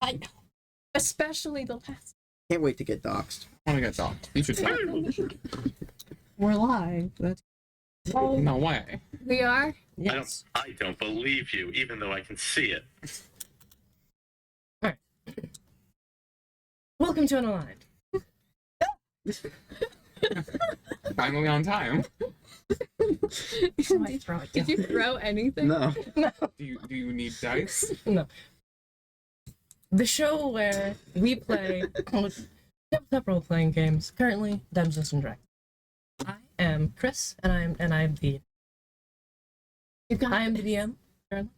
I know. Especially the last. Can't wait to get doxxed. I want to get docked. You should stop. We're live. That's... Oh, No way. we are? Yes. I don't believe you, even though I can see it. Alright. Welcome to Unalyned. Finally on time. Did you throw anything? No. Do you need dice? No. The show where we play tabletop role-playing games. Currently, Dungeons and Dragons. I am Chris, and I'm the DM currently,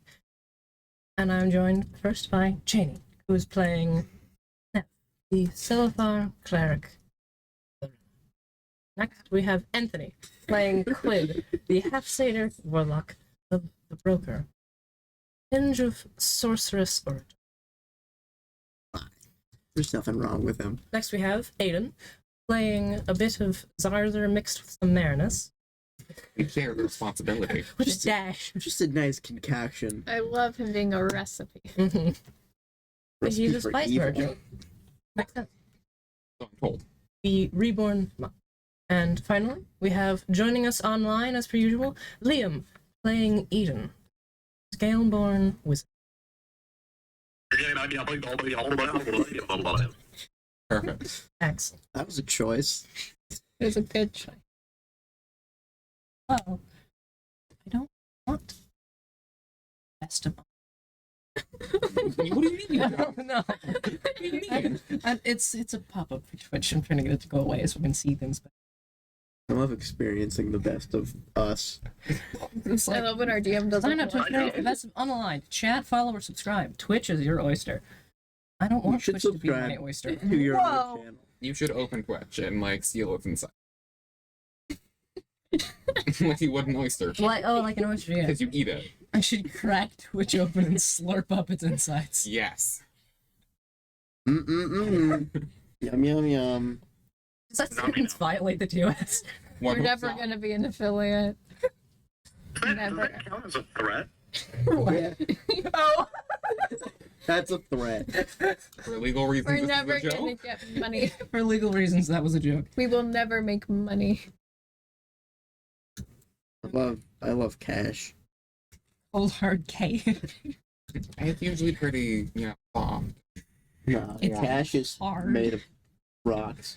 and I'm joined first by Cheney, who is playing Nef, the Silithar cleric. Next, we have Anthony playing Quid, the half-satyr warlock of the broker. Hinge of sorceress orator. There's nothing wrong with him. Next, we have Aiden playing a bit of Zarzer mixed with some Marinus. You share the responsibility. Just dash. Just a nice concoction. I love him being a recipe. Mm-hmm. Recipe He's a for spice evil. merchant. Makes sense. So I'm told. The reborn monk. And finally, we have joining us online as per usual, Liam playing Aiden, Scaleborn wizard. Perfect. Excellent. That was a choice. It was a good choice. Oh, I don't want best of. What do you mean? No. And it's a pop-up for Twitch. I'm trying to get it to go away so we can see things. I love experiencing the best of us. It's I like, love when our DM doesn't. sign up to I know. Twitch for best of Unaligned. Chat, follow, or subscribe. Twitch is your oyster. I don't want should Twitch to be my subscribe. oyster. To your Whoa. own channel. You should open Twitch and see what's inside. Like you would an oyster. Like an oyster, yeah. Because you eat it. I should crack Twitch open and slurp up its insides. Yes. Yum yum yum. Does that Not me sentence violate the TOS? We're One never hopes going to be an affiliate. Does Never. that count as a threat? Yeah, Oh, that's a threat. not. For legal reasons, we're this is never a joke. going to get money. For legal reasons, that was a joke. We will never make money. I love cash. Cold hard K. It's usually pretty, soft. Nah, It's cash is hard. made of rocks.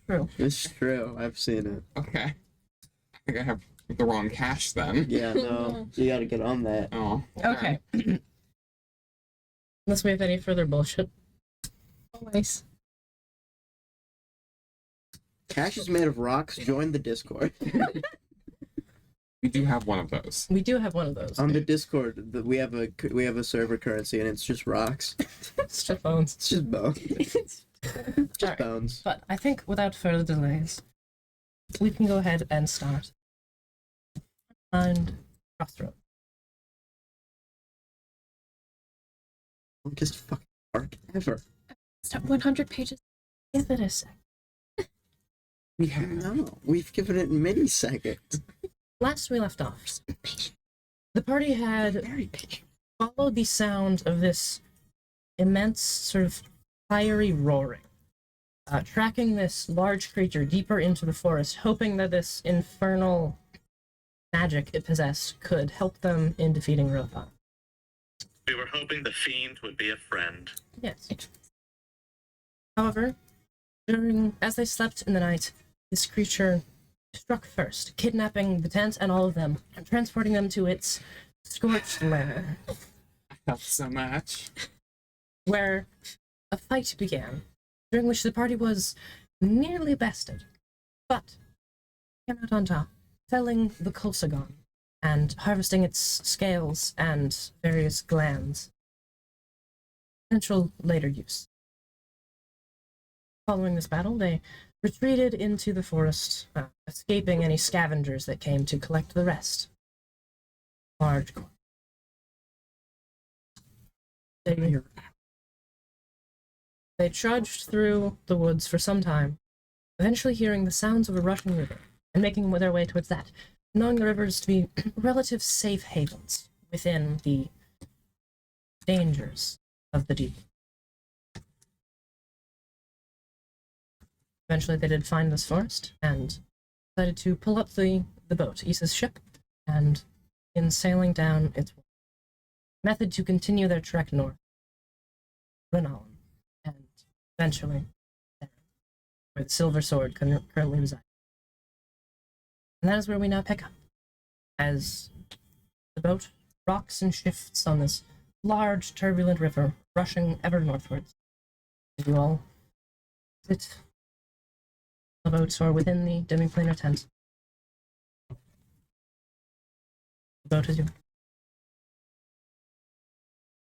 True. It's true. I've seen it. Okay. I think I have the wrong cash then. Yeah, no, you gotta get on that. Oh. Okay. Unless we have any further bullshit. Always. Cash is made of rocks. Join the Discord. We do have one of those. We do have one of those. On the Discord, we have a server currency, and it's just rocks. It's just bones. It's just bones. Just Alright. bones. But I think without further delays, we can go ahead and start. And Crossroads. Longest fucking arc ever. Stop 100 pages. Give it a sec. We have. No, we've given it many seconds. Last we left off, the party had Very patient. followed the sound of this immense sort of fiery roaring, tracking this large creature deeper into the forest, hoping that this infernal magic it possessed could help them in defeating Rothan. We were hoping the fiend would be a friend. Yes. However, as they slept in the night, this creature struck first, kidnapping the tent and all of them, and transporting them to its scorched lair, Help so much. where a fight began, during which the party was nearly bested, but came out on top, felling the kolsigon and harvesting its scales and various glands. Potential later use. Following this battle, they retreated into the forest, escaping any scavengers that came to collect the rest. Large corn. They trudged through the woods for some time, eventually hearing the sounds of a rushing river, and making their way towards that, knowing the rivers to be relative safe havens within the dangers of the deep. Eventually, they did find this forest and decided to pull up the boat, Issa's ship, and in sailing down its method to continue their trek north, Unalyned, and eventually there, where the Silver Sword currently resides. And that is where we now pick up, as the boat rocks and shifts on this large, turbulent river, rushing ever northwards. You all sit on the boats or within the demi-planar tent. The boat is yours.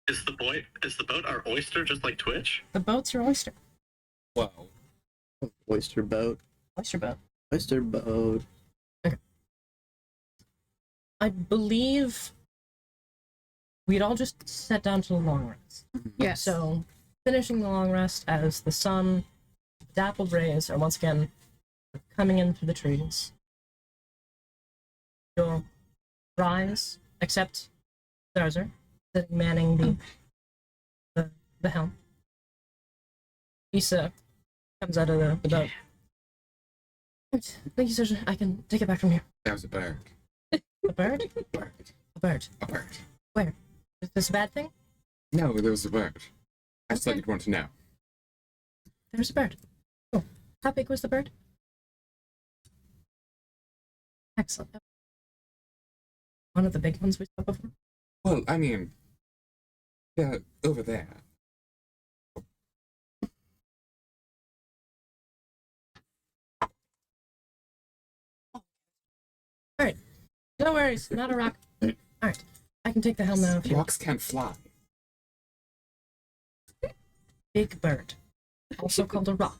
Is the boat our oyster, just like Twitch? The boat's your oyster. Whoa. Oyster boat. Oyster boat. Oyster boat. I believe we'd all just sat down to the long rest. Yes. So, finishing the long rest as the sun, dappled rays are once again coming in through the trees. You'll rise, except Zarzer, sitting manning the helm. Issa comes out of the boat. Thank you, Zarzer. I can take it back from here. That was a bird. A bird? Bird. A bird. A bird. Where? Is this a bad thing? No, there was a bird. I just thought you'd want to know. There's a bird. Oh, how big was the bird? Excellent. One of the big ones we saw before? Well, I mean, yeah, over there. Alright. No worries, not a rock. Alright. I can take the helm now if you want. Rocks can't fly. Big bird. Also called a rock.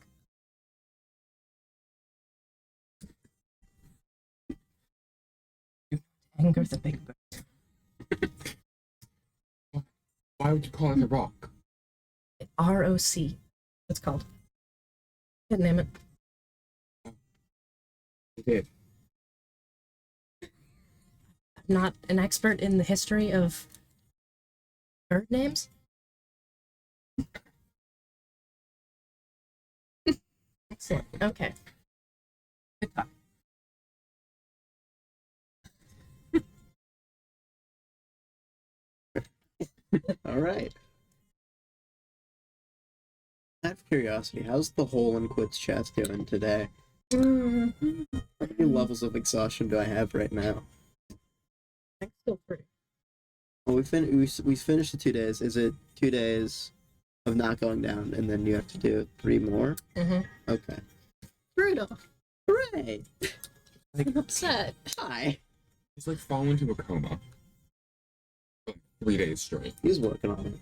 Anger the big bird. Why would you call it a rock? ROC. It's called. Didn't name it. You did. I'm not an expert in the history of bird names. Excellent. Okay. Good talk. All right. Out of curiosity, how's the hole in Quid's chest doing today? Mhm. How many levels of exhaustion do I have right now? I'm still pretty. Well, we finished the 2 days. Is it 2 days of not going down, and then you have to do 3 more? Mm-hmm. Okay. Brutal. Hooray! I'm upset. Hi. He's like fallen into a coma. For like 3 days straight. He's working on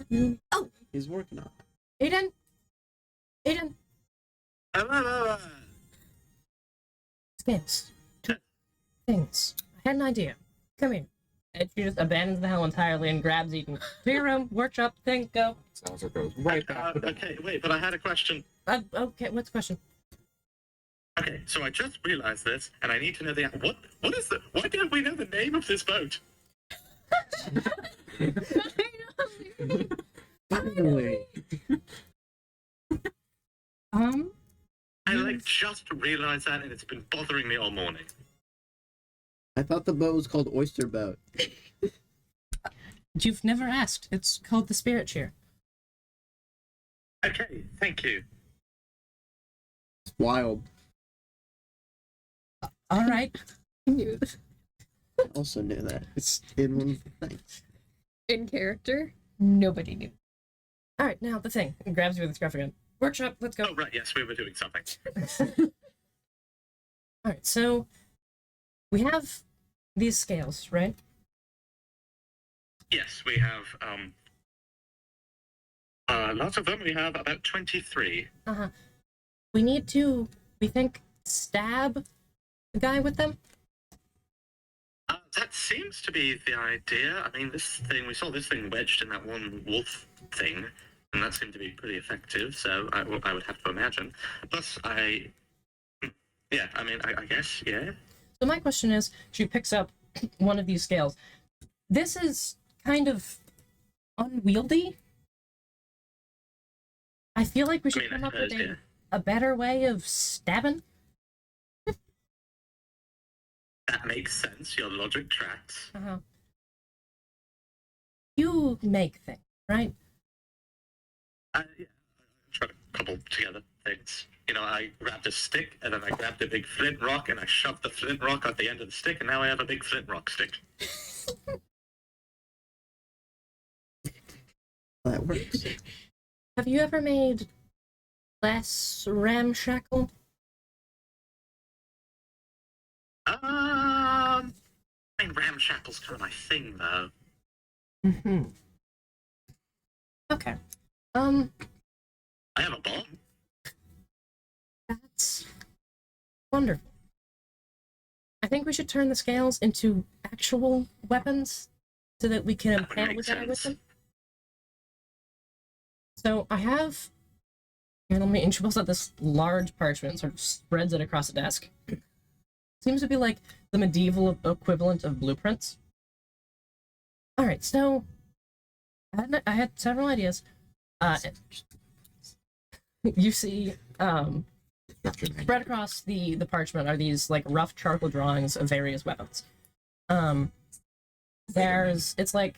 it. Oh, He's working on it. Aiden? Aiden? Scales. Two things. I had an idea. Come here. And she just abandons the hell entirely and grabs Eden. To your room, workshop, thing, go. Salazar goes right back to the Okay, wait, but I had a question. Okay, what's the question? Okay, so I just realized this, and I need to know the what is the why don't we know the name of this boat? Finally. I like just realized that, and it's been bothering me all morning. I thought the boat was called Oyster Boat. You've never asked. It's called the Spirit Cheer. Okay, thank you. It's wild. All right. I knew this. I also knew that. It's in one of the things. In character, nobody knew. All right, now the thing. He grabs you with the scarf again. Workshop, let's go. Oh right, yes, we were doing something. All right, so we have these scales, right? Yes, we have lots of them. We have about 23. Uh-huh. We need to, we think, stab the guy with them? That seems to be the idea. I mean, we saw this thing wedged in that one wolf thing, and that seemed to be pretty effective, so I would have to imagine. Plus, I guess, yeah. So my question is, she picks up one of these scales. This is kind of unwieldy. I feel like we should I come up with suppose, yeah. a better way of stabbing. That makes sense. Your logic tracks. Uh-huh. You make things, right? Yeah, I tried to cobble together things. You know, I grabbed a stick, and then I grabbed a big flint rock, and I shoved the flint rock at the end of the stick, and now I have a big flint rock stick. That works. Have you ever made less ramshackle? I mean, ramshackle's kind of my thing, though. Mm-hmm. Okay. I have a bomb. That's wonderful. I think we should turn the scales into actual weapons so that we can That would impale make the guy with sense. them. So I have, here, let me, and she pulls out this large parchment, sort of spreads it across the desk. Seems to be like the medieval equivalent of blueprints. All right, so I had several ideas. You see, spread across the parchment are these like rough charcoal drawings of various weapons. It's like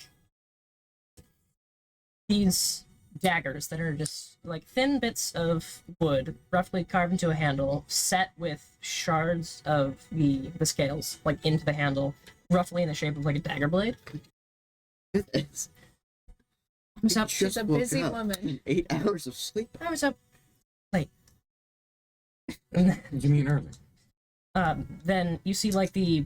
these daggers that are just like thin bits of wood roughly carved into a handle, set with shards of the scales like into the handle, roughly in the shape of like a dagger blade. It's Who's up? She's a woke busy up. woman. 8 hours of sleep. I was up late. You mean early? Then you see like the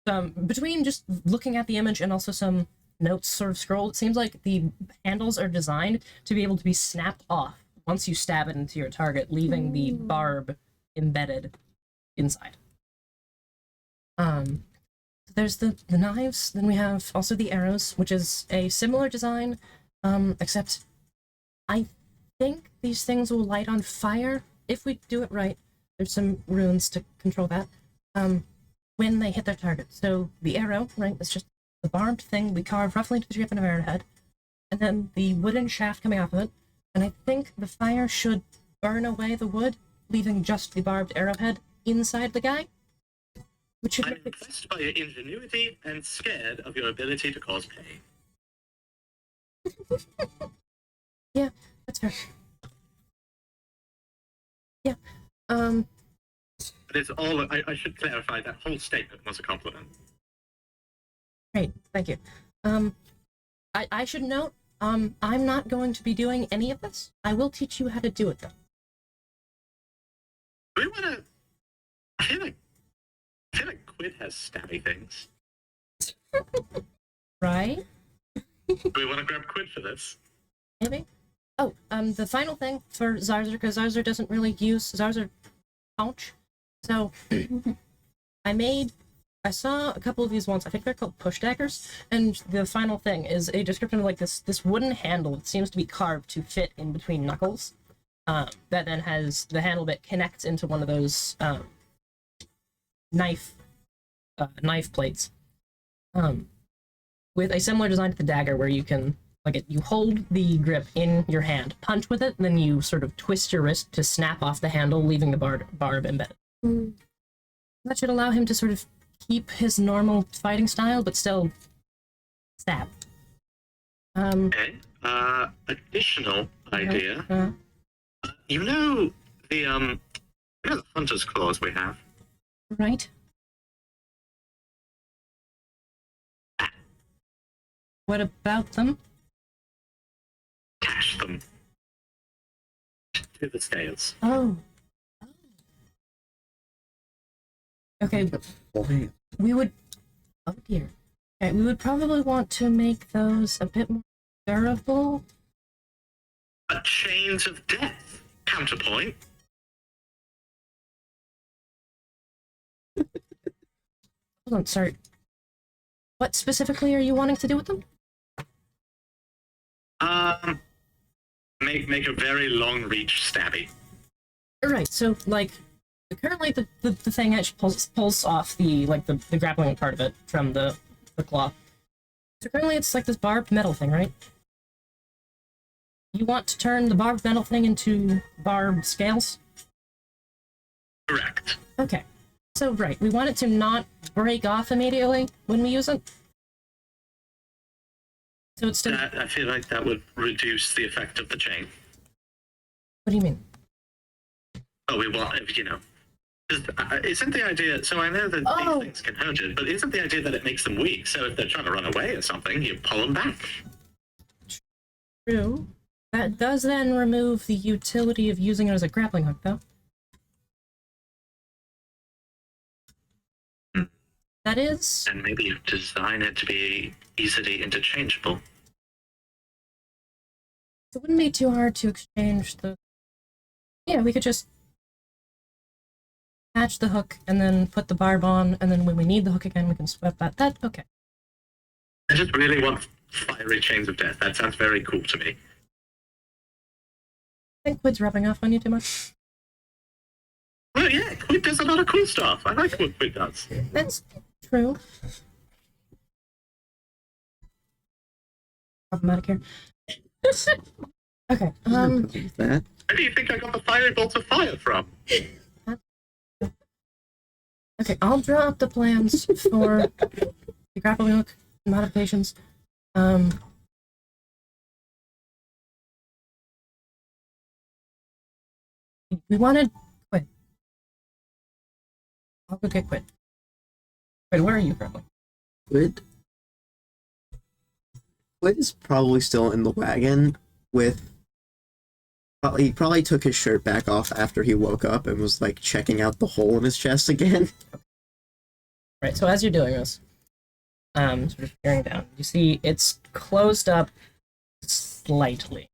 between just looking at the image and also some notes sort of scrolled, it seems like the handles are designed to be able to be snapped off once you stab it into your target, leaving the barb embedded inside. There's the knives, then we have also the arrows, which is a similar design, except I think these things will light on fire if we do it right. There's some runes to control that. When they hit their target. So the arrow, right, is just the barbed thing we carve roughly into the shape of an arrowhead, and then the wooden shaft coming off of it. And I think the fire should burn away the wood, leaving just the barbed arrowhead inside the guy. Which should I'm make it... impressed by your ingenuity and scared of your ability to cause pain. Yeah, that's fair. Yeah. But it's all. I should clarify that whole statement was a compliment. Great, thank you. I should note, I'm not going to be doing any of this. I will teach you how to do it, though. Do we want to? I feel like Quid has stabby things. Right? Do we want to grab Quid for this? Maybe? Oh, the final thing for Zarzer, because Zarzer doesn't really use Zarzer pouch. So, I saw a couple of these once. I think they're called push daggers. And the final thing is a description of like this wooden handle that seems to be carved to fit in between knuckles. That then has the handle bit connects into one of those knife plates. With a similar design to the dagger, where you can you hold the grip in your hand, punch with it, and then you sort of twist your wrist to snap off the handle, leaving the barb embedded. That should allow him to sort of keep his normal fighting style, but still stab. Okay. Additional idea. You know the hunter's claws we have. Right. What about them? Cash them to the scales. Oh. Okay, Boy, we would... Oh dear. Okay, we would probably want to make those a bit more durable. Chains of death. Counterpoint. Hold on, sorry. What specifically are you wanting to do with them? Make a very long reach stabby. Right, so, like, currently the thing actually pulls off the grappling part of it from the claw. So currently it's like this barbed metal thing, right? You want to turn the barbed metal thing into barbed scales? Correct. Okay. So, right, we want it to not break off immediately when we use it. So it's still... I feel like that would reduce the effect of the chain. What do you mean? Oh, we want, if you know. Isn't the idea, so I know that these things can hurt you, but isn't the idea that it makes them weak? So if they're trying to run away or something, you pull them back. True. That does then remove the utility of using it as a grappling hook, though. That is... And maybe you design it to be easily interchangeable. It wouldn't be too hard to exchange the... Yeah, we could just attach the hook and then put the barb on, and then when we need the hook again, we can swap that. Okay. I just really want fiery chains of death. That sounds very cool to me. I think Quid's rubbing off on you too much. Well, yeah, Quid does a lot of cool stuff. I like what Quid does. That's true. Problematic here. Okay, That. Where do you think I got the fiery bolts of fire from? okay, I'll draw up the plans for the grappling hook modifications. We wanted Quid. I'll go get Quid. Quid, where are you currently? Quid is probably still in the wagon with... He probably took his shirt back off after he woke up and was, like, checking out the hole in his chest again. Right, so as you're doing this, sort of peering down, you see it's closed up slightly,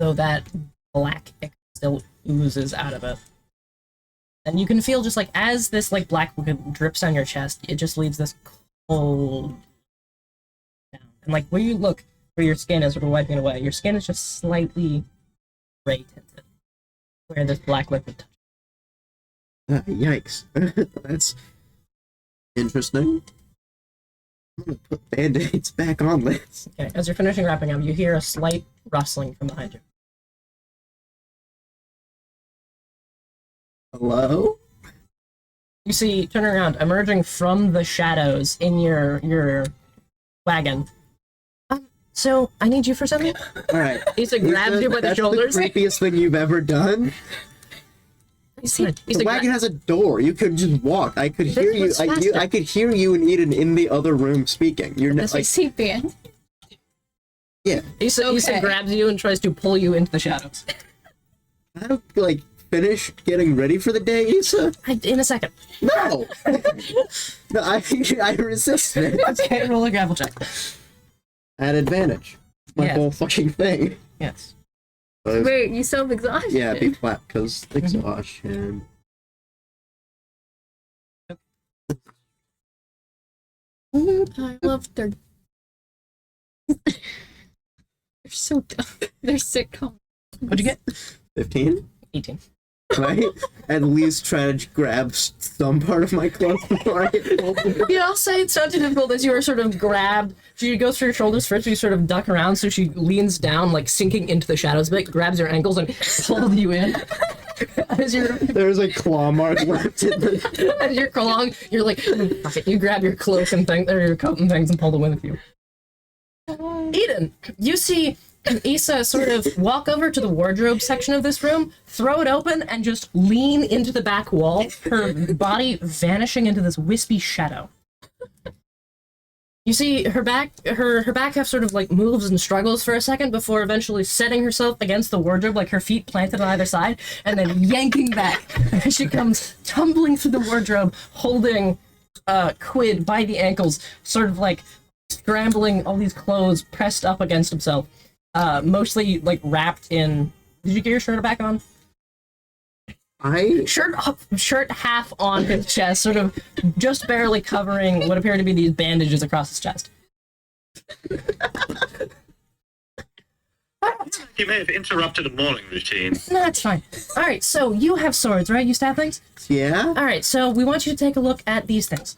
so that black ink still oozes out of it. And you can feel just, like, as this, like, black liquid drips down your chest, it just leaves this cold down. And, like, where you look, where your skin is sort of wiping it away, your skin is just slightly gray tinted, where this black liquid touches. Yikes. That's interesting. I'm gonna put band-aids back on this. Okay, as you're finishing wrapping up, you hear a slight rustling from behind you. Hello? You see, turn around, emerging from the shadows in your wagon. So, I need you for something? Alright. Issa grabs you by the shoulders. That's the creepiest thing you've ever done. The wagon has a door. You could just walk. I could hear you. I could hear you and Eden in the other room speaking. You're not like... See band. Yeah. Issa grabs you and tries to pull you into the shadows. I don't, like, finish getting ready for the day, Issa? In a second. No! No, I resist it. Okay, roll a grapple check. At advantage. My whole fucking thing. Yes. Wait, you self-exhausted? Yeah, be flat, because exhaustion. I love their... They're so dumb. They're sitcom. What'd you get? 15? 18. Can I at least try to grab some part of my clothes before I get pulled? Yeah, I'll say it's not too difficult as you are sort of grabbed. She goes for your shoulders first, you sort of duck around, so she leans down, like sinking into the shadows a bit, grabs your ankles and pulls you in. As you're... There's a claw mark left in the... As you're crawling, you're like, fuck it. You grab your cloak and thing, or your coat and things and pull them in with you. Eden, you see Issa sort of walk over to the wardrobe section of this room, throw it open, and just lean into the back wall, her body vanishing into this wispy shadow. You see her back half sort of like moves and struggles for a second before eventually setting herself against the wardrobe, like her feet planted on either side, and then yanking back as she comes tumbling through the wardrobe, holding Quid by the ankles, sort of like scrambling all these clothes pressed up against himself. Mostly like wrapped in. Did you get your shirt back on? Shirt half on his chest, sort of just barely covering what appear to be these bandages across his chest. You may have interrupted a morning routine. No, that's fine. All right, so you have swords, right? You stab things. Yeah? All right, so we want you to take a look at these things.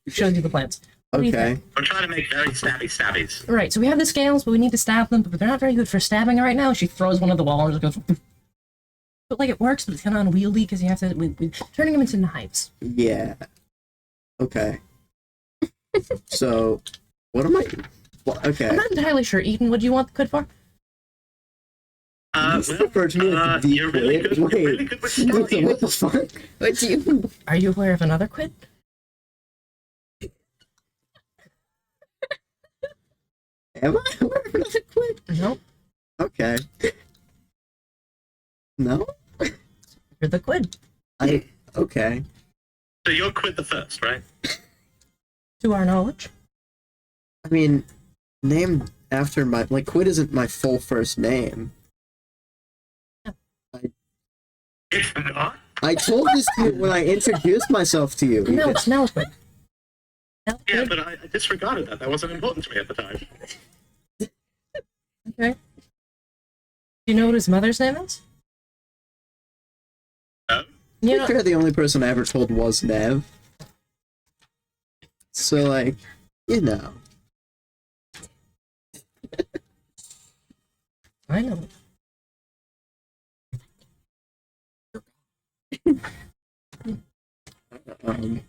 Shows you the plans. What do you Okay. think? I'm trying to make very stabbies. Right, so we have the scales, but we need to stab them, but they're not very good for stabbing right now. She throws one at the wall and just goes... But, like, it works, but it's kind of unwieldy because you have to... We're turning them into knives. Yeah. Okay. So, what am I... Well, okay. I'm not entirely sure. Eden, what do you want the quid for? You refer to me as the you're really quid? good. You're Wait. really good with spelling. What the fuck? What do you? Are you aware of another quid? Am I aware of another quid? Nope. Okay. No? You're the quid. Okay. So you're quid the first, right? To our knowledge. I mean, named after my... Like, Quid isn't my full first name. It's not. I told this to you when I introduced myself to you. No, it's Nell's quid. Nell's Yeah, quid? but I disregarded that. That wasn't important to me at the time. Okay. Do you know what his mother's name is? No? You know, You're the only person I ever told was Nev. So, like, you know. I know.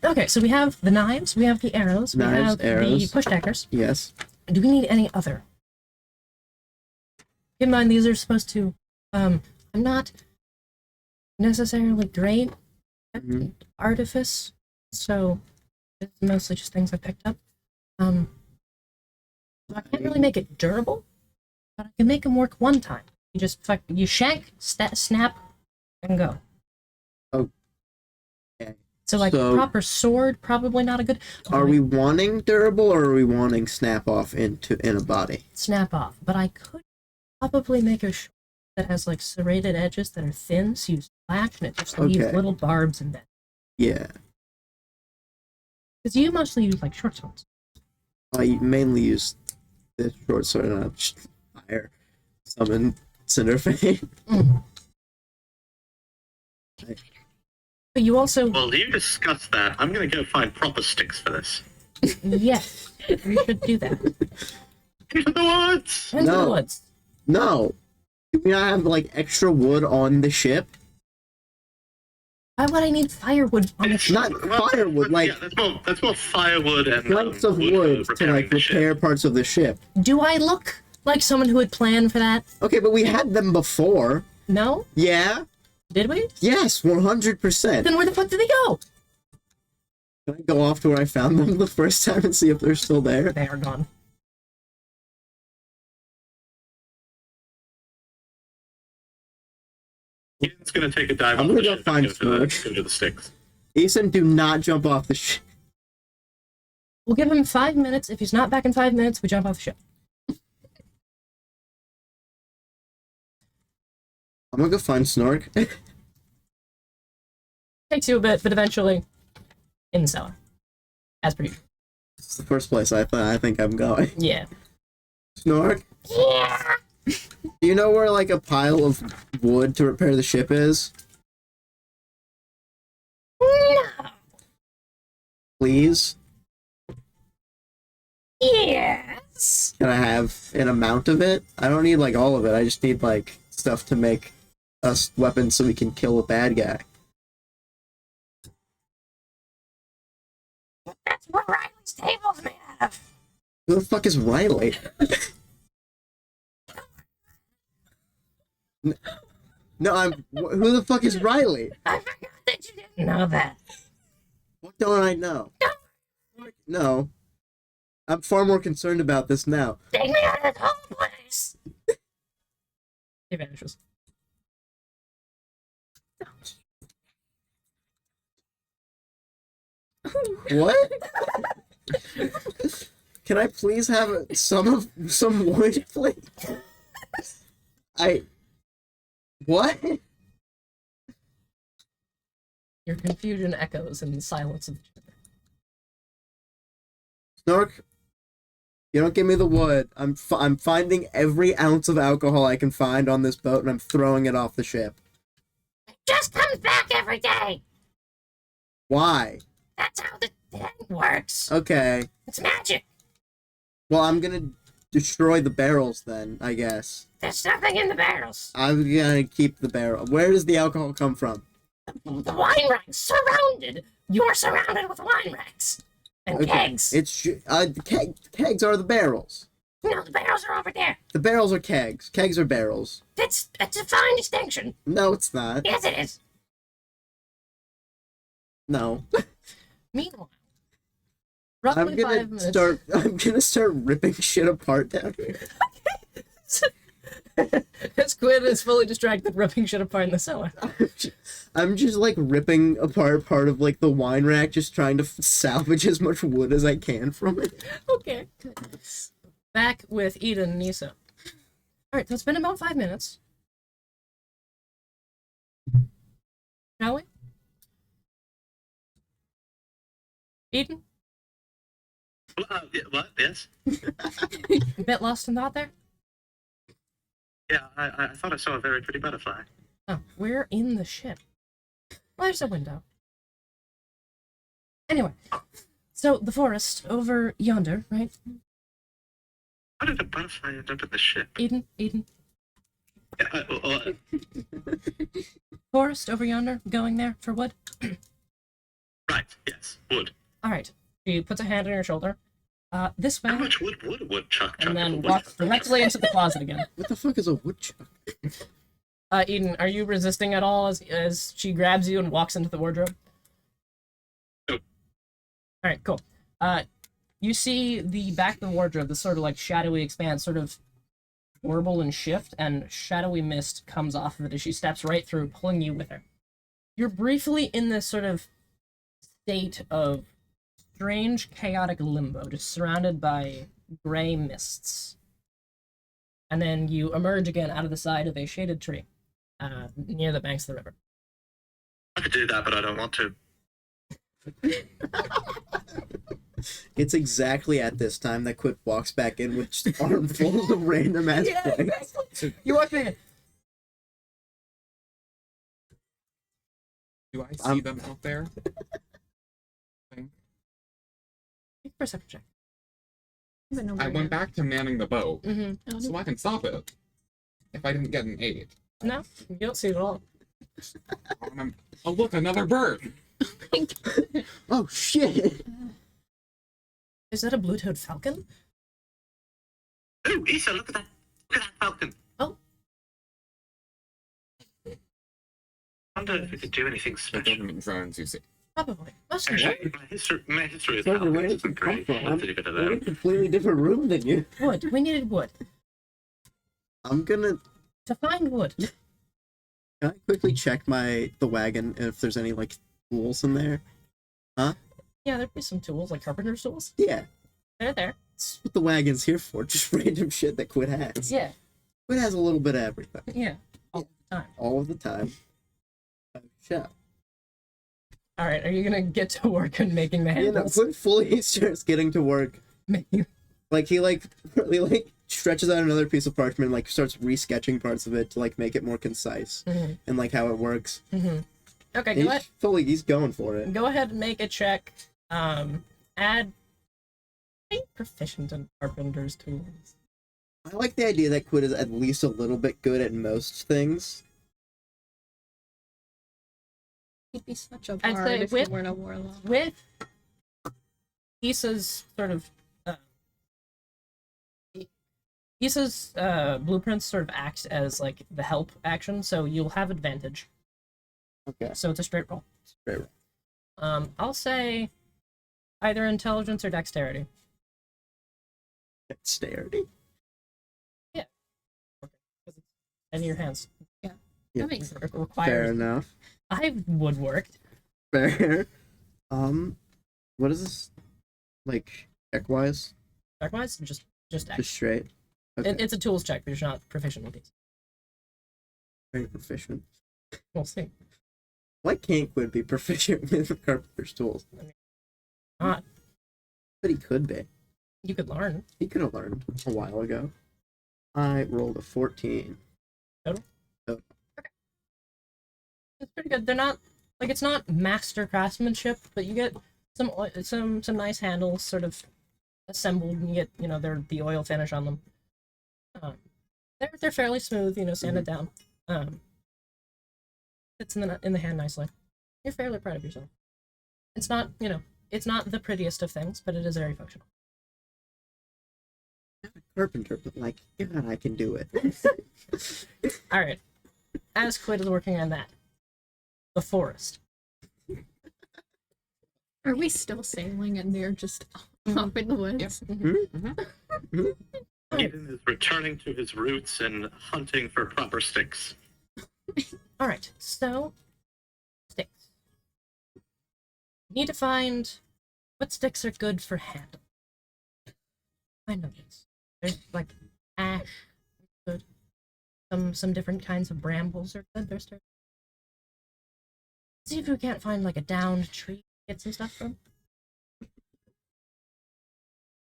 Okay, so we have the knives, we have the arrows, we Knives, have the arrows. push daggers. Yes. Do we need any other? Keep in mind, these are supposed to. I'm not necessarily great at Mhm. artifice, so it's mostly just things I picked up. So I can't really make it durable, but I can make them work one time. You just you shank, snap, and go. Okay. So like So- a proper sword, probably not a good. Are we wanting durable or are we wanting snap off in a body? Snap off? But I could probably make a sword that has like serrated edges that are thin, so you slash and it just leaves Okay. little barbs in there. Yeah. Because you mostly use like short swords. I mainly use the short sword and I'll just fire summon Cinderfane. But you also Well, you discussed that. I'm gonna go find proper sticks for this. yes, you should do that. Into the woods! Into the No. woods. No. Do we not have, like, extra wood on the ship? Why would I need firewood on the ship? Not firewood, like yeah, that's more firewood and planks of wood for to, like, repairing the ship. repair parts of the ship. Do I look like someone who would plan for that? Okay, but we had them before. No? Yeah? Did we? Yes, 100%. Then where the fuck did they go? Can I go off to where I found them the first time and see if they're still there? They are gone. It's gonna take a dive. I'm off gonna the go ship find and go Snork. to the sticks. Ethan, do not jump off the ship. We'll give him 5 minutes. If he's not back in 5 minutes, we jump off the ship. I'm gonna go find Snork. Takes you a bit, but eventually in the cellar. As per usual. It's the first place I think I'm going. Yeah. Snork? Yeah. Do you know where, like, a pile of wood to repair the ship is? No. Please? Yes. Can I have an amount of it? I don't need, like, all of it. I just need, like, stuff to make us weapons so we can kill a bad guy. That's what Riley's table's made out of. Who the fuck is Riley? No, who the fuck is Riley? I forgot that you didn't know that. What don't I know? No. I'm far more concerned about this now. Take me out of this whole place. He vanishes. What? Can I please have some wood, please? What? Your confusion echoes in the silence of the chamber. Snork, you don't give me the wood. I'm finding every ounce of alcohol I can find on this boat, and I'm throwing it off the ship. It just comes back every day. Why? That's how the That works. Okay. It's magic. Well, I'm gonna destroy the barrels then, I guess. There's nothing in the barrels. I'm gonna keep the barrel. Where does the alcohol come from? The wine racks surrounded. You're surrounded with wine racks and kegs. It's kegs are the barrels. No, the barrels are over there. The barrels are kegs. Kegs are barrels. That's a fine distinction. No, it's not. Yes, it is. No. Meanwhile, roughly I'm 5 gonna minutes. I'm gonna start ripping shit apart down here. Squid is fully distracted, ripping shit apart in the cellar. I'm just like ripping apart part of like the wine rack, just trying to salvage as much wood as I can from it. Okay. Back with Aiden and Nisa. Alright, so it's been about 5 minutes. Shall we? Aiden? What? Yes? A bit lost in thought there? Yeah, I thought I saw a very pretty butterfly. Oh, we're in the ship. Well, there's a window. Anyway, so the forest over yonder, right? How did a butterfly end up in the ship? Aiden? Yeah, Forest over yonder, going there for wood? right, yes, wood. Alright. She puts a hand on your shoulder. This way. How much wood would a woodchuck chuck? And then if a walks woodchuck- directly into the closet again. What the fuck is a woodchuck? Eden, are you resisting at all as she grabs you and walks into the wardrobe? No. Alright, cool. You see the back of the wardrobe, the sort of like shadowy expanse, sort of warble and shift, and shadowy mist comes off of it as she steps right through, pulling you with her. You're briefly in this sort of state of strange, chaotic limbo, just surrounded by gray mists. And then you emerge again out of the side of a shaded tree, near the banks of the river. I could do that, but I don't want to. It's exactly at this time that Quip walks back in with just armfuls of random ass planks. Exactly. You walk in. Do I see them out there? Perception check. I went back to manning the boat, Mm-hmm. so I can stop it. If I didn't get an 8. No, you don't see it at all. Oh, look, another bird! Oh shit! Is that a blue-toed falcon? Oh, Issa, look at that! Look at that falcon! Oh. I wonder if we could do anything The special. government drones, you see. Probably. Must be. Actually, my history of So where falcons did isn't you come great. from? I'll do a bit of I'm in a that. completely different room than you. Wood. We needed wood. I'm gonna. To find wood. Can I quickly check the wagon if there's any like tools in there? Yeah, there'd be some tools, like carpenter's tools. Yeah, They're there. that's what the wagon's here for. Just random shit that Quid has. Yeah. Quid has a little bit of everything. Yeah. All the time. All of the time. Shut. Alright, are you gonna get to work on making the You know, handles? Quid fully starts getting to work. Like he really stretches out another piece of parchment, like starts resketching parts of it to like make it more concise Mm-hmm. and like how it works. Mm-hmm. Okay, And go ahead. he's going for it. Go ahead and make a check. Add proficient in carpenter's tools. I like the idea that Quid is at least a little bit good at most things. He'd be such a I'd bard say if with- he weren't a warlock. With Issa's sort of Issa's blueprints sort of act as like the help action, so you'll have advantage. Okay. So it's a straight roll. Straight roll. I'll say either intelligence or dexterity. Dexterity. In your hands. Yeah. That makes sense. Fair Requires. enough. I've woodworked. Fair. What is this? Like check-wise? Check-wise, just Just act. straight. Okay. It's a tools check, but you're not proficient with these. Very proficient. We'll see. Why can't Quid be proficient with carpenter's tools? Not. But he could be. You could learn. He could have learned a while ago. I rolled a 14. It's pretty good. They're not like it's not master craftsmanship, but you get some nice handles sort of assembled, and you get, you know, the oil finish on them. They're fairly smooth, you know, sanded down. Fits in the hand nicely. You're fairly proud of yourself. It's not, you know, it's not the prettiest of things, but it is very functional. Carpenter, but like, God, I can do it. All right. As Quid is working on that, the forest. Are we still sailing and they're just off in the woods? Aiden is returning to his roots and hunting for proper sticks. All right. So, sticks. Need to find what sticks are good for handle. I know this. There's like ash, good. Some different kinds of brambles are good. There's see if we can't find like a downed tree. Get some stuff from.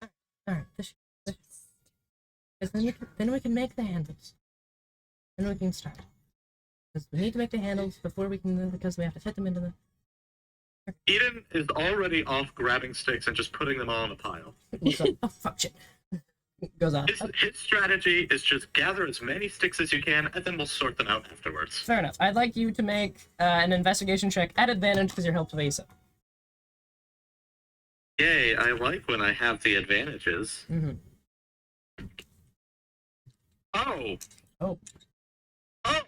All right. This. Because then we can make the handles. Then we can start. Because we need to make the handles before we can, because we have to fit them into the. Eden is already off grabbing sticks and just putting them all in a pile. Oh fuck shit! Goes off. His strategy is just gather as many sticks as you can, and then we'll sort them out afterwards. Fair enough. I'd like you to make an investigation check at advantage because you're helped with Asa. Yay! I like when I have the advantages. Mm-hmm. Oh. Oh. Oh.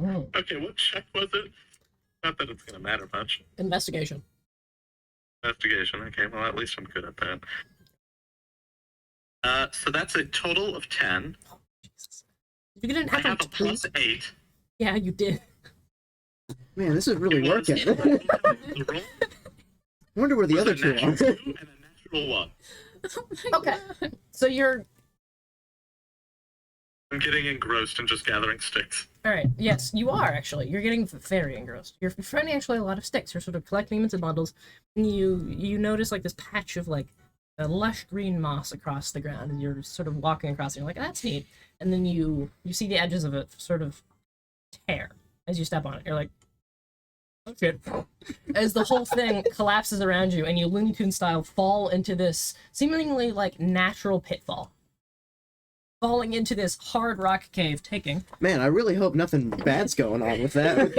Mm. Okay, what check was it? Not that it's gonna matter much. Investigation. Investigation. Okay, well at least I'm good at that. So that's a total of 10. Oh, Jesus. You didn't I have, have a plus 8. Yeah, you did. Man, this is really It was working. the roll I wonder where the was other a two natural are. 2 and a natural 1. Oh my Okay. God. So you're I'm getting engrossed in just gathering sticks. all right. Yes, you are actually. You're getting very engrossed. You're finding actually a lot of sticks. You're sort of collecting them into bundles, and you notice like this patch of like a lush green moss across the ground, and you're sort of walking across. And you're like, that's neat. And then you see the edges of it sort of tear as you step on it. You're like, oh shit! As the whole thing collapses around you, and you Looney Tunes style fall into this seemingly like natural pitfall. Falling into this hard rock cave, taking Man, I really hope nothing bad's going on with that.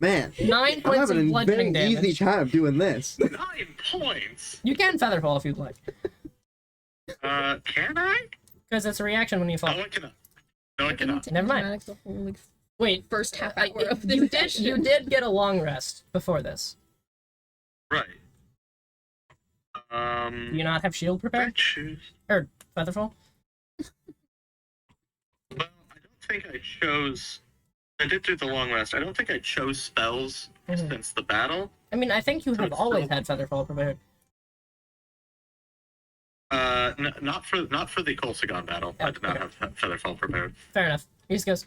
Man, 9 I'm points having of a bludgeoning very damage. easy time doing this. 9 points? You can featherfall if you'd like, Can I? because it's a reaction when you fall. No, I cannot. No, I cannot. Never mind. Automatic the whole like, Wait, first half hour of this you did session. you did get a long rest before this. Right. Do you not have shield I prepared choose. or featherfall? Well, I don't think I chose. I did do the long rest. I don't think I chose spells Mhm. since the battle. I mean, I think you have It's always still- had featherfall prepared. Not for the kolsigon battle. I did not Okay. have Featherfall prepared. Fair enough. He just goes,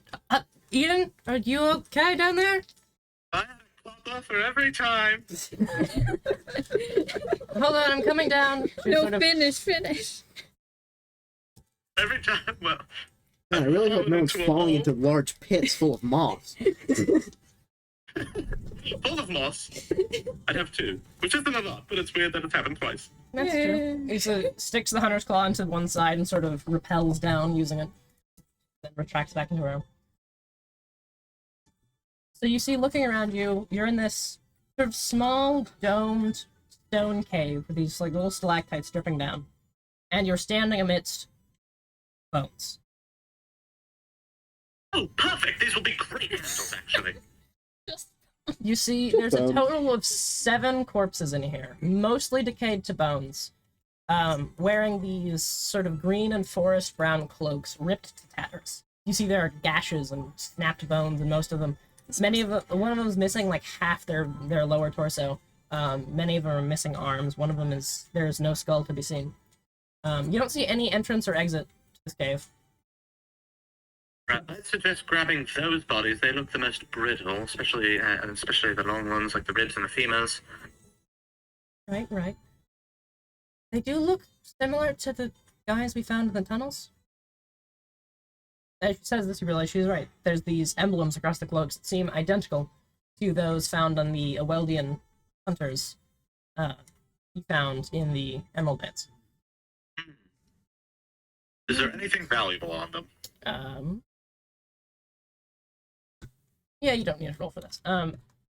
Eden, are you okay down there? I had a claw buffer every time. Hold on, I'm coming down. She No, sort of- finish. Every time. Well, Man, I really hope no one's Into a falling hole. into large pits full of moss. full of moss. I'd have 2, which isn't a lot, but it's weird that it's happened twice. That's true. He sticks the hunter's claw into one side and sort of repels down using it. Then retracts back into her own. So you see, looking around you, you're in this sort of small, domed stone cave with these like little stalactites dripping down. And you're standing amidst bones. Oh, perfect! These will be great handles, actually. You see, there's a Bones. total of 7 corpses in here, mostly decayed to bones, wearing these sort of green and forest brown cloaks ripped to tatters. You see there are gashes and snapped bones in most of them. One of them is missing like half their lower torso. Many of them are missing arms. One of them there's no skull to be seen. You don't see any entrance or exit to this cave. Right, I'd suggest grabbing those bodies. They look the most brittle, especially the long ones, like the ribs and the femurs. Right. They do look similar to the guys we found in the tunnels. As she says this, you realize she's right. There's these emblems across the cloaks that seem identical to those found on the Aweldian hunters you found in the emerald pits. Is there anything valuable on them? Yeah, you don't need to roll for this.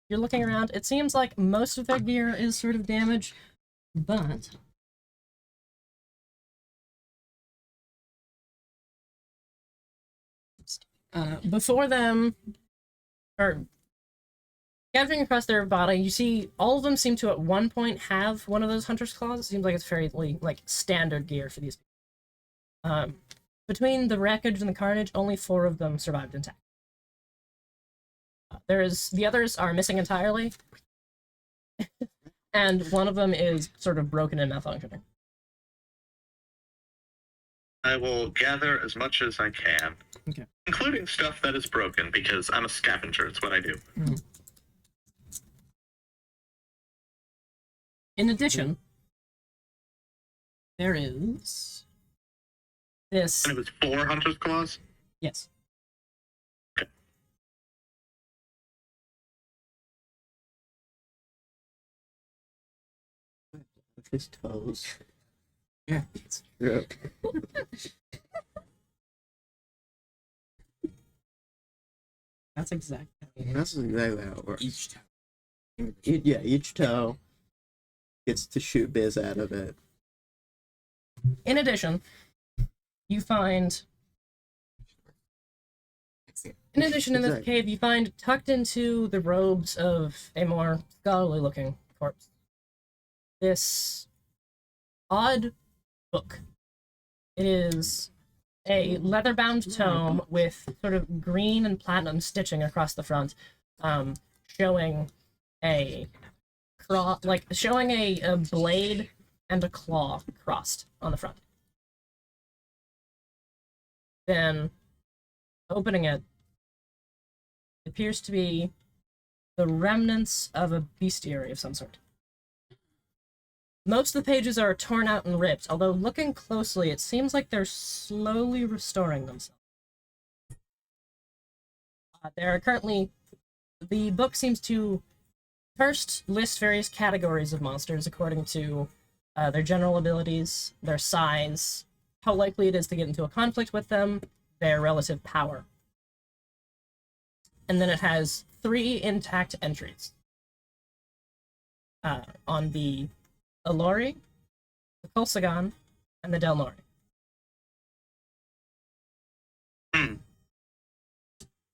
You're looking around. It seems like most of their gear is sort of damaged, but before them, or gathering across their body, you see all of them seem to at one point have one of those hunter's claws. It seems like it's fairly like standard gear for these people. Between the wreckage and the carnage, only 4 of them survived intact. The others are missing entirely, and one of them is sort of broken and malfunctioning. I will gather as much as I can, Okay. including stuff that is broken, because I'm a scavenger. It's what I do. Mm-hmm. In addition, there is this. And it was 4 hunter's claws? Yes. His toes. Yeah. Yeah. That's exactly. That's exactly how it works. Each time. Each toe gets to shoot biz out of it. In addition, you find. In addition, in this Exactly. cave, you find tucked into the robes of a more scholarly-looking corpse this odd book. It is a leather-bound tome with sort of green and platinum stitching across the front, showing a showing a blade and a claw crossed on the front. Then, opening it, appears to be the remnants of a bestiary of some sort. Most of the pages are torn out and ripped, although looking closely, it seems like they're slowly restoring themselves. There are currently... The book seems to first list various categories of monsters according to their general abilities, their size, how likely it is to get into a conflict with them, their relative power. And then it has 3 intact entries. On the Alori, the kolsigon, and the Delnori.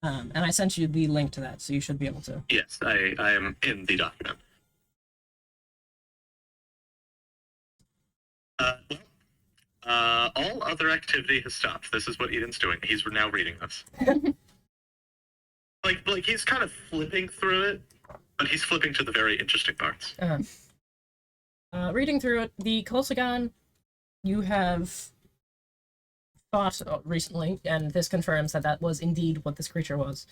And I sent you the link to that, so you should be able to. Yes, I am in the document. All other activity has stopped. This is what Aiden's doing. He's now reading this. like he's kind of flipping through it, but he's flipping to the very interesting parts. Reading through it, the kolsigon you have fought recently, and this confirms that that was indeed what this creature was.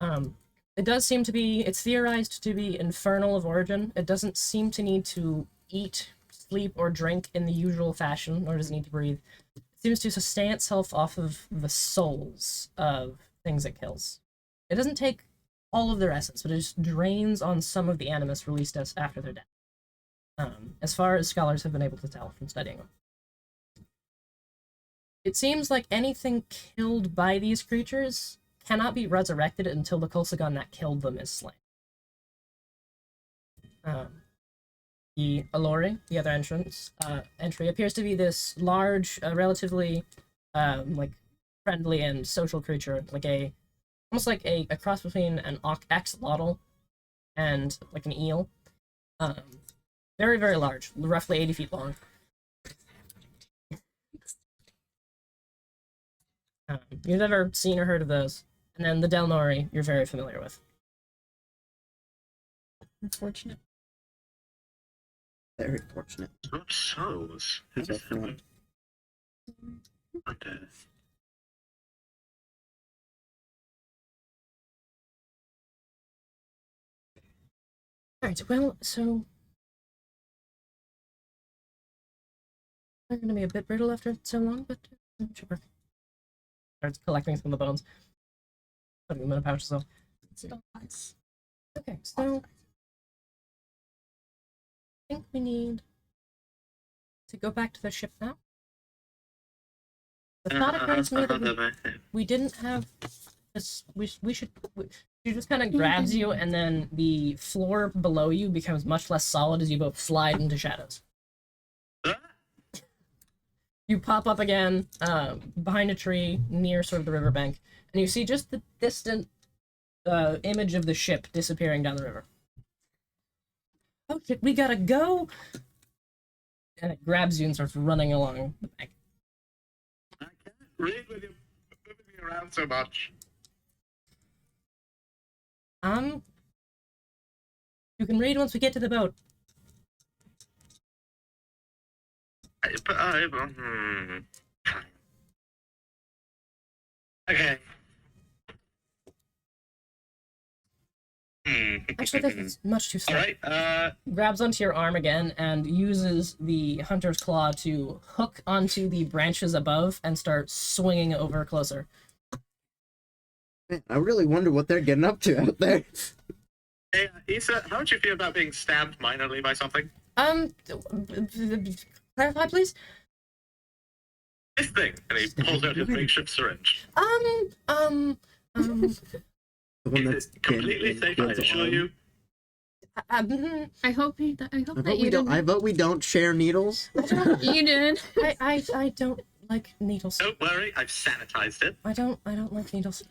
It does seem to be, it's theorized to be infernal of origin. It doesn't seem to need to eat, sleep, or drink in the usual fashion, nor does it need to breathe. It seems to sustain itself off of the souls of things it kills. It doesn't take all of their essence, but it just drains on some of the animus released after their death. As far as scholars have been able to tell from studying them. It seems like anything killed by these creatures cannot be resurrected until the kolsigon that killed them is slain. The Alori, the other entry, appears to be this large, relatively like friendly and social creature, like almost like a cross between an axolotl and like an eel. Very, very large, roughly 80 feet long. You've never seen or heard of those. And then the Delnori, you're very familiar with. Unfortunate. Very fortunate. Drop souls. Definitely. Okay. Alright, well, so... They're gonna be a bit brittle after so long, but sure. Starts collecting some of the bones. Putting them in a pouch, so... Still nice. Okay, so... think we need to go back to the ship now. The thought occurs to me that we didn't have this. She just kind of grabs you, and then the floor below you becomes much less solid as you both slide into shadows. You pop up again behind a tree near sort of the riverbank, and you see just the distant image of the ship disappearing down the river. Oh shit, we gotta go! And it grabs you and starts running along the bank. I can't read with you moving me around so much. You can read once we get to the boat. Okay. Actually, that's much too slow. Alright, Grabs onto your arm again and uses the hunter's claw to hook onto the branches above and start swinging over closer. Man, I really wonder what they're getting up to out there. hey, Issa, how would you feel about being stabbed minorly by something? Clarify, please? This thing! And he pulls out his makeshift syringe. The one Is that's it completely safe, I assure you? I hope that you I vote we don't share needles. You did. I don't like needles. Don't worry, I've sanitized it. I don't like needles.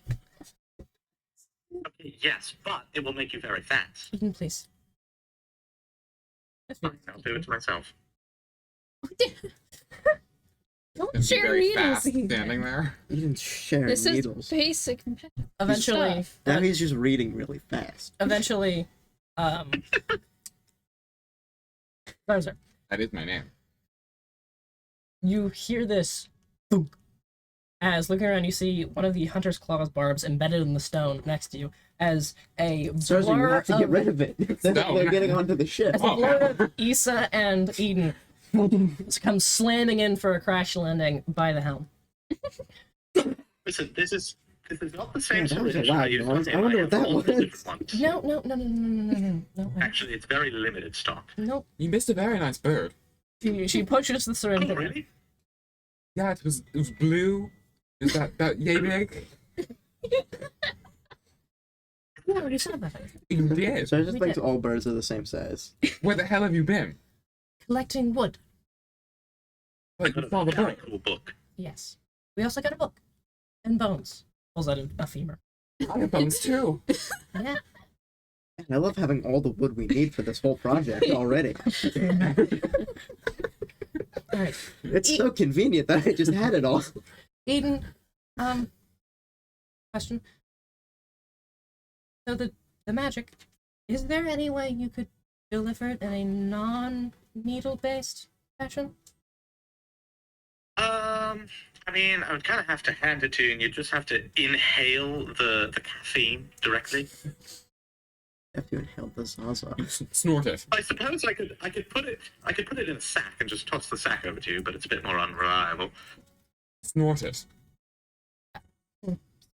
Okay, yes, but it will make you very fast. Eden, please. Fine, I'll do it to myself. Don't Is he share very needles. fast standing there? He didn't share This needles. is basic. Eventually, Now he's just reading really fast. Sorry, sir. That is my name. You hear this thunk, as looking around you see one of the hunter's claws barbs embedded in the stone next to you as a Seriously, you blur have to get rid of it. Instead of No. getting onto the ship. as a blur of Issa and Eden comes slamming in for a crash landing by the helm. Listen, this is not the same Yeah, that was a syringe loud I used noise. on I him. wonder have what that all the was. different ones. No. Actually, it's very limited stock. Nope. You missed a very nice bird. She pushes the syringe. Oh, really? Yeah, it was blue. Is that yay big? Yeah, we said that. You did. So I just We think did. all birds are the same size. Where the hell have you been? Collecting wood. Like, Got you saw the a very bird. cool book. Yes. We also got a book. And bones. Pulls out a femur. I have bones too. Yeah. And I love having all the wood we need for this whole project already. Alright. It's so convenient that I just had it all. Aiden, question. So the magic, is there any way you could deliver it in a non-needle-based fashion? I mean, I would kind of have to hand it to you, and you just have to inhale the caffeine directly. Have to inhale the Zaza. Snort it. I suppose I could put it in a sack and just toss the sack over to you, but it's a bit more unreliable. Snort it.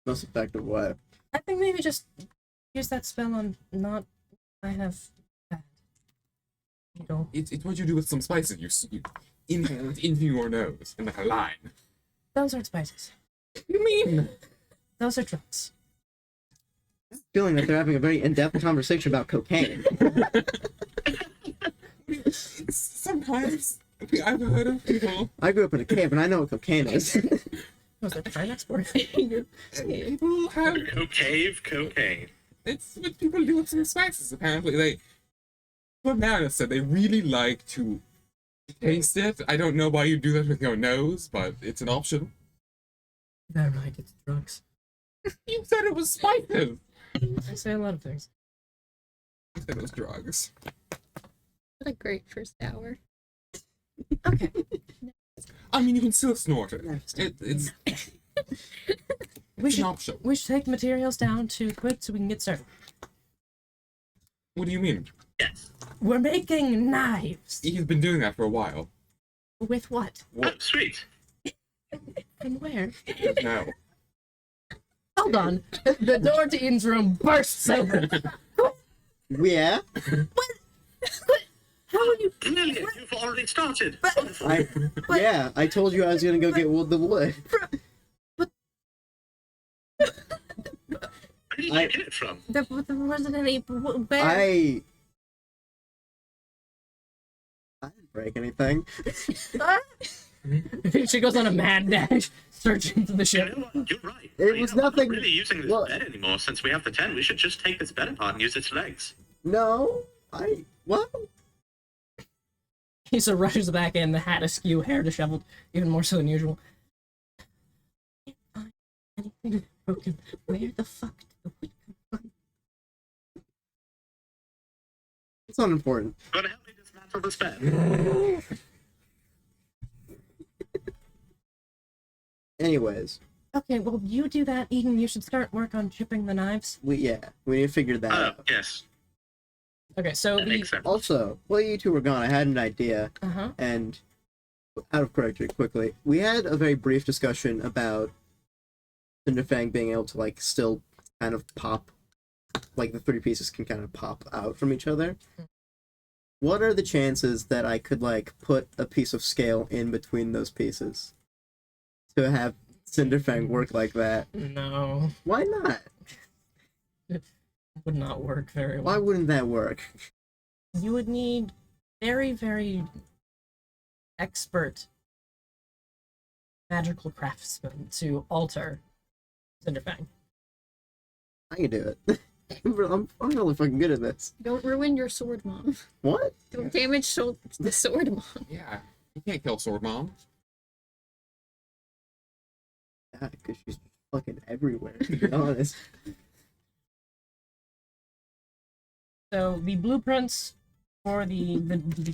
Most effective way. I think maybe just use that spell on not... I have... needle. It's what you do with some spices. You inhale it into your nose in like a line. Those aren't spices. You mean? Those are drugs. Feeling that they're having a very in-depth conversation about cocaine. Sometimes I've heard of people. I grew up in a cave and I know what cocaine is. Was that try export? People have. Cocaine. It's what people do with some spices. Apparently, What Marina said, they really like to taste it. I don't know why you do that with your nose, but it's an option. They're right, it's drugs. You said it was spices. I say a lot of things. You said it was drugs. What a great first hour. Okay. I mean, you can still snort it. It's We an should option. take materials down to quit so we can get started. What do you mean? Yes. We're making knives. He's been doing that for a while. With what? Oh, sweet. And where? No. Hold on. The door to Eden's room bursts open. Yeah? How would you? Brilliant! You've already started. Yeah, I told you I was gonna go get the wood. Where did you get it from? There wasn't any bear. I didn't break anything. She goes on a mad dash, searching for the You ship. know what? You're right. It was I'm not nothing- really using this well- bed anymore since we have the tent. We should just take this bed apart and use its legs. No, what? He sort of rushes back in, the hat askew, hair disheveled, even more so than usual. Can't find anything broken. Where the fuck did the wood come from? It's not important. Gonna help me dismantle this bed. Anyways, Okay, well, you do that, Eden. You should start work on chipping the knives. we need to figure that Oh, out. yes. Okay, so That makes sense. Also, while you two were gone, I had an idea, Uh-huh. and out of character quickly, we had a very brief discussion about Cinderfang being able to like still kind of pop, like the three pieces can kind of pop out from each other. What are the chances that I could like put a piece of scale in between those pieces to have Cinderfang work like that? No, Why not? would not work very Why well. wouldn't that work? You would need very, very expert magical craftsmen to alter Cinderfang. I can do it. I'm really fucking good at this. Don't ruin your sword, Mom. What? Don't damage the sword, Mom. Yeah, you can't kill Sword Mom. Yeah, because she's fucking everywhere, to be honest. So the blueprints for the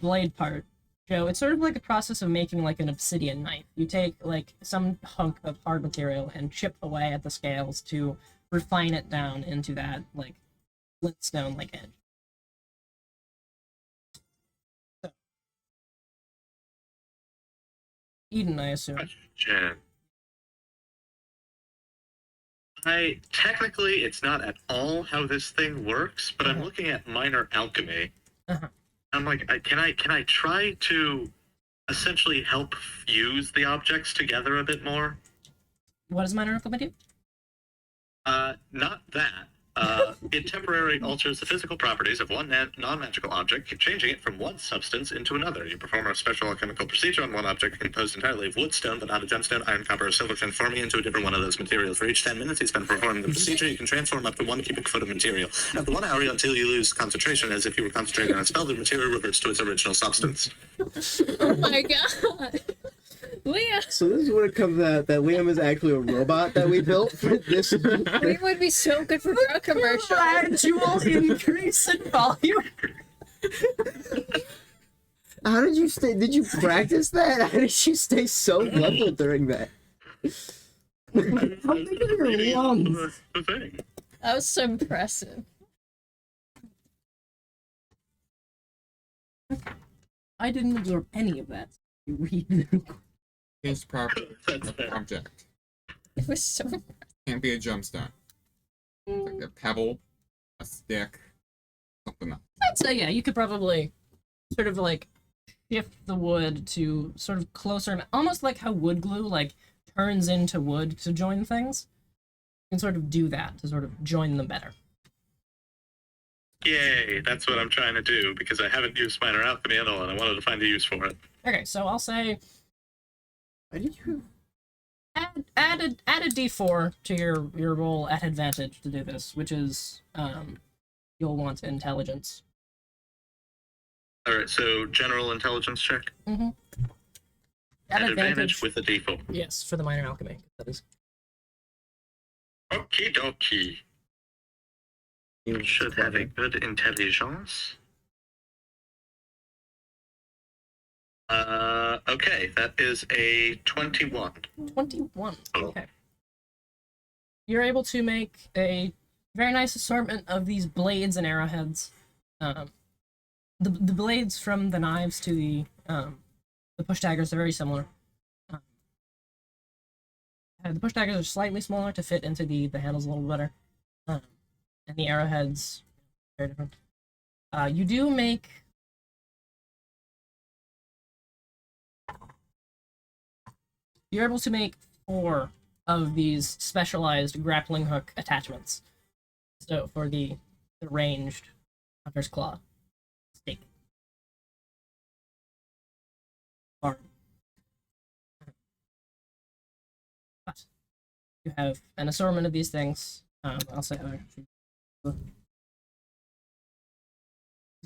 blade part, Joe, it's sort of like the process of making like an obsidian knife. You take like some hunk of hard material and chip away at the scales to refine it down into that like flintstone like edge. So, Eden, I assume. Question. Technically, it's not at all how this thing works, but I'm looking at minor alchemy. Uh-huh. I'm like, can I try to essentially help fuse the objects together a bit more? What does minor alchemy do? Not that. It temporarily alters the physical properties of one non-magical object, changing it from one substance into another. You perform a special alchemical procedure on one object composed entirely of wood, stone, but not a gemstone, iron, copper, or silver, transforming into a different one of those materials. For each 10 minutes you spend performing the procedure, you can transform up to 1 cubic foot of material. After 1 hour, until you lose concentration, as if you were concentrating on a spell, the material reverts to its original substance. Oh my god. Leah, So this is when it comes out that Liam is actually a robot that we built for this. we would be so good for drug commercial. Gradual increase in volume. How did you stay? Did you practice that? How did you stay so level during that? How big are your lungs? The thing. That was so impressive. I didn't absorb any of that. You read. His property That's fair. object It was so can't be a gemstone. It's like a pebble, a stick, something else. So yeah, you could probably sort of like shift the wood to sort of closer, almost like how wood glue like turns into wood to join things. You can sort of do that to sort of join them better. Yay, that's what I'm trying to do, because I haven't used minor alchemy at all, and I wanted to find a use for it. Okay, so I'll say Why did you? add a d4 to your roll at advantage to do this, which is you'll want intelligence. Alright, so general intelligence check. Mm-hmm. At advantage with a d4. Yes, for the minor alchemy. That is. Okie dokie. You should have a good intelligence. Okay, that is a 21. 21. Oh. Okay. You're able to make a very nice assortment of these blades and arrowheads. The blades from the knives to the push daggers are very similar. The push daggers are slightly smaller to fit into the handles a little better. And the arrowheads very different. You do make You're able to make 4 of these specialized grappling hook attachments. So for the ranged hunter's claw stake. But you have an assortment of these things. I'll say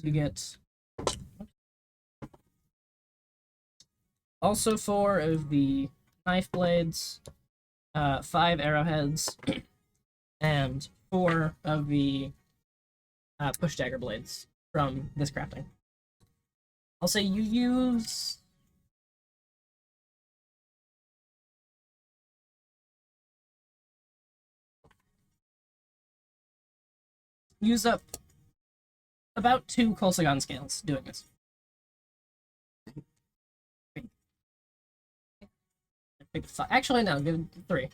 you get also 4 of the knife blades, 5 arrowheads, and 4 of the push dagger blades from this crafting. I'll say you use up about 2 kolsigon scales doing this. Actually, no, give it 3.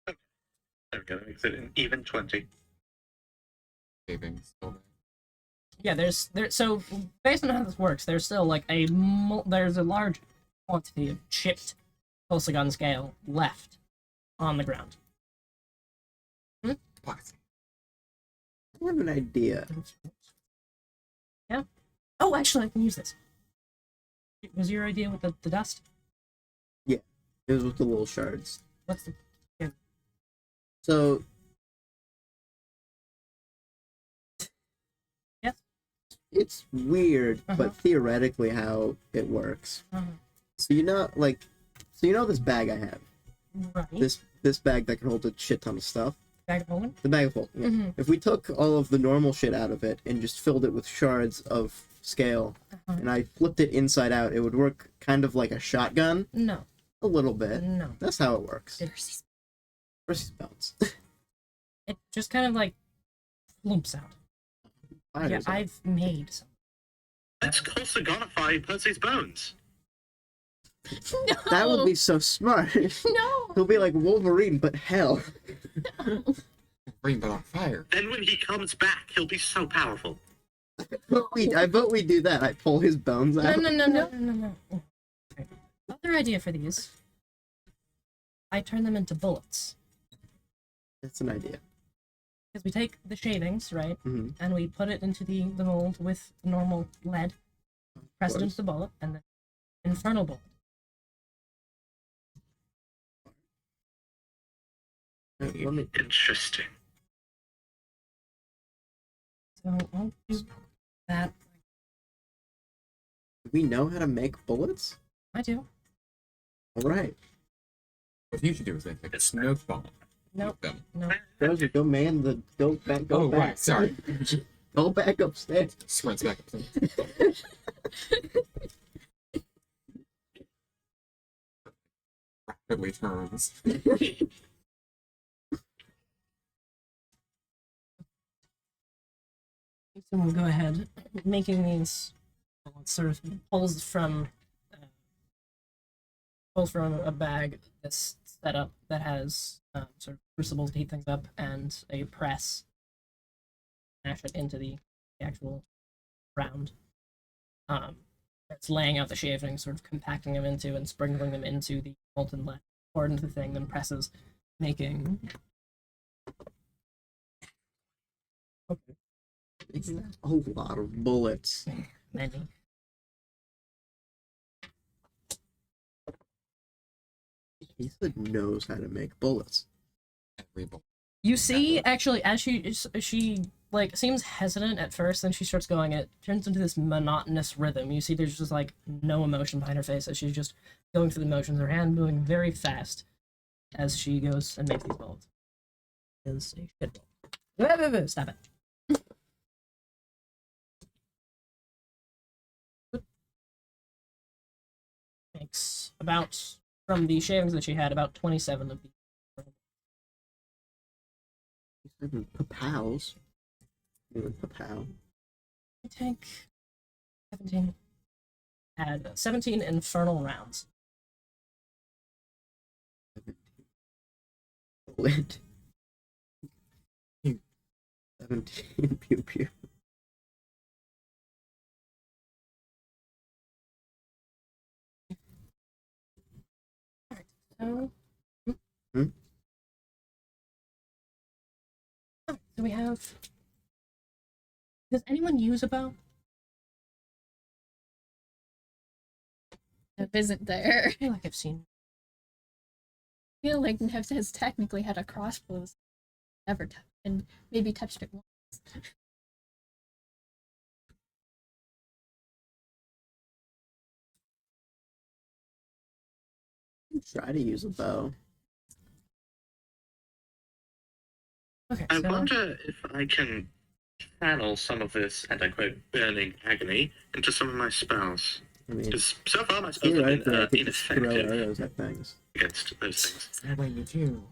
There we go. Makes it an even 20. Savings. Okay. Yeah, so based on how this works, there's still like there's a large quantity of chipped kolsigon scale left on the ground. Plastic. I have an idea. Yeah. Oh, actually, I can use this. Was your idea with the dust? It was with the little shards. What's the? So Yes. it's weird, Uh-huh. but theoretically how it works. Uh-huh. So this bag I have. Right. This bag that can hold a shit ton of stuff. Bag of holding. The bag of holding. Yeah. Mm-hmm. If we took all of the normal shit out of it and just filled it with shards of scale, Uh-huh. and I flipped it inside out, it would work kind of like a shotgun, No. a little bit. No. That's how it works. It Versus bounce. just kind of like flumps out. Yeah, I've made some. Let's kolsigonify Percy's bones. No. That would be so smart. No. He'll be like Wolverine, but hell. Rain but on fire. Then when he comes back, he'll be so powerful. I vote we do that. I pull his bones out. No. Okay. Other idea for these. I turn them into bullets. That's an idea. Because we take the shavings, right, Mm-hmm. and we put it into the mold with normal lead, press it into the bullet, and then infernal bullet. Let me. Interesting. So I'll do that. Do we know how to make bullets? I do. All right. What you should do is make like a smoke bomb. Nope. With them. No. Rosie, go man the go back. Go Oh, back. right. Sorry. Go back upstairs. Sprints back up. Rapidly turns. So we'll go ahead, making these sort of pulls from a bag that's set up that has sort of crucibles to heat things up and a press. Mash it into the actual round. It's laying out the shavings, sort of compacting them into and sprinkling them into the molten lead, pour it into the thing, then presses, making. Okay. It's a whole lot of bullets. Many. He said knows how to make bullets. Every bullet. You see, actually, as she like seems hesitant at first, then she starts going. It turns into this monotonous rhythm. You see, there's just like no emotion behind her face as she's just going through the motions. Her hand moving very fast as she goes and makes these bullets. Is a shit bull. Stop it. Makes about from the shavings that she had about 27 of these. He said papows. Papow. I take 17. Add 17 infernal rounds. Bullet. 17 pew pew. So, Hmm? oh, so we have. Does anyone use a bow? It isn't there. I feel like I've seen. I feel like Nev has technically had a crossbow, never touched, and maybe touched it once. Try to use a bow. Okay, I so wonder if I can channel some of this, and I quote, burning agony into some of my spells. I mean, Because so far my spells have theoretically, I been could just throw ineffective arrows at things. against those things. That way you do.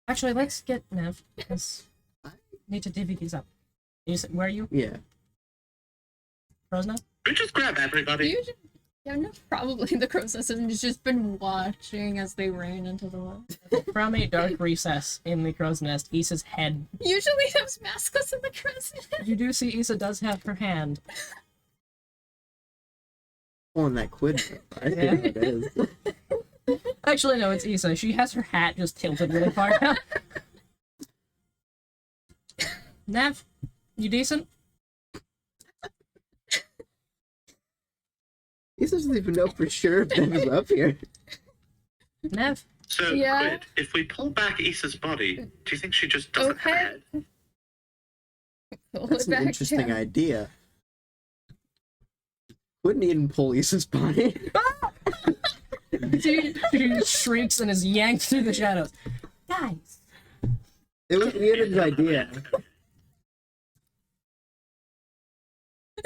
actually, let's get Nev because I need to divvy these up. Where are you? Yeah. Rosna? We just grab everybody. Usually, yeah, no, probably the crow's nest has just been watching as they ran into the wall. From a dark recess in the crow's nest, Issa's head. Usually there's mascots in the crow's nest. You do see Issa does have her hand. Pulling that quid. I think it is. Actually, no, it's Issa. She has her hat just tilted really far down. Nev, you decent? He doesn't even know for sure if Nev is up here. Nev? So, Yeah. Quid, if we pull back Issa's body, do you think she just doesn't have a Okay. head? Pull That's it an back interesting down. idea. Wouldn't even pull Issa's body. She shrieks and is yanked through the shadows. Guys. It was Ian's idea.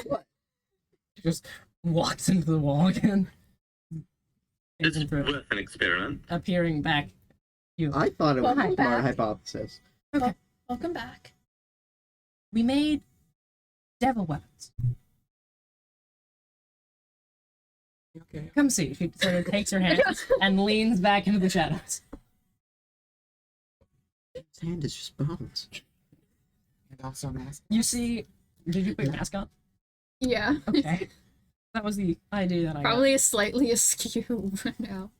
What? She just walks into the wall again. It's Into the- worth an experiment. appearing back. You. I thought it was Well, a smart back. hypothesis. Welcome back. We made devil weapons. Okay. Come see. She sort of takes her hand and leans back into the shadows. His hand is just bones. And also mask. You see. Did you put your mask on? Yeah. Okay. That was the idea that I Probably slightly askew now.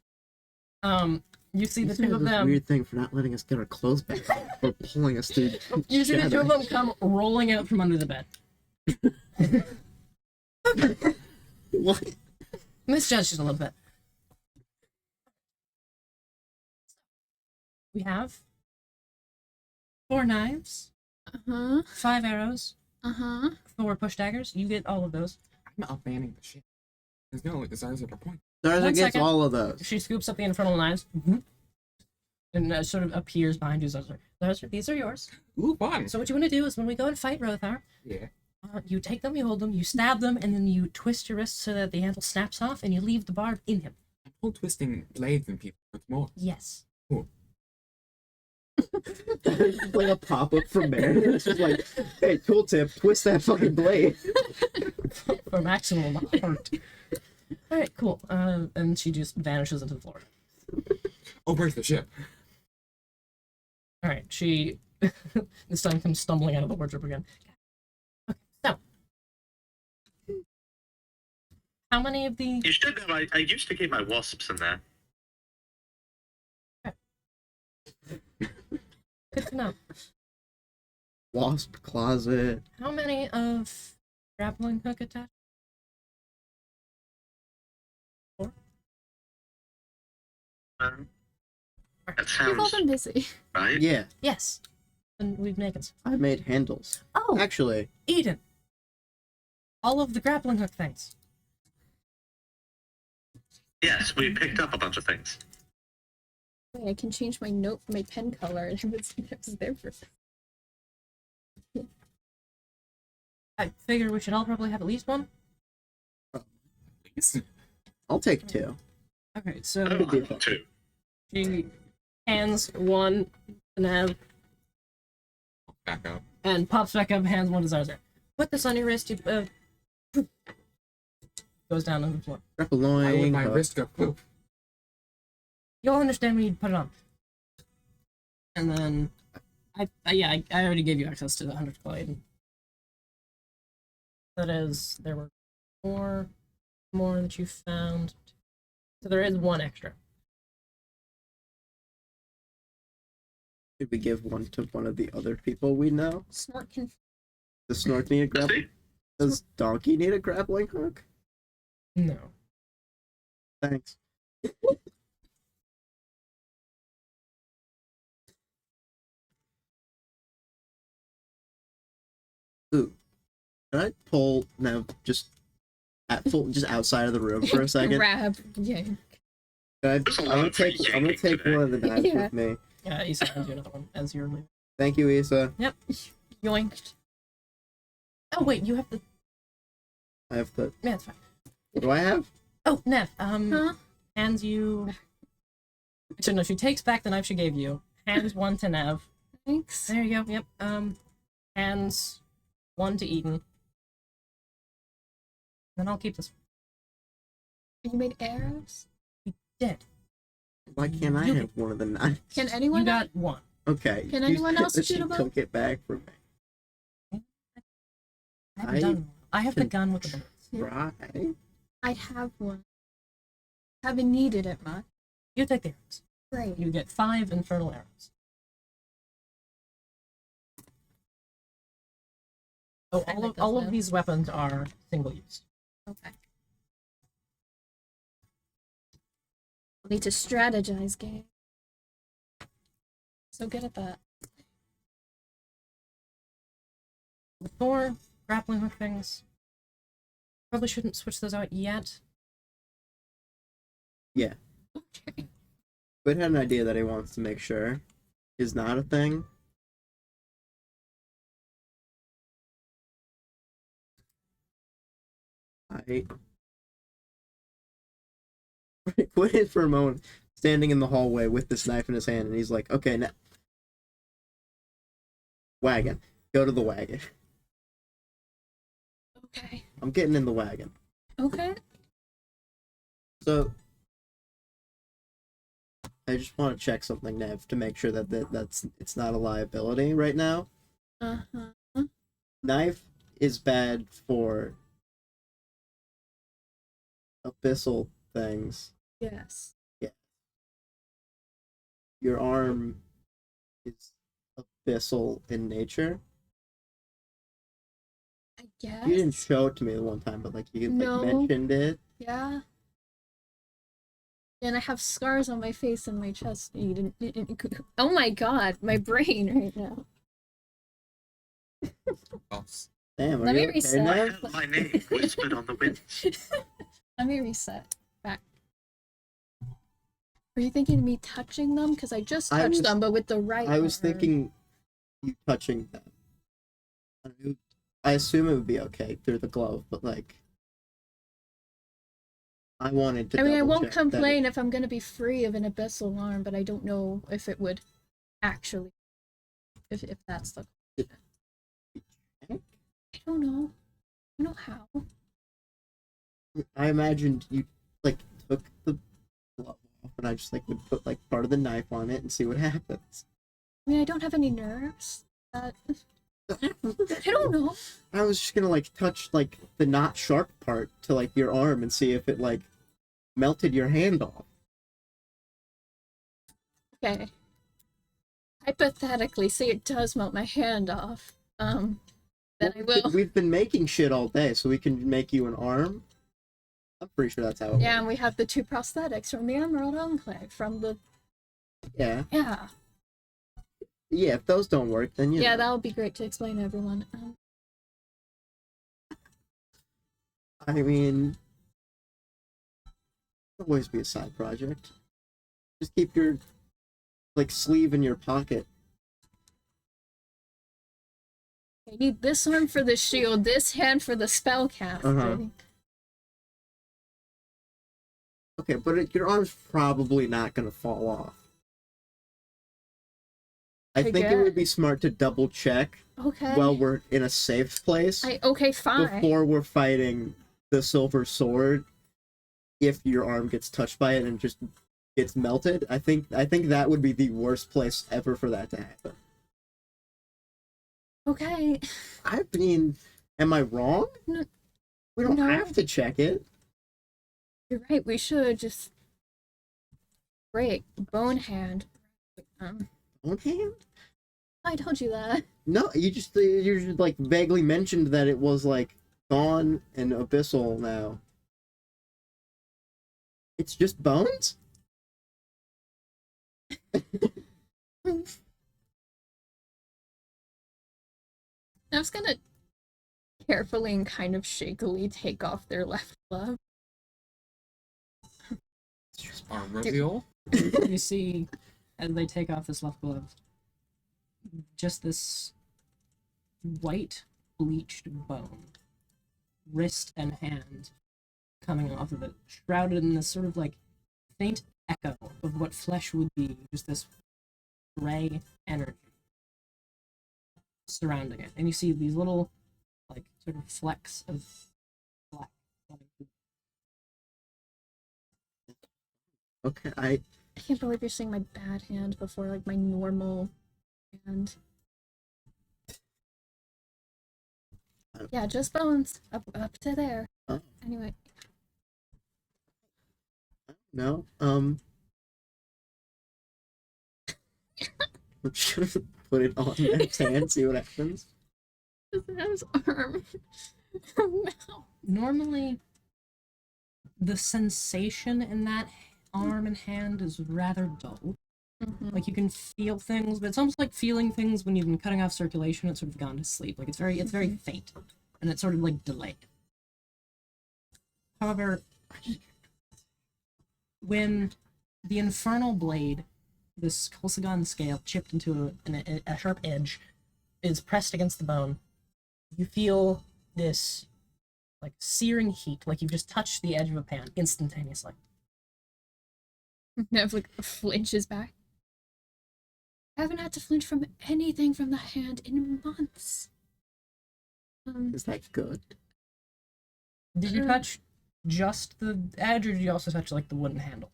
got. You see the He two of this them. weird thing for not letting us get our clothes back on, for pulling us through. You see the two of shadows. them come rolling out from under the bed. What? Misjudged it a little bit. We have 4 knives, Uh-huh. 5 arrows, Uh-huh. 4 push daggers. You get all of those. I'm outbanning the shit. There's no desires at a point. Zarza One gets second. all of those. She scoops up the infernal knives and sort of appears behind you. Zarza, these are yours. Ooh, fun. So what you want to do is when we go and fight Rothar, Yeah. you take them, you hold them, you stab them, and then you twist your wrist so that the handle snaps off, and you leave the barb in him. I'm pull twisting blades and people. What's more? Yes. It's like a pop up from there. It's just like, hey, tooltip, twist that fucking blade. For maximum heart. Alright, cool. And she just vanishes into the floor. Oh, where's the ship? Alright, she this time comes stumbling out of the wardrobe again. Okay, so. How many of the You should know I used to keep my wasps in there. good to know. Wasp closet. How many of grappling hook attached? 4? That We've all sounds been busy. right. Yeah, Yes. And we've naked. I made handles. Oh, Actually, Aiden. All of the grappling hook things. Yes, we picked up a bunch of things. Wait, I can change my my pen color. It was there for. I figure we should all probably have at least one. Please. I'll take 2. Okay, so Oh, I want two. she hands one to Nav Back up. and pops back up, hands one to Zarza. Put this on your wrist. You, goes down on the floor. Strap I let loin. my wrist go poop. You'll understand when you put it on. And then, I already gave you access to the 100 Aiden. That is, there were four more that you found. So there is one extra. Should we give one to one of the other people we know? Snort can. Does Snort need a grappling? Does Donkey need a grappling hook? No. Thanks. Ooh, can I pull now? Just just outside of the room for a second. Grab. Yeah. I'm There's a gonna lot of take. free I'm gonna yanking take one of the knives Yeah. with me. Yeah, Issa hands you another one as you're leaving. Thank you, Issa. Yep. Yoinked. Oh wait, you have the. I have the. Yeah, it's fine. What do I have? Oh, Nev. Huh? Hands you. Actually, no. She takes back the knife she gave you. Hands one to Nev. Thanks. There you go. Yep. Hands one to Eden. Then I'll keep this. You made arrows? Dead. Why can't I You- have one of the knives? Can anyone? You got one. Okay. Can you anyone said else that shoot she a bow? took it back from me. I haven't I done one. I have the can- gun with the bullets. Right. I have one. Haven't needed it much. You take the arrows. Great. You get 5 infernal arrows. Oh, I all like of, those all of notes. these weapons are single use. Okay. I'll need to strategize, game. So good at that. The 4 grappling hook things. Probably shouldn't switch those out yet. Yeah. Okay. But had an idea that he wants to make sure is not a thing. I put it for a moment, standing in the hallway with this knife in his hand, and he's like, "Okay, now wagon, go to the wagon. Okay. I'm getting in the wagon." Okay. So I just want to check something, Nev, to make sure that it's not a liability right now. Uh-huh. Knife is bad for abyssal things. Yes. Your arm is abyssal in nature. I guess. You didn't show it to me the one time, but like you No. mentioned it. Yeah. And I have scars on my face and my chest. You didn't. Oh my god, my brain right now. Boss. Damn, are Let you me okay, reset. I Nev? have my name whispered on the wind. Let me reset. Back. Were you thinking of me touching them? Because I just I touched was- them, but with the right I was arm. thinking you touching them. I assume it would be okay through the glove, but like I wanted to. I mean, I won't double-check that complain if I'm gonna be free of an abyssal arm, but I don't know if it would actually. If that's the. I don't know. I don't know how. I imagined you like took the glove off, and I just like would put like part of the knife on it and see what happens. I mean, I don't have any nerves. I don't know. I was just gonna like touch like the not sharp part to like your arm and see if it like melted your hand off. Okay. Hypothetically, say it does melt my hand off. Then I will. We've been making shit all day, so we can make you an arm. I'm pretty sure that's how it Yeah, and works. we have the 2 prosthetics from the Emerald Enclave. From the. Yeah. Yeah. Yeah, if those don't work, then you Yeah, know. that would be great to explain to everyone. I mean, always be a side project. Just keep your like sleeve in your pocket. I need this arm for the shield, this hand for the spellcasting. Uh-huh. Okay, but your arm's probably not gonna fall off. I think it would be smart to double check Okay. while we're in a safe place Okay, fine. before we're fighting the silver sword. If your arm gets touched by it and just gets melted, I think that would be the worst place ever for that to happen. Okay. I mean, Am I wrong? No. We don't No. have to check it. You're right. We should just break bone hand. Own hand? I told you that. No, you just like vaguely mentioned that it was like gone and abyssal now. It's just bones? I was gonna carefully and kind of shakily take off their left glove. It's just arm reveal. You see, as they take off this left glove, just this white bleached bone, wrist and hand, coming off of it, shrouded in this sort of like faint echo of what flesh would be, just this gray energy surrounding it. And you see these little, like, sort of flecks of black. Okay, I can't believe you're seeing my bad hand before like my normal hand. Yeah, just bones up to there. Oh. Anyway, no. We should have put it on Matt's hand, see what happens. his arm. Oh no. Normally, the sensation in that arm and hand is rather dull. Mhm. Like you can feel things, but it's almost like feeling things when you've been cutting off circulation. It's sort of gone to sleep. Like it's very faint, and it's sort of like delayed. However, when the infernal blade, this kolsigon scale chipped into a sharp edge, is pressed against the bone, you feel this like searing heat, like you've just touched the edge of a pan instantaneously. Nev like flinches back. I haven't had to flinch from anything from the hand in months. Is that good? Did you touch just the edge, or did you also touch like the wooden handle?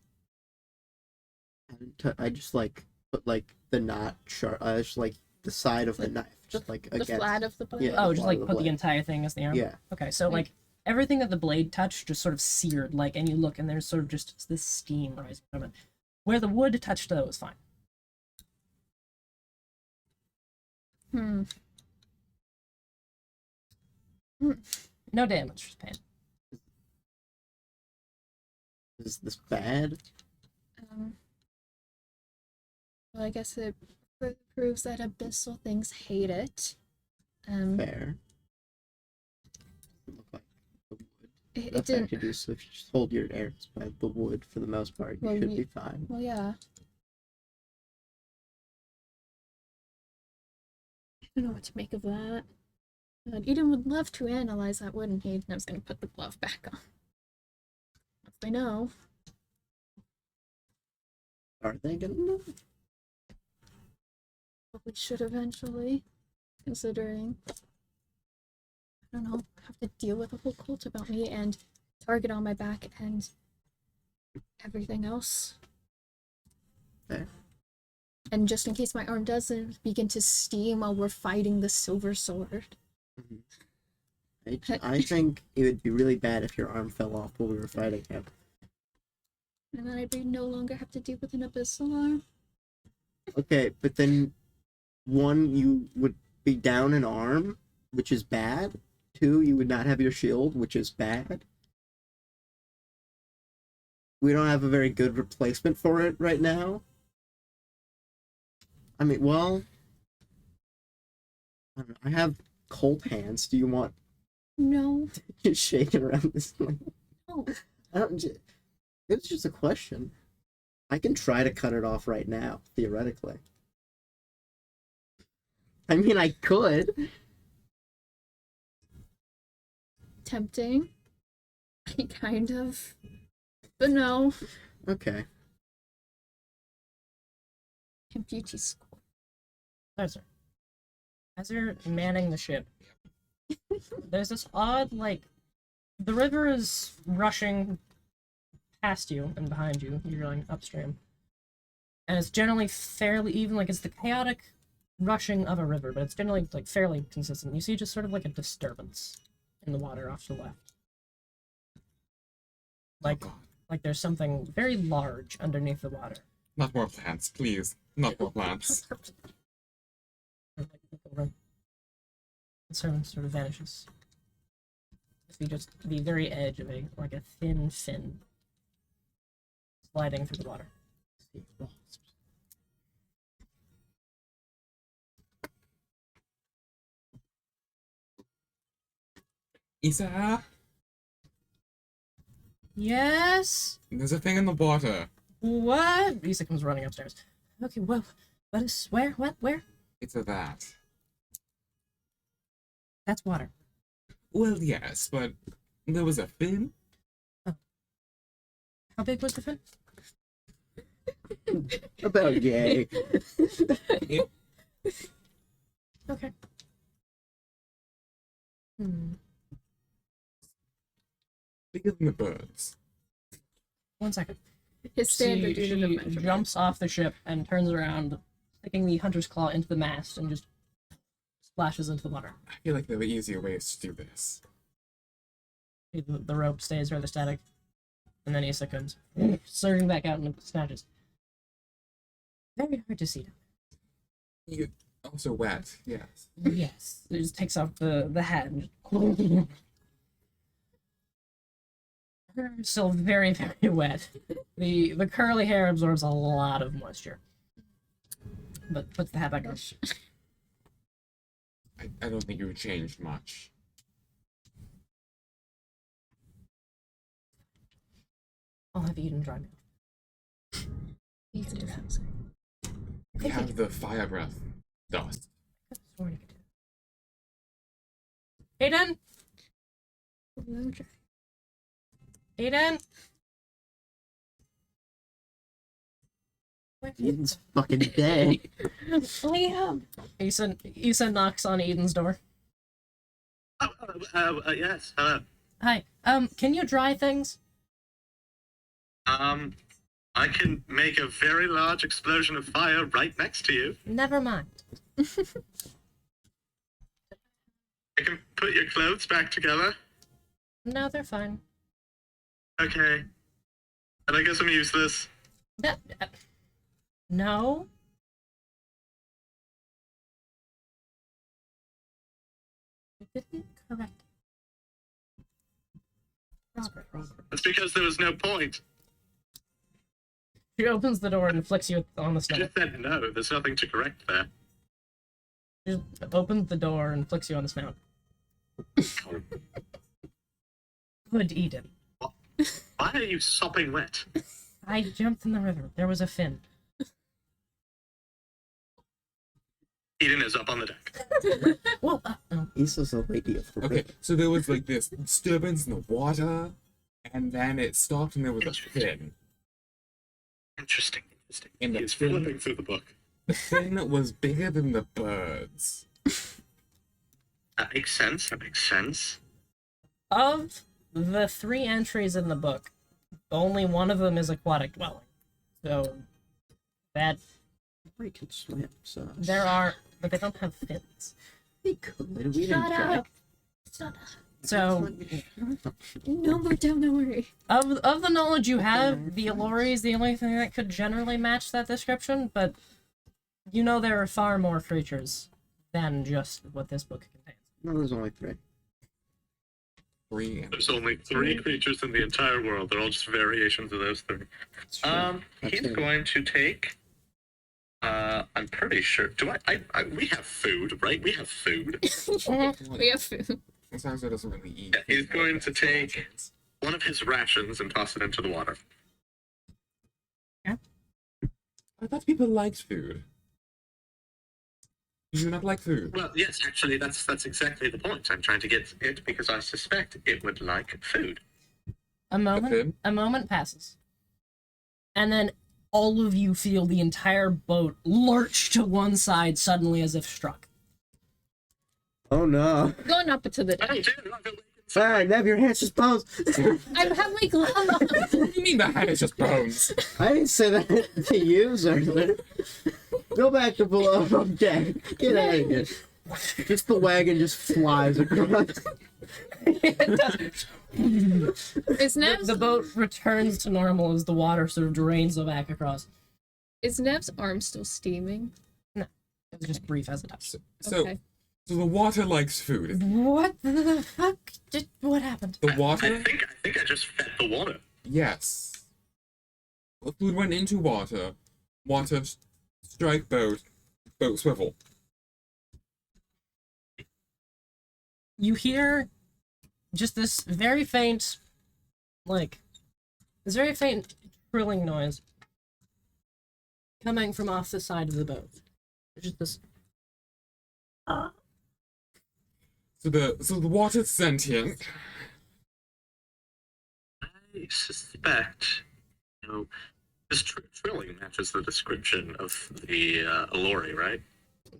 I just like put like the knot sharp. Just like the side of the knife, just like The against. flat of the blade. Yeah. Oh, the just flat like of the put the blade. entire thing as the arm? Yeah. Okay, so like everything that the blade touched just sort of seared, like, and you look and there's sort of just this steam rising from it. Where the wood touched, though, was fine. No damage, just pain. Is this bad? Well, I guess it proves that abyssal things hate it. Fair. Doesn't look like the wood. It That's didn't. actually do so. If you just hold your arrows by the wood for the most part, you Well, should be fine. Well, yeah. I don't know what to make of that. Aiden would love to analyze that, wouldn't he? And I was going to put the glove back on. If they know. Are they gonna know? Probably should eventually. Considering, I don't know, have to deal with a whole cult about me and target on my back and everything else. Fair. And just in case my arm doesn't begin to steam while we're fighting the silver sword. I think it would be really bad if your arm fell off while we were fighting him. And then I'd no longer have to deal with an abyssal arm. Okay, but then one, you would be down an arm, which is bad. Two, you would not have your shield, which is bad. We don't have a very good replacement for it right now. I mean, well, I don't know. I have cold hands. Do you want No. just shaking around this thing? No. It's just a question. I can try to cut it off right now, theoretically. I mean, I could. Tempting. Kind of. But no. Okay. And beauty school. Sorry, sir. As you're manning the ship, there's this odd, like, the river is rushing past you and behind you. You're going upstream. And it's generally fairly even, like, it's the chaotic rushing of a river, but it's generally like fairly consistent. You see just sort of like a disturbance in the water off to the left. Like, God. like there's something very large underneath the water. Not more plants, please. Not more plants. The disturbance sort of vanishes. You just the very edge of a thin fin sliding through the water. Isa, Yes. there's a thing in the water. What? Lisa comes running upstairs. Okay, well, what is where? What? Where? It's a that. That's water. Well, yes, but there was a fin. How big was the fin? About gay. Okay. Hmm. Bigger than the birds. 1 second. His standard She unit of measurement. jumps off the ship and turns around, sticking the hunter's claw into the mast and just splashes into the water. I feel like there were easier ways to do this. The rope stays rather static, and then Issa comes surging back out and snatches. Very hard to see. You also wet, yes. Yes. It just takes off the hat and still very, very wet. The curly hair absorbs a lot of moisture. But puts the hat back on. I don't think you changed much. I'll have Eden dry me. He's a diffuser. We have the fire breath dust. Sworn you could do it. Aiden! Aiden! It's fucking dead. Liam! Issa knocks on Eden's door. Yes. Hello. Hi. Can you dry things? I can make a very large explosion of fire right next to you. Never mind. I can put your clothes back together. No, they're fine. Okay. And I guess I'm useless. No. You didn't correct. Robert. That's because there was no point. She opens the door and flicks you on the You snout. just said no. There's nothing to correct there. She opens the door and flicks you on the snout. Good Eden. Why are you sopping wet? I jumped in the river. There was a fin. Eden is up on the deck. Well, Issa's a lady of the Okay, river. so there was like this disturbance in the water, and then it stopped and there was a fin. Interesting. And the He's fin, flipping through the book. the fin was bigger than the birds. That makes sense. of the 3 entries in the book, only one of them is aquatic dwelling. So that We can swim, so. there are, but they don't have fins. We could. We didn't Shut try. up! Shut up. So No more down, don't worry. of the knowledge you have, the Allori is the only thing that could generally match that description, but you know there are far more creatures than just what this book contains. No, there's only 3. 3 and There's only 3 creatures in the entire world. They're all just variations of those 3. That's true. He's That's going to take. I'm pretty sure. Do I? We have food, right? We have food. We have food. sometimes it doesn't really eat. Yeah, he's going to take one of his rations and toss it into the water. I thought people liked food. Do you not like food? Well, yes, actually, that's exactly the point. I'm trying to get it because I suspect it would like food. A moment passes. And then all of you feel the entire boat lurch to one side suddenly as if struck. Oh no. Going up to the Oh, deck. dude, I've been Alright, Nev, your hand's just bones. I have my glove on. What do you mean the hat is just bones? I didn't say that to you, Zerler. Go back to below deck. Get out of here. Just the wagon just flies across. It does. Is Nev's The boat returns to normal as the water sort of drains back across. is Nev's arm still steaming? It was just brief as it does. So, Okay. so the water likes food. What the fuck? What happened? The I water? think I just fed the water. Yes. The food went into water. Water strike boat. Boat swivel. You hear just this very faint, this very faint trilling noise coming from off the side of the boat. Just this. So the water's sentient. I suspect, this trilling matches the description of the Allori, right?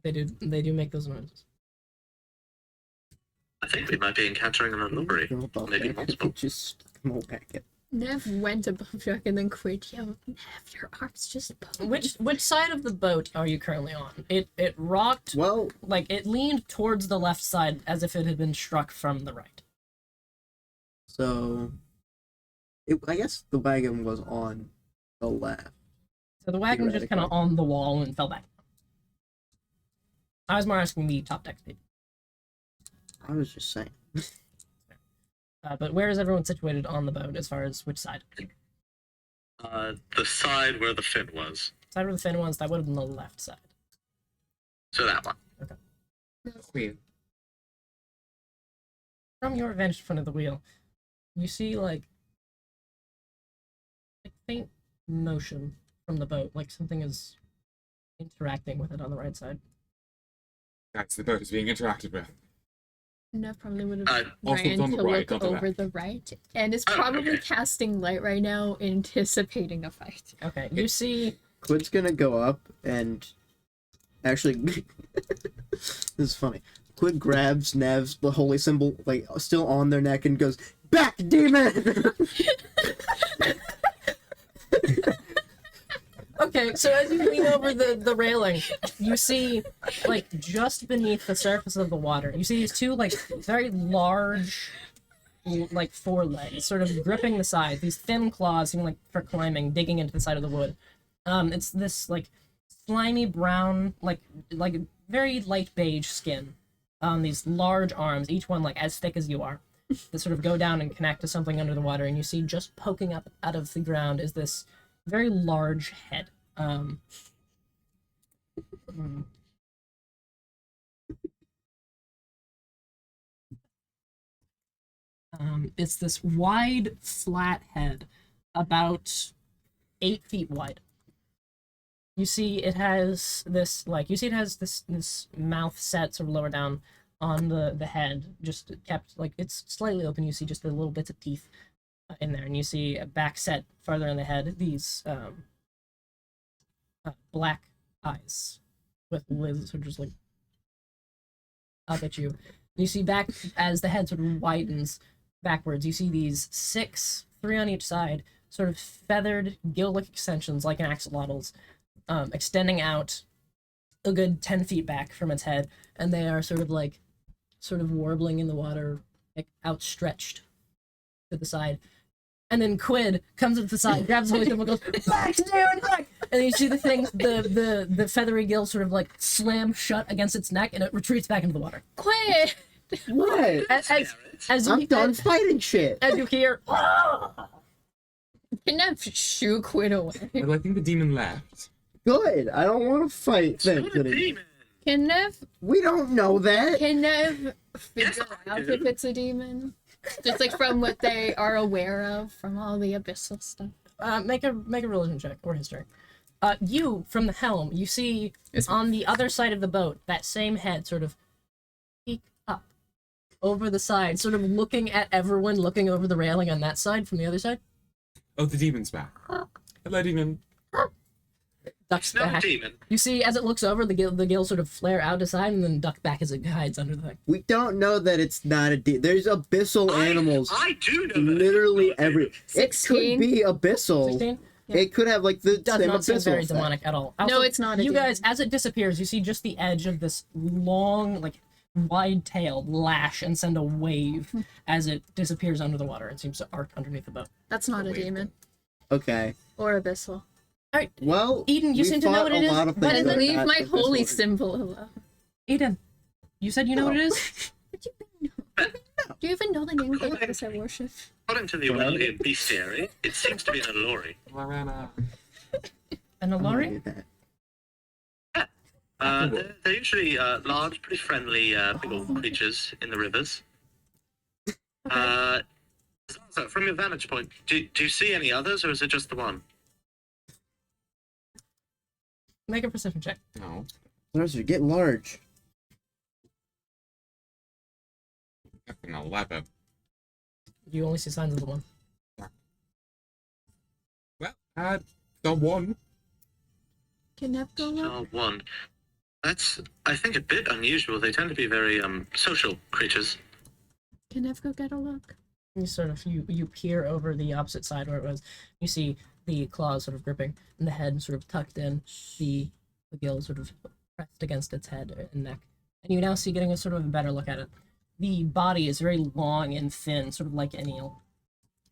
They do make those noises. I think we might be encountering an Allori. Go above Maybe deck. multiple. Just come on back. Nev went above deck and then quit. Yo, Nev, your arm's just poking. Which side of the boat are you currently on? It rocked, Well, it leaned towards the left side as if it had been struck from the right. so I guess the wagon was on the left. So the wagon was just kind of on the wall and fell back. I was more asking the top deck speed. I was just saying. But where is everyone situated on the boat as far as which side? The side where the fin was. Side where the fin was, that would have been the left side. So that one. Queen. From your vantage point of the wheel, you see like faint motion from the boat, like something is interacting with it on the right side. That's the boat is being interacted with. Nev probably would Uh, have also ran it's on to the right, look not the over left. the right, and is Oh, probably okay. casting light right now, anticipating a fight. Okay, you see Quid's gonna go up and actually this is funny. Quid grabs Nev's the holy symbol like still on their neck and goes, "Back, demon!" Okay, so as you lean over the railing, you see, like, just beneath the surface of the water, you see these two, like, very large, like, forelegs, sort of gripping the side. These thin claws seem like for climbing, digging into the side of the wood. It's this, like, slimy brown, like very light beige skin on these large arms, each one, like, as thick as you are, that sort of go down and connect to something under the water, and you see just poking up out of the ground is this very large head. It's this wide, flat head, about 8 feet wide. You see, it has this this mouth set sort of lower down on the head, just kept like it's slightly open. You see just the little bits of teeth in there, and you see a back set farther in the head. These black eyes with lids sort of just like up at you. You see back as the head sort of widens backwards. You see these 6, 3 on each side, sort of feathered gill-like extensions like an axolotl's, extending out a good 10 feet back from its head, and they are sort of warbling in the water, like outstretched to the side. And then Quid comes up to the side, grabs the holy symbol, and goes, "Back, dude, back!" And you see the thing, the feathery gill sort of like slam shut against its neck, and it retreats back into the water. Quit! What? As I'm you, done fighting shit. as you hear, Can Nev shoo Quit away? Well, I think the demon left. Good. I don't want to fight things Not a anymore. demon. Can Nev We don't know that. figure I out do. if it's a demon? Just like from what they are aware of from all the abyssal stuff. make a religion check or history. You from the helm, you see on the other side of the boat that same head sort of peek up over the side, sort of looking at everyone, looking over the railing on that side from the other side. Oh, the demon's back. Hello, demon. Ducks It's not a back. demon. You see, as it looks over, the gills sort of flare out to side and then duck back as it hides under the thing. We don't know that it's not a There's abyssal animals I do know that. literally every. It 16. could be abyssal. 16. Yeah. It could have like the Does same not seem abyssal very effect. demonic at all. No, Also, it's not a You demon. guys, as it disappears, you see just the edge of this long, like, wide tail lash and send a wave as it disappears under the water and seems to arc underneath the boat. That's not a Wait. demon. Okay. Or abyssal. Alright, Well, Eden, you we seem to know fought what it a is, lot of but things But like leave that my with this holy one. symbol alone. Eden, you said you know what it is? What do you mean? Do you even know the name of the goddess I worship? According to the Unalyned bestiary, it seems to be an allori. Lorena. An Oh, I Alori? knew that. They're usually large, pretty friendly, big old creatures in the rivers. So from your vantage point, do you see any others, or is it just the one? Make a perception check. No. Those are getting large. That's an 11. You only see signs of the one. Well, the one. Can Nev go look? Oh, one. That's, I think, a bit unusual. They tend to be very social creatures. Can Nev go get a look? You sort of you peer over the opposite side where it was. You see the claws sort of gripping and the head sort of tucked in, the gills sort of pressed against its head and neck. And you now see, getting a sort of a better look at it, the body is very long and thin, sort of like an eel.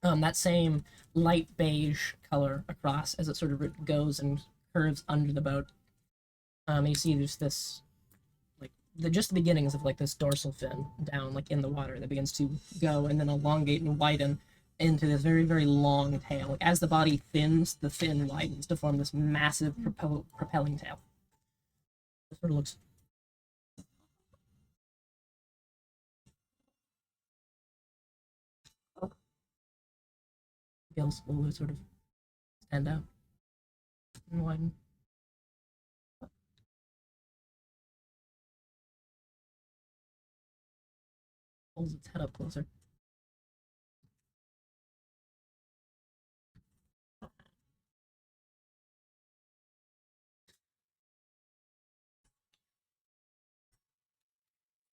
That same light beige color across as it sort of goes and curves under the boat. And you see there's this, like, just the beginnings of like this dorsal fin down like in the water that begins to go and then elongate and widen into this very, very long tail. Like, as the body thins, the fin widens to form this massive propelling tail. It sort of looks. Gills will sort of stand out and widen. Pulls its head up closer.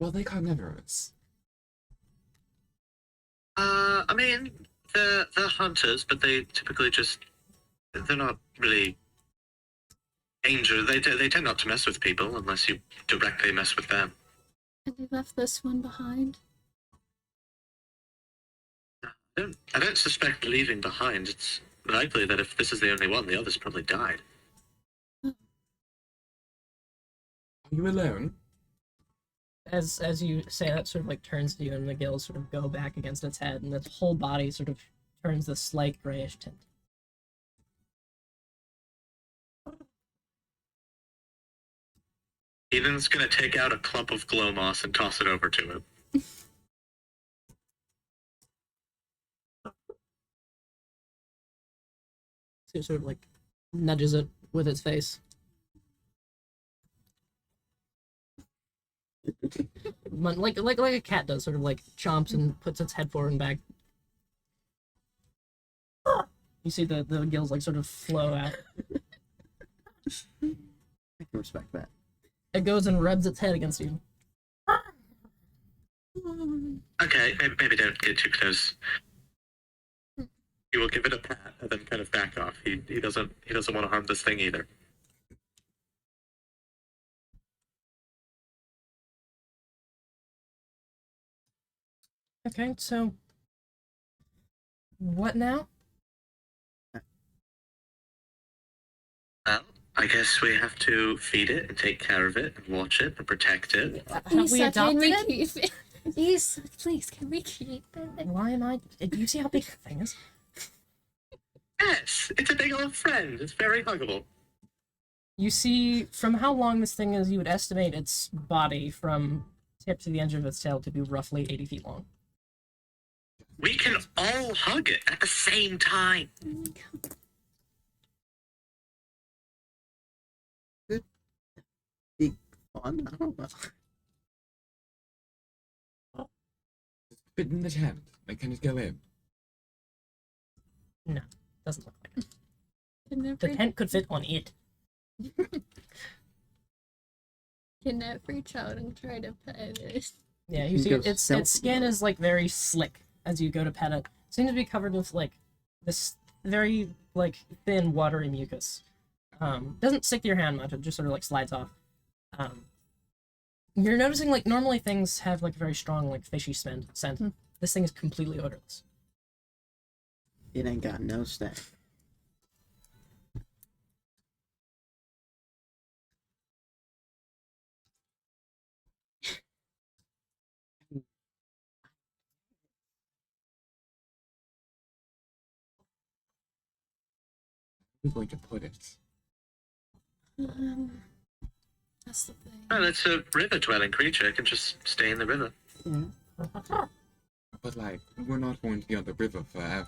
Well, they carnivorous. I mean, they're hunters, but they typically they're not really dangerous. They tend not to mess with people unless you directly mess with them. And they left this one behind. I don't suspect leaving behind. It's likely that if this is the only one, the others probably died. Are you alone? As you say that, sort of like turns to you, and the gills sort of go back against its head, and its whole body sort of turns this slight grayish tint. Eden's gonna take out a clump of glow moss and toss it over to him. So it sort of like nudges it with its face. like a cat does, sort of like chomps and puts its head forward and back. You see the gills like sort of flow out. I can respect that. It goes and rubs its head against you. Okay, maybe don't get too close. You will give it a pat and then kind of back off. He doesn't want to harm this thing either. Okay, so what now? Well, I guess we have to feed it and take care of it and watch it and protect it. Have we Lisa, can adopted we it? keep it? Yes, please, can we keep it? Why am I? Do you see how big the thing is? Yes, it's a big old friend. It's very huggable. You see, from how long this thing is, you would estimate its body from tip to the edge of its tail to be roughly 80 feet long. We can all hug it at the same time. Fun? I don't know. Fit in the tent. They can just go in. No, doesn't look like it. Can Nev The tent could fit on it. reach out and try to pet it? Yeah, you You see, go its skin is like very slick as you go to pet it. Seems to be covered with like this very like thin, watery mucus. Doesn't stick to your hand much. It just sort of like slides off. You're noticing like normally things have like very strong like fishy scent. This thing is completely odorless. It ain't got no stank. We're going to put it. That's the thing. Well, it's a river-dwelling creature. It can just stay in the river. Yeah. But like, we're not going to be on the river forever.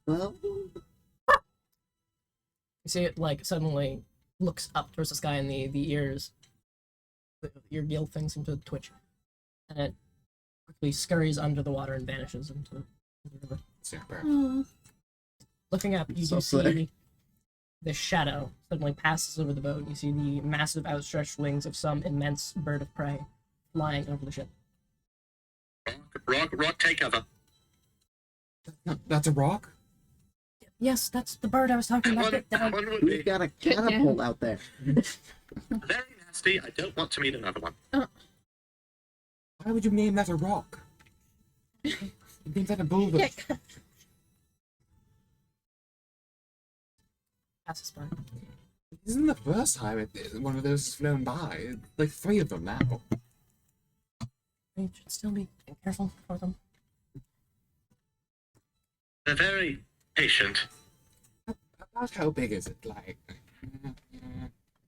Well, You see it like suddenly looks up towards the sky, and the ears, your gill thing seem to twitch, and it quickly scurries under the water and vanishes into the river. Super. Oh, Looking up, you So do see sick. the shadow suddenly passes over the boat. You see the massive outstretched wings of some immense bird of prey flying over the ship. Rock, take cover. That's a rock? Yes, that's the bird I was talking about. Get down. One would we've be got a catapult out there. very nasty. I don't want to meet another one. Why would you name that a rock? You name that a boulder. yeah. Passes by. This isn't the first time one of those has flown by. It's like 3 of them now. You should still be careful for them. They're very patient. About how big is it? Like,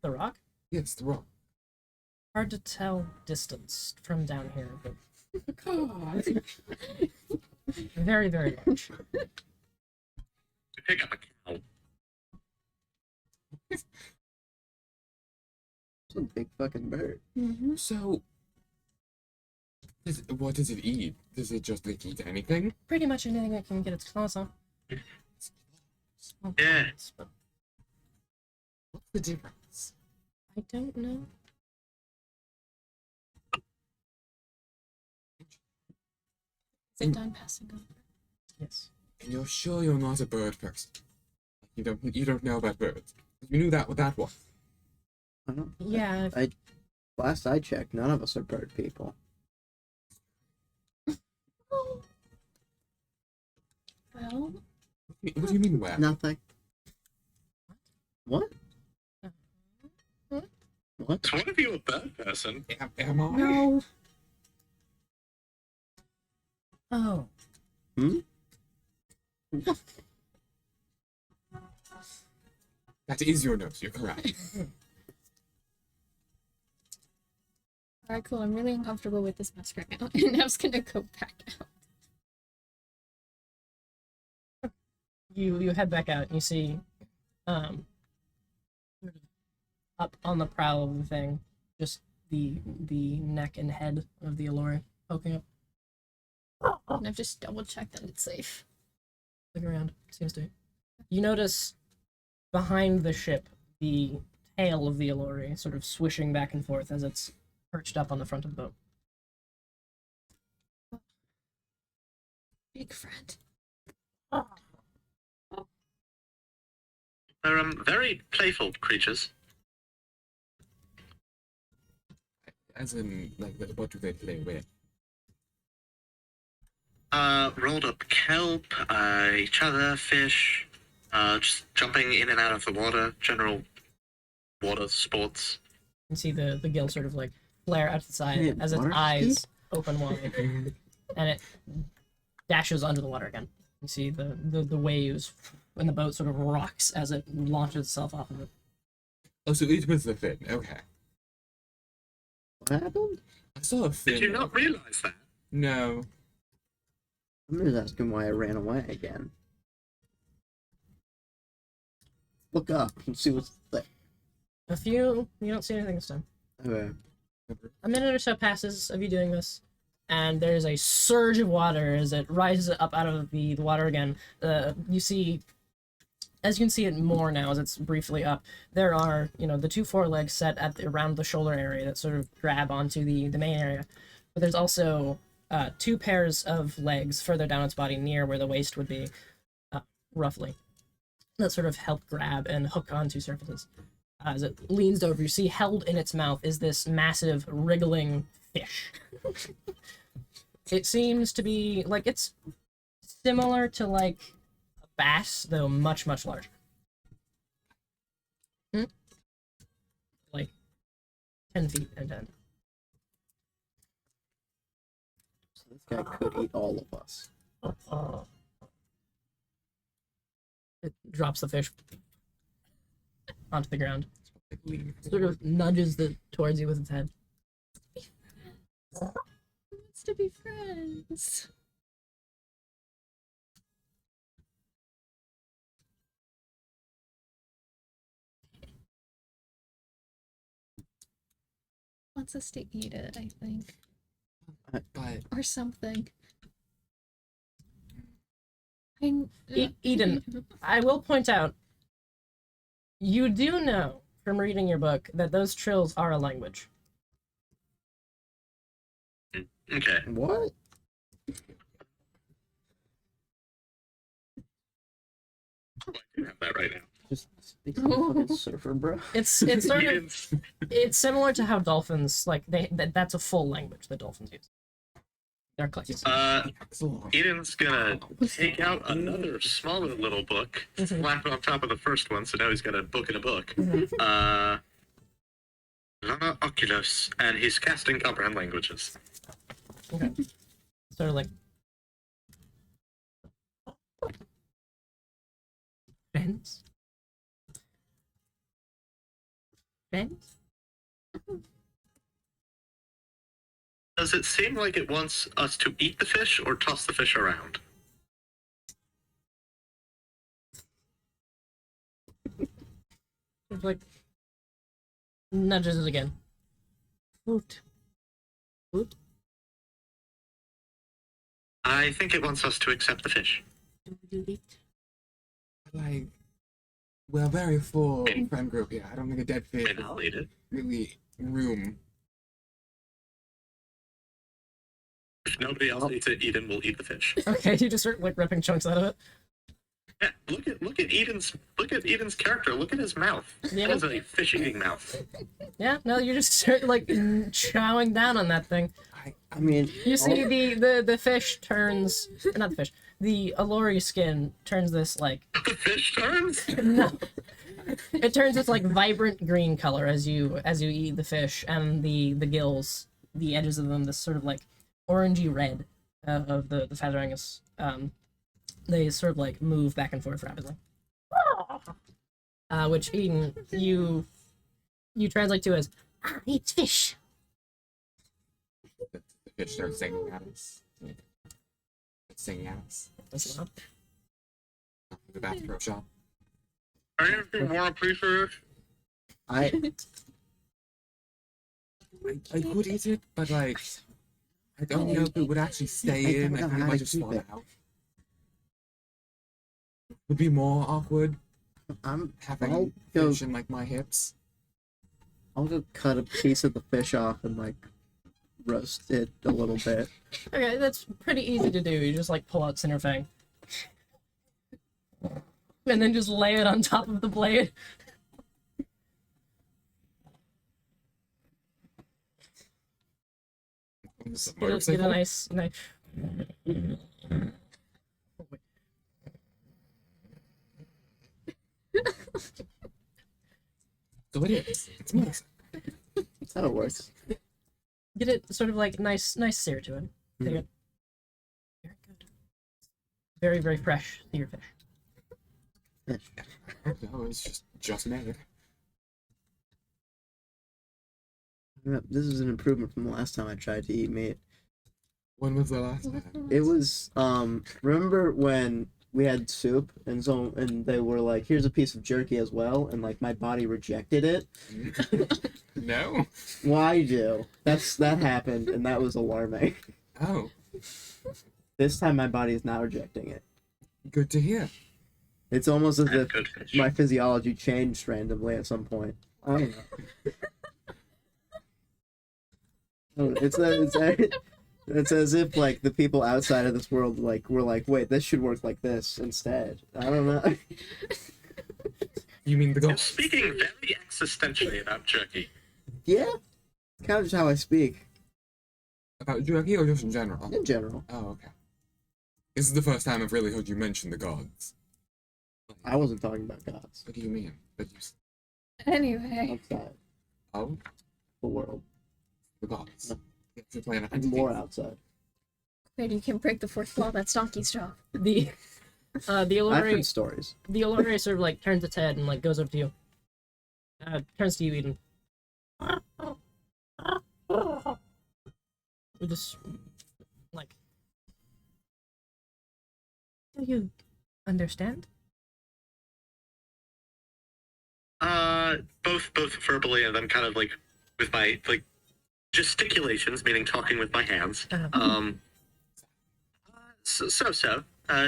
The rock? yes, the rock. Hard to tell distance from down here, but God. very, very large. We pick up a cow. It's a big fucking bird. Mm-hmm. So, what does it eat? Does it just like eat anything? Pretty much anything that can get its claws on. Small Yeah. claws, but What's the difference? I don't know. Is it done passing over? Yes. And you're sure you're not a bird person? You don't know about birds. You knew that with that one. I don't. Yeah. Last I checked, none of us are bird people. Well, What do you mean where? Nothing. What? What? Is one of you a bird person? Am I? no. Oh. Hmm? That is your nose, you're correct. Alright, cool. I'm really uncomfortable with this mask right now. And I was gonna go back out. You head back out and you see up on the prow of the thing, just the neck and head of the Allure poking up. And I've just double checked that it's safe. Look around. Seems to be. You notice behind the ship the tail of the Allure sort of swishing back and forth as it's perched up on the front of the boat. Big friend. They're very playful creatures. As in, like, what do they play with? Rolled up kelp, each other, fish, just jumping in and out of the water, general water sports. You can see the gill sort of like flare out to the side Yeah, as its water eyes ski? open wide, and it dashes under the water again. You see the waves, and the boat sort of rocks as it launches itself off of it. Oh, so it was the fin. Okay. What happened? I saw a fin. Did you not realize that? No. I'm just asking why I ran away again. Look up and see what's there. You don't see anything this time. Okay. A minute or so passes of you doing this, and there's a surge of water as it rises up out of the water again. You see, as you can see it more now as it's briefly up, there are, the 2 forelegs set at around the shoulder area that sort of grab onto the main area. But there's also 2 pairs of legs further down its body near where the waist would be. roughly, that sort of help grab and hook onto surfaces. As it leans over, you see held in its mouth is this massive wriggling fish. It seems to be like it's similar to like a bass, though much, much larger. Like 10 feet and 10. So this guy could eat all of us. It drops the fish onto the ground. Sort of nudges towards you with its head. Who wants to be friends? Wants us to eat it, I think. But Or something. Eden, I will point out, you do know from reading your book that those trills are a language. Okay. What? I do have that right now. Just speak like a fucking surfer, bro. It's sort of Eden's, it's similar to how dolphins that's a full language that dolphins use. They're clicks. Eden's gonna take out another smaller little book, slap it on top of the first one, so now he's got a book in a book. Lama Oculus, and he's casting Comprehend Languages. Okay. Sort of like friends. Friends? Does it seem like it wants us to eat the fish or toss the fish around? Sort of like nudges it again. Food. Food? I think it wants us to accept the fish. like, we're very full friend group here. I don't think a dead fish And I'll eat it. really room. If nobody else eats it, Eden will eat the fish. Okay, you just start like ripping chunks out of it. Yeah, look at Eden's character. Look at his mouth. Yeah. That is a fish-eating mouth. Yeah, no, you just start like chowing down on that thing. I mean, You see the fish turns, not the fish, the Alori skin turns this like, The fish turns. no, it turns this like vibrant green color as you eat the fish, and the gills, the edges of them, this sort of like orangey red of the Featheringus, they sort of like move back and forth rapidly. Which Eden, you translate to as, it's fish. The fish starts singing at us. It's singing at us. Does not. The Bath Pro Shop. Are you anything more appreciative? I could eat it, but like, I don't know if it would actually stay in. I think it might just fall out. Would be more awkward I'll having go. fish in like my hips. I'll go cut a piece of the fish off and like roast it a little bit. Okay, that's pretty easy to do. You just like pull out Cinderfang. And then just lay it on top of the blade. Get a nice. So it is. It's nice. That's how it works. Get it sort of like nice sear to it. Take it. Very good. Very, very fresh sear fish. No, it's just made. Yeah, this is an improvement from the last time I tried to eat meat. When was the last time? It was remember when we had soup and they were like, here's a piece of jerky as well, and like my body rejected it. No. Why do? That happened and that was alarming. Oh, This time my body is not rejecting it. good to hear. It's almost as And if good fish. my physiology changed randomly at some point. I don't know. Oh, It's as if like the people outside of this world like were like, wait, this should work like this instead. I don't know. You mean the You're gods? speaking very existentially about jerky. Yeah, kind of just how I speak About jerky or just in general? in general. Oh, okay. This is the first time I've really heard you mention the gods. I wasn't talking about gods What do you mean? That you Anyway, outside oh, the world, the gods. No. Yes, you're playing a more outside. wait, you can break the fourth wall. That's Donkey's job. The I've Olori heard stories. sort of like turns its head and like goes up to you. Turns to you, Eden. We just like. Do you understand? Both verbally and then kind of like with my like gesticulations, meaning talking with my hands. So,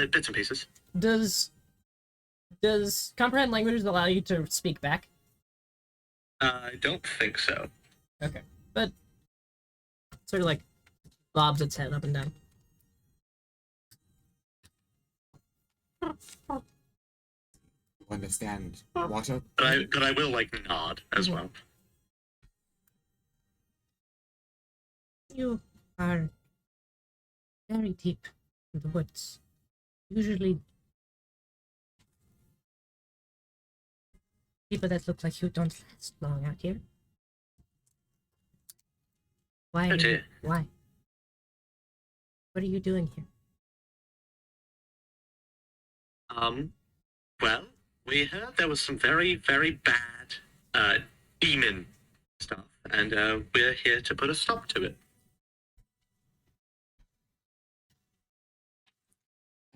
bits and pieces. Does comprehend languages allow you to speak back? I don't think so. Okay, but sort of like bobs its head up and down. Understand water? But I will like nod as well. You are very deep in the woods. Usually, people that look like you don't last long out here. Why? Oh dear. Why? What are you doing here? Well, we heard there was some very, very bad, demon stuff, and, we're here to put a stop to it.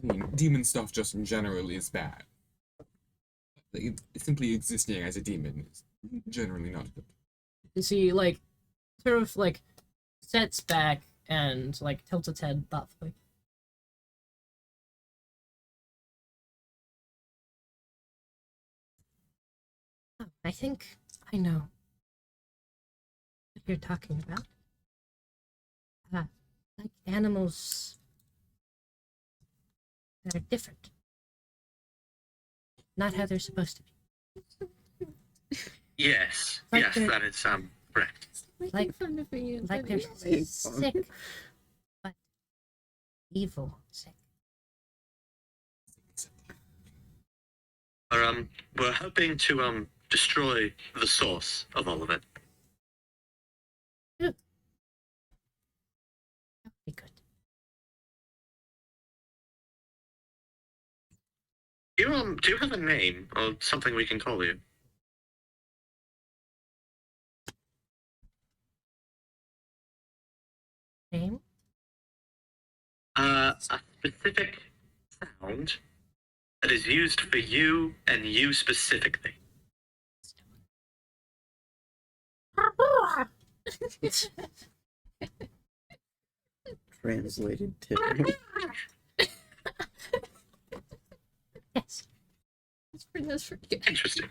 I mean, demon stuff just in general is bad. Like, simply existing as a demon is generally not good. You see, like, sort of like sets back and like tilts its head thoughtfully. Oh, I think I know what you're talking about. Like animals that are different. Not how they're supposed to be. Yes, Like yes, they're- that is, correct. Making Like- fun of me. Like they're Hey, sick, but evil sick. We're hoping to, destroy the source of all of it. That would be good. Do you have a name or something we can call you? Name? A specific sound that is used for you and you specifically. Translated to Yes. Let's bring this for you. Interesting.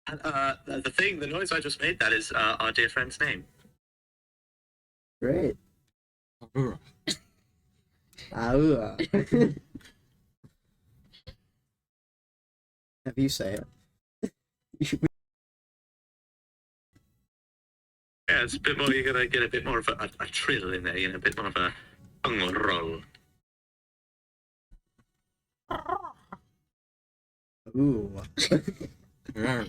And, the noise I just made, that is, our dear friend's name. great. Ahura. Aua. Have you say it? Yeah, it's a bit more, you're gonna get a bit more of a trill in there, a bit more of a roll. Ooh. Rawr.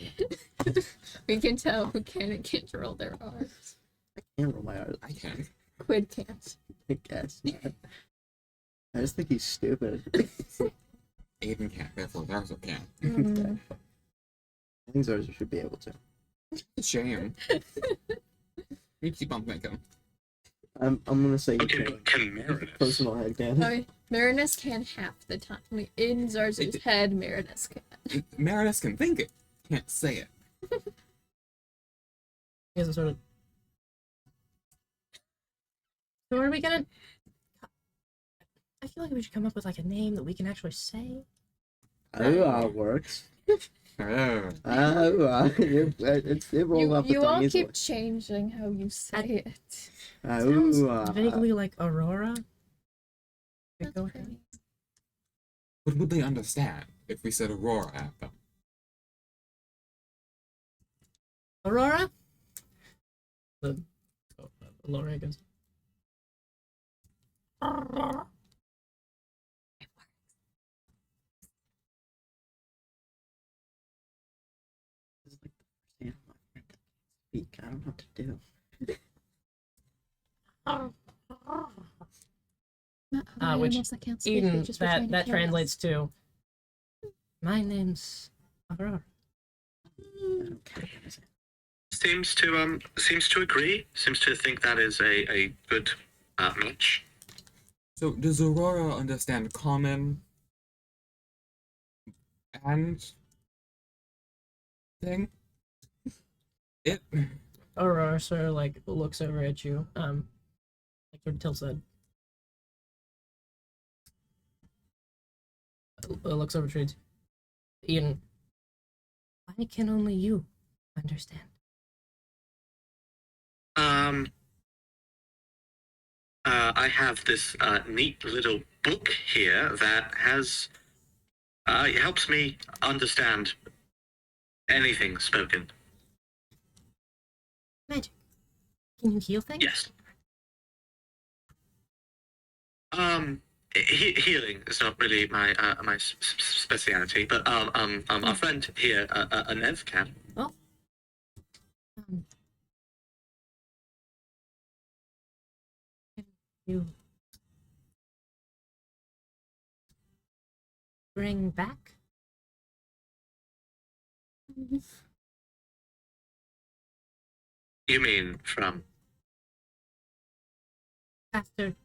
We can tell who can and can't roll their R's. I can't roll my R's. I can. Quid can't. I guess not. I just think he's stupid. Aiden can't, therefore Zarzo can. Mm. I think Zarzo should be able to. Shame. You keep on thinking. I'm gonna say he Okay, can. but can Marinus? Personal head can. Okay, Marinus can half the time. Like, in Zarzu's head, Marinus can. Marinus can think it, can't say it. He has a sort of. So are we gonna? I feel like we should come up with like a name that we can actually say. Aua works. Oh. It rolled off the You tongue all easily. keep changing how you say it. Sounds Ah, vaguely like Aurora. That's Go ahead. pretty. What would they understand if we said Aurora at them? Aurora? Laura goes. Aurora. This is like the first animal I've heard that can't speak. I don't know what to do. Which Animals that can't speak, they Eden, just were trying to that kill us. translates to my name's Aurora. I don't care. Seems to agree. Seems to think that is a good match. So does Aurora understand common and thing? It Aurora sort of like looks over at you, like sort of tilts head. Looks over to Eden. Why can only you understand? I have this neat little book here that has it helps me understand anything spoken. Magic. Can you heal things? Yes. Healing is not really my my speciality, but our friend here, a Nev can. Um, can you bring back? You mean from? After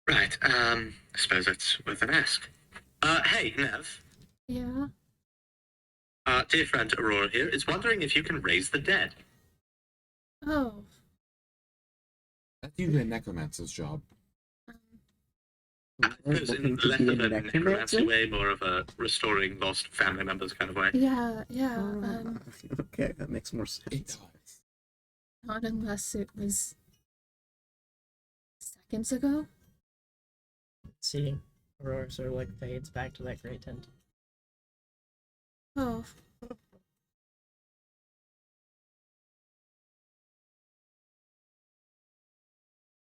Right. I suppose that's worth an ask. Hey, Nev. Yeah. Dear friend Aurora here is wondering if you can raise the dead. Oh. that's usually a necromancer's job. I suppose in Looking to less be of a a necromancy necromancer? way, more of a restoring lost family members kind of way. Yeah, yeah. Okay, that makes more It sense. does. Not unless it was seconds ago. see Aurora sort of like fades back to that gray tent. Oh.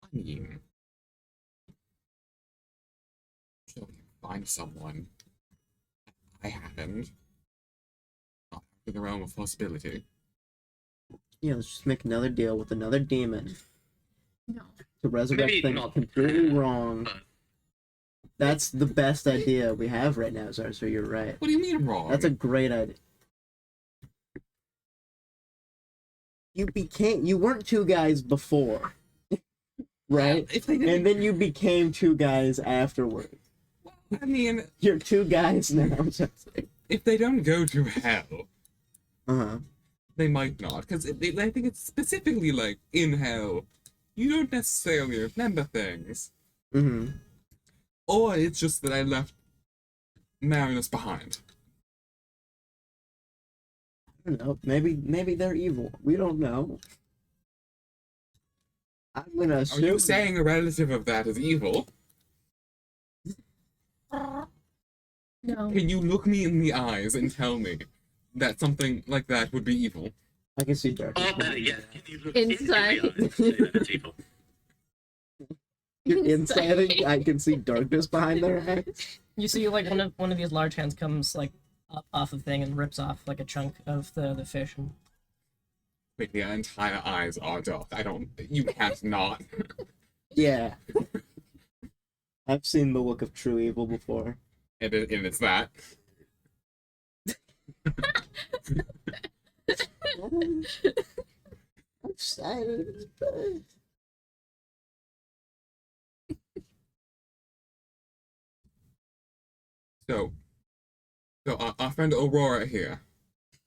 I mean, sure we can find someone. I happened. Not in the realm of possibility. Yeah, let's just make another deal with another demon No. to resurrect Maybe things not completely that, wrong. but- That's the best idea we have right now, Zar, so you're right. What do you mean wrong? That's a great idea. You weren't two guys before, right? If they didn't, And then you became two guys afterward. I mean, You're two guys now. if they don't go to hell, Uh-huh. they might not, because I think it's specifically like in hell, you don't necessarily remember things, Mm-hmm. or it's just that I left Marinus behind. I don't know. Maybe they're evil. We don't know. I'm gonna Are assume. you saying a relative of that is evil? No. Can you look me in the eyes and tell me that something like that would be evil? I can see darkness. Or better yet, can you look Inside. into the eyes and say that it's evil? You're inside. I can see darkness behind their eyes. You see, like one of these large hands comes like up off the thing and rips off like a chunk of the fish. And Wait, the entire eyes are dark. You can't not. Yeah. I've seen the look of true evil before. And it's that. I'm excited. So our friend Aurora here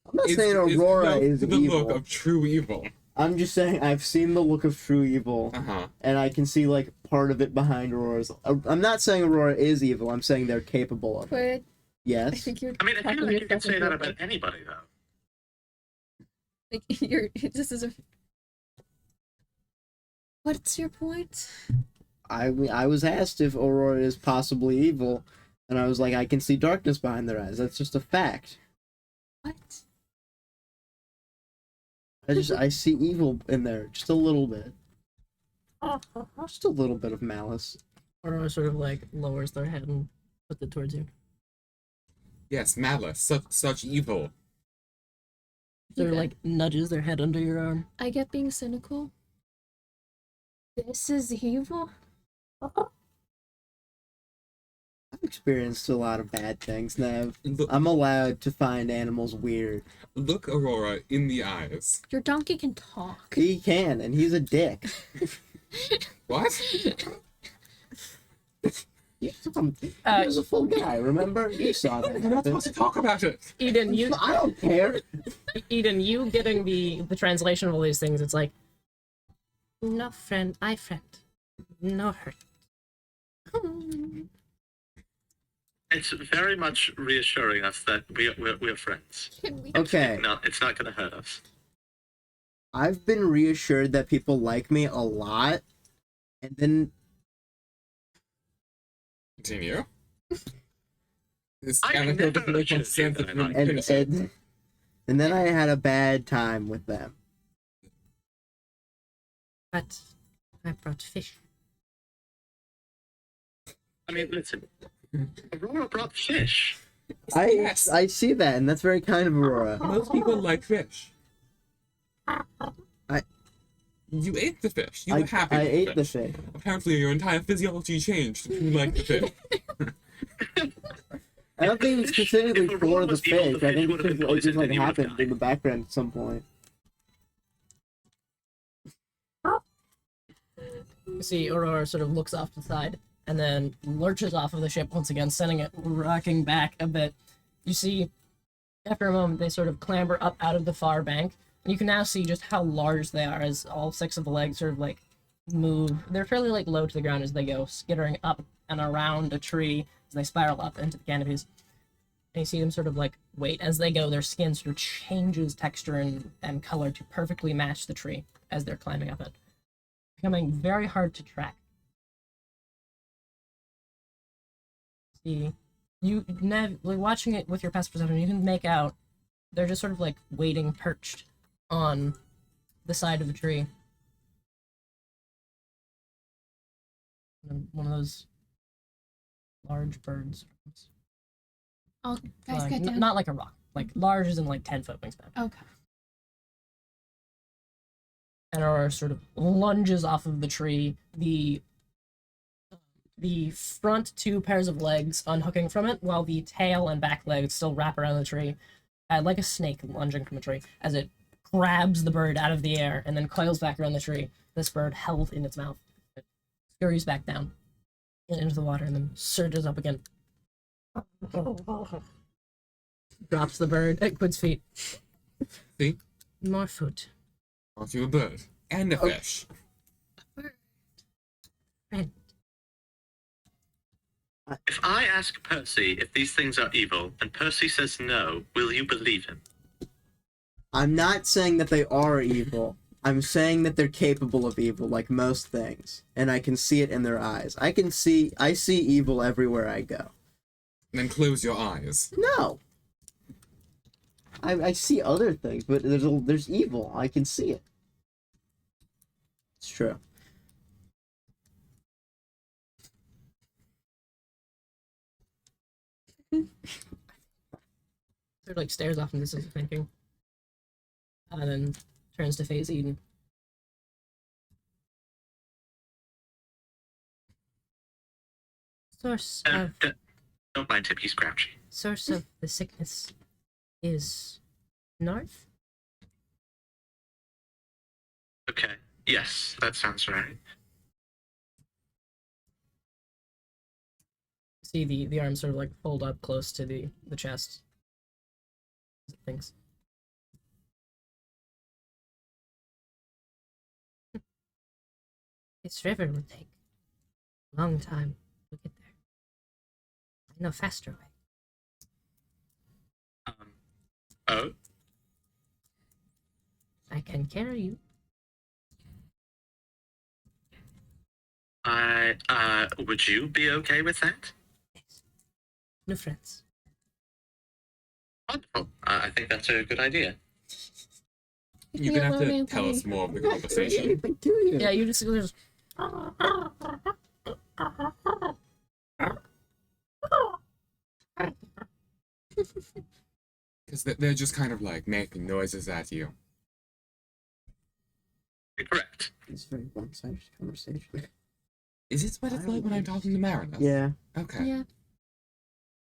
I'm not saying Aurora is the evil. look of true evil. I'm just saying I've seen the look of true evil, Uh-huh. and I can see like part of it behind Aurora's. I'm not saying Aurora is evil. I'm saying they're capable of it. But I Yes. think you're I mean, I feel talking like you could yourself say into that a about book. anybody, though. Like you're this is a. What's your point? I was asked if Aurora is possibly evil, and I was like, I can see darkness behind their eyes. That's just a fact. What? I see evil in there, just a little bit. Just a little bit of malice. Aurora sort of like lowers their head and puts it towards you. Yes, malice. Such evil. Sort of Okay. like nudges their head under your arm. I get being cynical. This is evil. I've experienced a lot of bad things, Nev. Look, I'm allowed to find animals weird. look Aurora in the eyes. Your donkey can talk. He can, and he's a dick. What? He was a full guy, remember? You saw that. We're not supposed to talk about it. Eden, you I don't care. Eden, you getting the translation of all these things, it's like no friend, I friend. No hurt. It's very much reassuring us that we're friends. Can we? Okay, No, it's not going to hurt us. I've been reassured that people like me a lot, and then Continue. This I anecdote never doesn't make much should sense do if that, you I finish it. and then I had a bad time with them. But I brought fish. I mean, listen. Aurora brought fish. Yes. I see that, and that's very kind of Aurora. Most people like fish. I- You ate the fish. You were happy I with ate the fish. fish. Apparently, your entire physiology changed if you like the fish. I don't think it's specifically If Aurora for the was evil, fish. the I fish think would have it's been just, it just poisoned like and he would have happened in died. the background at some point. You see Aurora sort of looks off to the side and then lurches off of the ship once again, sending it rocking back a bit. You see, after a moment, they sort of clamber up out of the far bank, and you can now see just how large they are as all 6 of the legs sort of like move. They're fairly like low to the ground as they go, skittering up and around a tree as they spiral up into the canopies. And you see them sort of like wait as they go. Their skin sort of changes texture and color to perfectly match the tree as they're climbing up it, becoming very hard to track. See, Nev, like watching it with your passive perception, you can make out they're just sort of like waiting, perched on the side of the tree. And one of those large birds. Oh, guys, Like, get down. not like a rock, like large as in like 10-foot wingspan. Okay. And Aurora sort of lunges off of the tree, the front 2 pairs of legs unhooking from it, while the tail and back legs still wrap around the tree, like a snake lunging from a tree, as it grabs the bird out of the air and then coils back around the tree. This bird held in its mouth. It scurries back down and into the water and then surges up again. Drops the bird at Quid's feet. See? More food. Brought you a bird. And a fish. Friend. If I ask Percy if these things are evil, and Percy says no, will you believe him? I'm not saying that they are evil. I'm saying that they're capable of evil, like most things, and I can see it in their eyes. I see evil everywhere I go. And then close your eyes. No, I see other things, but there's evil. I can see it. It's true. Sort of like stares off in this thinking. And then turns to face Eden. Source of Don't mind him, he's grouchy. source of the sickness is north? Okay. Yes, that sounds right. See the arms sort of like fold up close to the chest. Things. This river will take a long time to get there. I know a faster way. Oh, I can carry you. would you be okay with that? Yes. No friends. Wonderful. I think that's a good idea. You're gonna have to tell us more of the conversation. Like, do you? Yeah, you just Because they're just kind of like making noises at you. Correct. It's a very one-sided conversation. Is it what it's like when I'm talking to Marinus? Yeah. Okay. Yeah.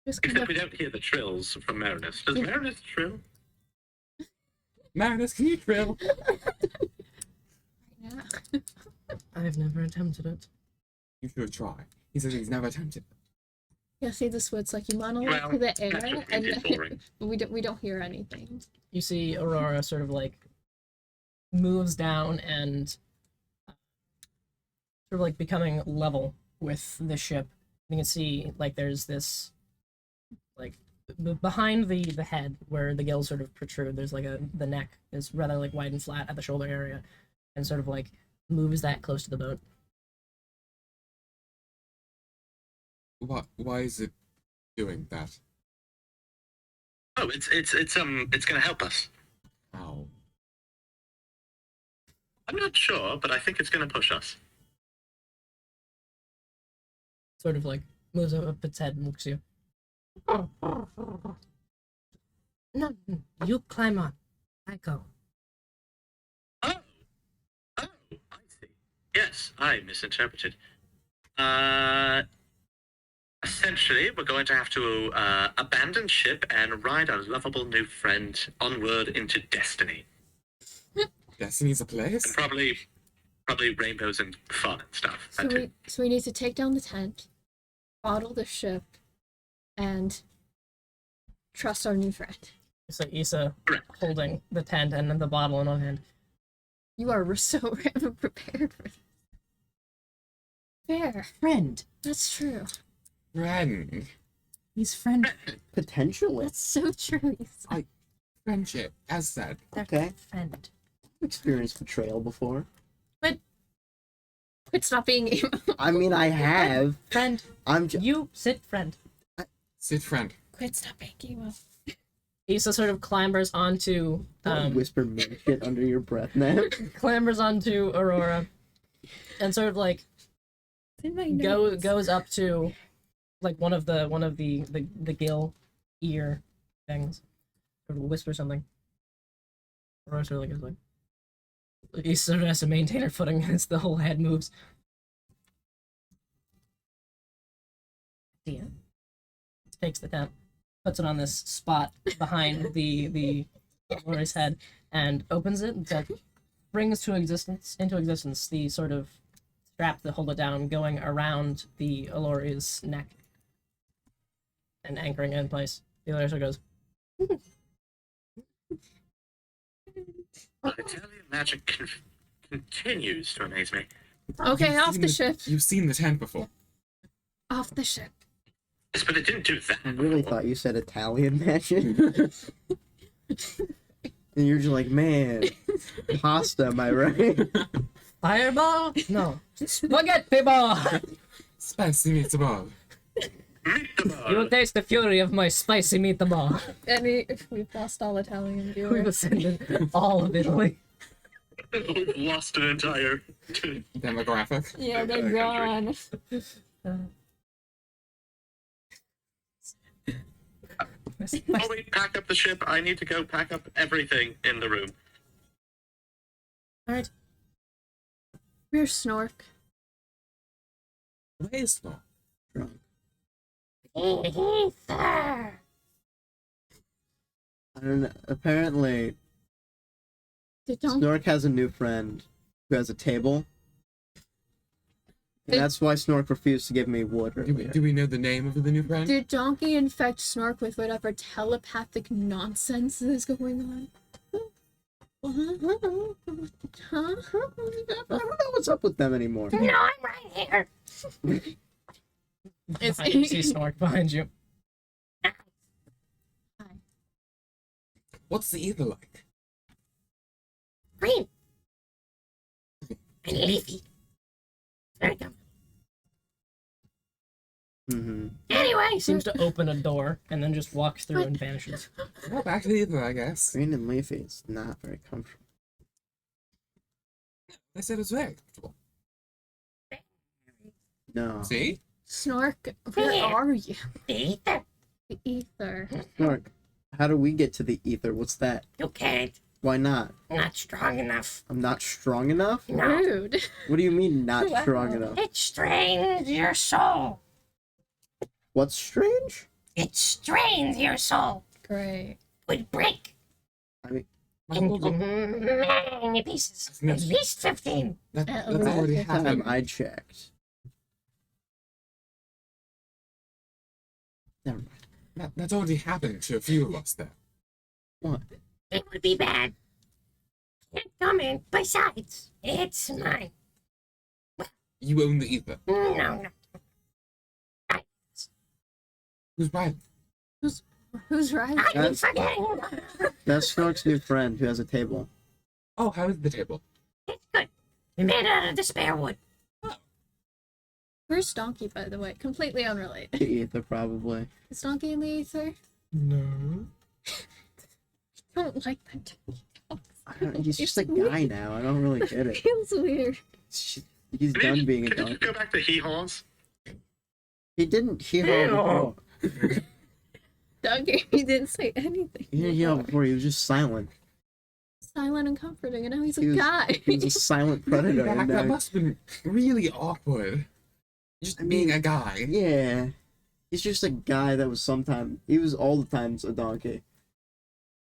Just kind Except of. we don't hear the trills from Marinus. Does Yeah. Marinus trill? Marinus, can you trill? Yeah. I've never attempted it. You should try. He says he's never attempted. Yeah, see this woods like you monologue Well, to the that air just means and it's boring. we don't hear anything. You see Aurora sort of like moves down and sort of like becoming level with the ship. You can see like there's this like behind the head where the gills sort of protrude. There's like the neck is rather like wide and flat at the shoulder area, and sort of like moves that close to the boat. Why is it doing that? Oh, it's gonna help us. How? I'm not sure, but I think it's gonna push us. Sort of like moves up its head and looks at you. No, you climb on. I go. Oh, I see. Yes, I misinterpreted. Essentially, we're going to have to abandon ship and ride our lovable new friend onward into destiny, Destiny's a and place? probably rainbows and fun and stuff. So That too. we need to take down the tent, bottle the ship, and trust our new friend. It's like Issa Correct. holding the tent and then the bottle in one hand. You are so prepared for this. Fair. Friend. That's true. Friend. He's friend. Potentially. That's so true. Friendship, as said. Okay. Friend. I've experienced betrayal before. Quit stop being emo. I mean, I have. Friend. I'm just. You sit friend. Sit friend. Quit stop being emo. Issa sort of clambers onto Whisper mean shit under your breath, man. clambers onto Aurora and sort of like It's in my notes. goes up to like one of the gill ear things. Sort of whisper something. Aurora sort of like is like he sort of has to maintain her footing as the whole head moves. Yeah. Takes the tent, puts it on this spot behind the Aurora's head, and opens it and then brings into existence the sort of strap that hold it down, going around the Alori's neck and anchoring it in place. The other sort of goes, Italian magic continues to amaze me. Okay, You've off seen the ship. You've seen the tent before. Off the ship. Yes, but it didn't do that. I really before. thought you said Italian magic. And you're just like, man, pasta, am I right? fireball? No. Spaghetti ball! Spicy meatball. Meatball. You will taste the fury of my spicy meatball. And we've lost all Italian We've viewers. ascended all of Italy. We've lost an entire. Demographic. Yeah, they're Country. gone. Oh wait, pack up the ship. I need to go pack up everything in the room. Alright. Where's Snork? Where is Snork? Drunk. Ether! I don't know. Apparently, Did Don- Snork has a new friend who has a table. And Did- that's why Snork refused to give me wood earlier. Do we know the name of the new friend? Did Donkey infect Snork with whatever telepathic nonsense is going on? Huh? I don't know what's up with them anymore. No, I'm right here. It's You see Snork behind you. What's the ether like? Green. And leafy. Very good. Mm-hmm. Anyway, seems to open a door and then just walks through and vanishes. Well, back to the ether, I guess. Green and leafy is not very comfortable. I said it's very comfortable. No. See? Snork, where are you? The ether. The ether. Mark, how do we get to the ether? What's that? You can't. Why not? Not strong enough. I'm not strong enough? No. Rude. What do you mean not Wow. strong enough? It strains your soul. What's strange? It strains your soul. Great. Would break I mean, I into told you, many pieces. No. At least 15. that's Uh-oh. already last time happened. I checked. Never mind. That's already happened to a few of us there. What? It would be bad. Can't come in. Besides, it's mine. You own the ether. No. Who's right? Who's right? I've been That's- forgetting. That's Snork's new friend who has a table. Oh, how is the table? It's good. We made it out of the spare wood. Where's Donkey, by the way? Completely unrelated. The ether, probably. Is Donkey in the ether? No. I don't like that. He's just a guy now. I don't really get it. Feels weird. He's done being a Could you donkey. just go back to hee-haws? He didn't hear before. Donkey, he didn't say anything. He didn't hear before. He was just silent. Silent and comforting, and now he's a He was- guy. He was a silent predator. That, And that now, must have been really awkward. Just I being mean, a guy. yeah. He's just a guy that was sometimes. He was all the times a donkey.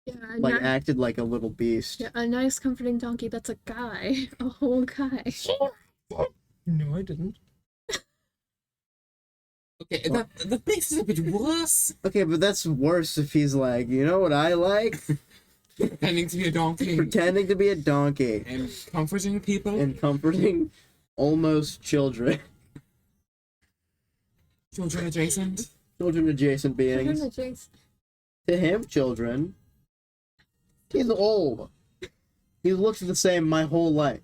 Yeah, Like, acted like a little beast. yeah, a nice, comforting donkey that's a guy. A whole guy. No, I didn't. Okay, the face is a bit worse. Okay, but that's worse if he's like, you know what I like? Pretending to be a donkey Pretending to be a donkey and comforting people. and comforting almost children. Children adjacent. Children adjacent beings. To him, children. He's old. He looks the same my whole life.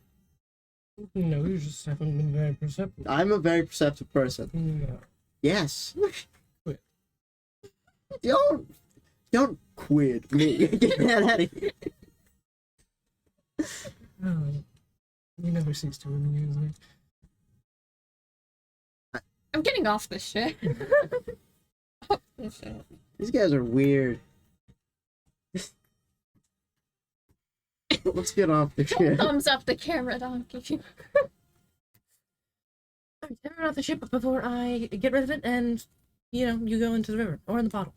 No, you just haven't been very perceptive. I'm a very perceptive person. No. Yes. Quit. Don't quit me. Get that out of here. Oh, you never cease to amuse me. I'm getting off this shit. Off this shit. These guys are weird. Let's get off this shit. Thumbs up the camera, donkey. I'm tearing out the ship before I get rid of it, and you go into the river or in the bottle.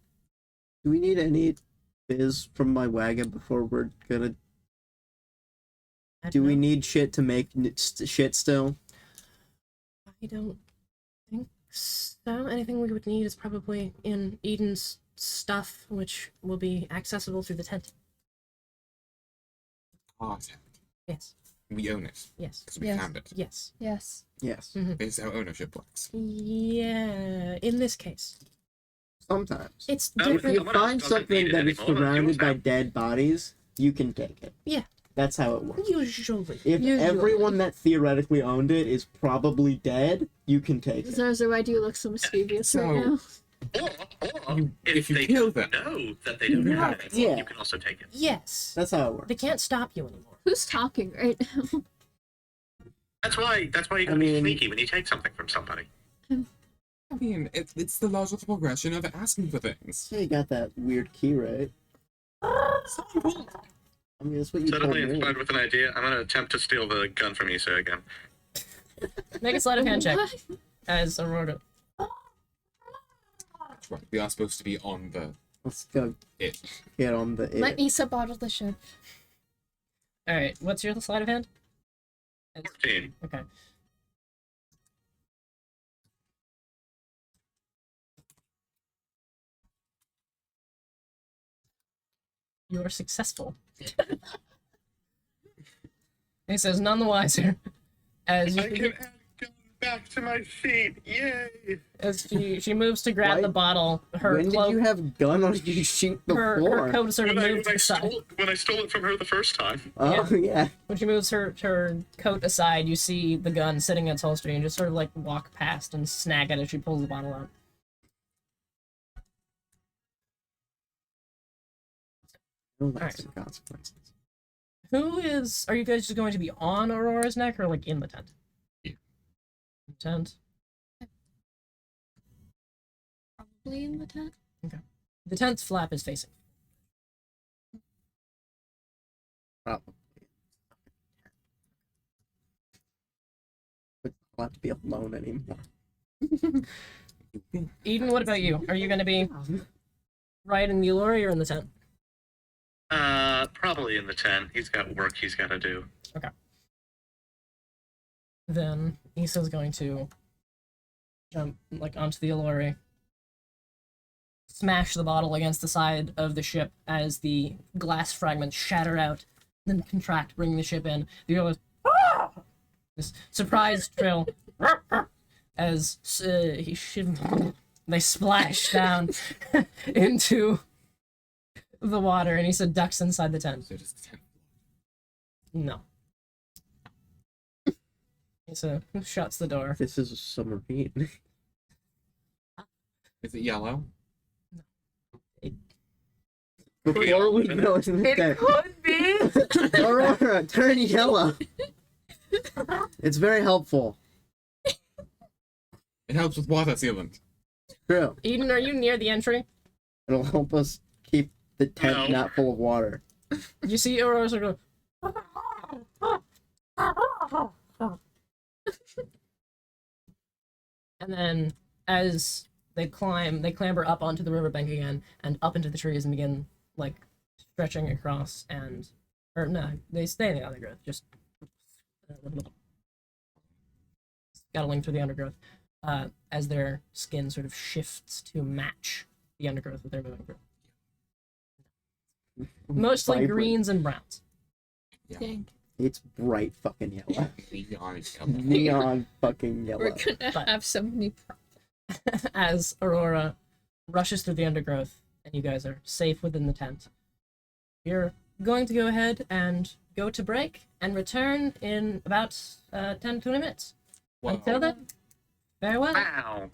Do we need any fizz from my wagon before we're gonna? Do we need shit to make shit still? I don't think so. Anything we would need is probably in Aiden's stuff, which will be accessible through the tent. Content. Yes. We own it Yes. because we Yes. found it. Yes. Yes. Yes. This is how ownership works. Yeah. In this case, Sometimes. it's No, If different. you Someone else find doesn't something need it that is anymore, surrounded use by that. dead bodies, you can take it. Yeah. That's how it works. Usually. If Usually. everyone that theoretically owned it is probably dead, you can take it. Zarza, why do you look so mischievous right So- now? Or if you they kill them, know that they don't you have have it it. anymore, Yeah. you can also take it. Yes. That's how it works. They can't stop you anymore. Who's talking right now? That's why you gotta I be mean- sneaky when you take something from somebody. I mean, it's the logical progression of asking for things. So you got that weird key, right? Someone told me. I mean, that's what you told Suddenly me. inspired with an idea, I'm gonna attempt to steal the gun from Issa again. Make a sleight of hand check What? as Aurora. Right, we are supposed to be on the Let's go it. get on the Let Issa bottle the ship. All right. What's your sleight of hand? 14. Okay. You are successful. He says, none the wiser. As I can add gun back to my feet. Yay! as she moves to grab Why- the bottle, her when cloak, did you have gun on you shoot the her floor? coat sort of moves to the side. When I stole it from her the first time. Oh yeah. When she moves her coat aside, you see the gun sitting in its holster, and you just sort of like walk past and snag it as she pulls the bottle out. Oh, that's Alright. some consequences. Are you guys just going to be on Aurora's neck or like in the tent? Yeah. In the tent? Probably in the tent. The tent's flap is facing. Probably. But I'll have to be alone anymore. Eden, what about you? Are you going to be right in the Allure or in the tent? Probably in the tent. He's got work he's got to do. Then Issa's going to jump like onto the Allure, smash the bottle against the side of the ship as the glass fragments shatter out, then contract, bringing the ship in. The other this surprised trill as they splash down into the water, and Issa ducks inside the tent. So just 10. No. Issa shuts the door. This is a submarine. Is it yellow? Before we go into the tent, could be. Aurora, turn yellow. It's very helpful. It helps with water sealant. True. Eden, are you near the entry? It'll help us keep the tent No. not full of water. You see Aurora sort of and then as they clamber up onto the riverbank again and up into the trees and begin like stretching across or no, they stay in the undergrowth, just scuttling through the undergrowth as their skin sort of shifts to match the undergrowth that they're moving through. Mostly Vibrant. greens and browns. Yeah. Dang. It's bright fucking yellow. Neon yellow. Neon fucking We're yellow. gonna But- have so many As Aurora rushes through the undergrowth and you guys are safe within the tent. You're going to go ahead and go to break and return in about 10 to 20 minutes. Wow. Until then, farewell. Wow.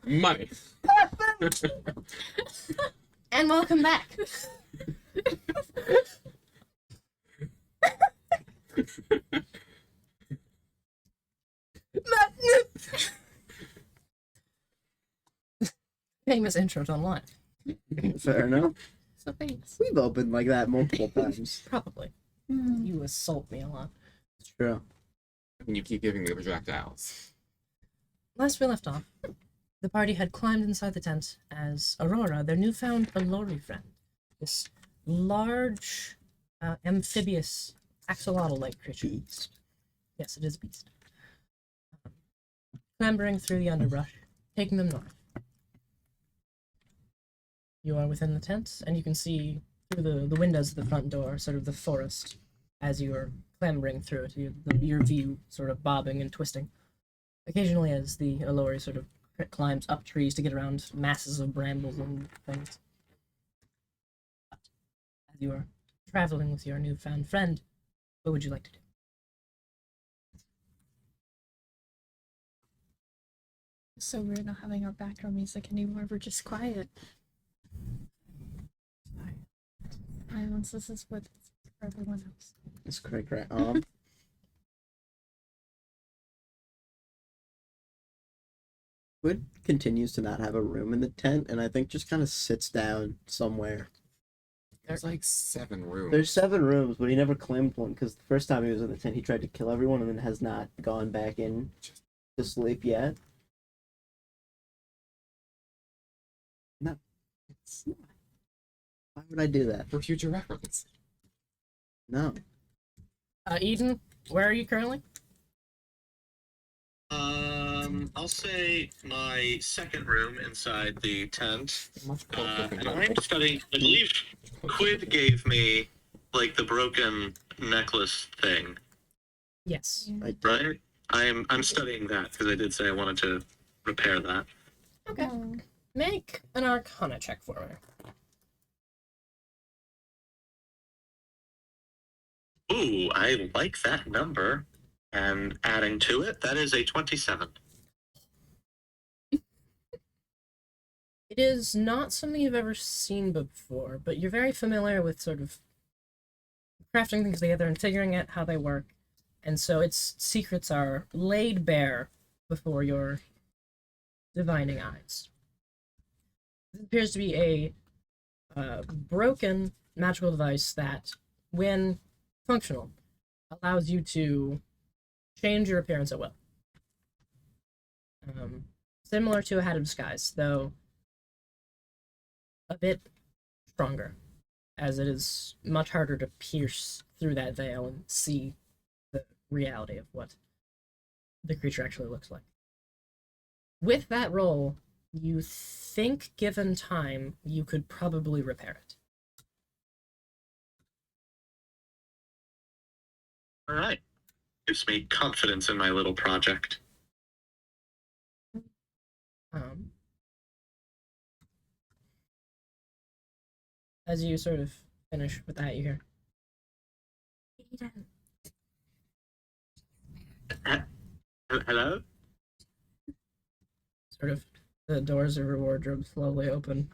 Money. And welcome back. Famous intro to Unalyned. Fair enough. So thanks. We've opened like that multiple times. Probably. Hmm. You assault me a lot. It's true. And you keep giving me the projectiles. Last we left off, the party had climbed inside the tent as Aurora, their newfound Allori friend, this large, amphibious, axolotl-like creature. Beast. Yes, it is a beast. Clambering through the underbrush, taking them north. You are within the tent, and you can see through the windows of the front door, sort of the forest, as you are clambering through it, your view sort of bobbing and twisting. Occasionally as the Allori sort of climbs up trees to get around masses of brambles and things. But as you are traveling with your newfound friend, what would you like to do? It's so weird not having our background music anymore. We're just quiet. Silence. This is what for everyone else. It's correct, right? Wood continues to not have a room in the tent, and I think just kind of sits down somewhere. There's like 7 rooms. There's 7 rooms, but he never claimed one because the first time he was in the tent, he tried to kill everyone and then has not gone back in to sleep yet. No. Why would I do that? For future reference. No. Eden, where are you currently? I'll say my second room inside the tent. Much closer than And that. I'm studying. I believe Quid gave me like the broken necklace thing, Yes. right? I'm studying that because I did say I wanted to repair that. Okay. Oh, Make an Arcana check for me. Ooh, I like that number. And adding to it, that is a 27. It is not something you've ever seen before, but you're very familiar with sort of crafting things together and figuring out how they work. And so its secrets are laid bare before your divining eyes. This appears to be a broken magical device that, when functional, allows you to change your appearance at will. Similar to a hat of disguise, though a bit stronger, as it is much harder to pierce through that veil and see the reality of what the creature actually looks like. With that roll, you think, given time, you could probably repair it. All right. Gives me confidence in my little project. As you sort of finish with that, you hear, Aiden. Hello? Sort of the doors of her wardrobe slowly open.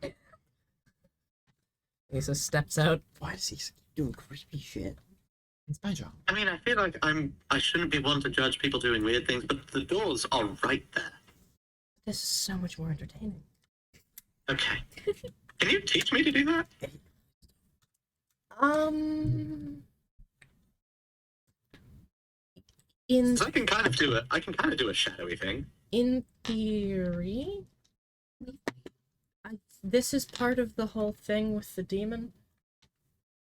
Lisa steps out. Why does he keep doing creepy shit? It's my job. I mean, I feel like I shouldn't be one to judge people doing weird things, but the doors are right there. This is so much more entertaining. Okay. Can you teach me to do that? In 'Cause I can kind of do it. I can kind of do a shadowy thing. in theory, this is part of the whole thing with the demon.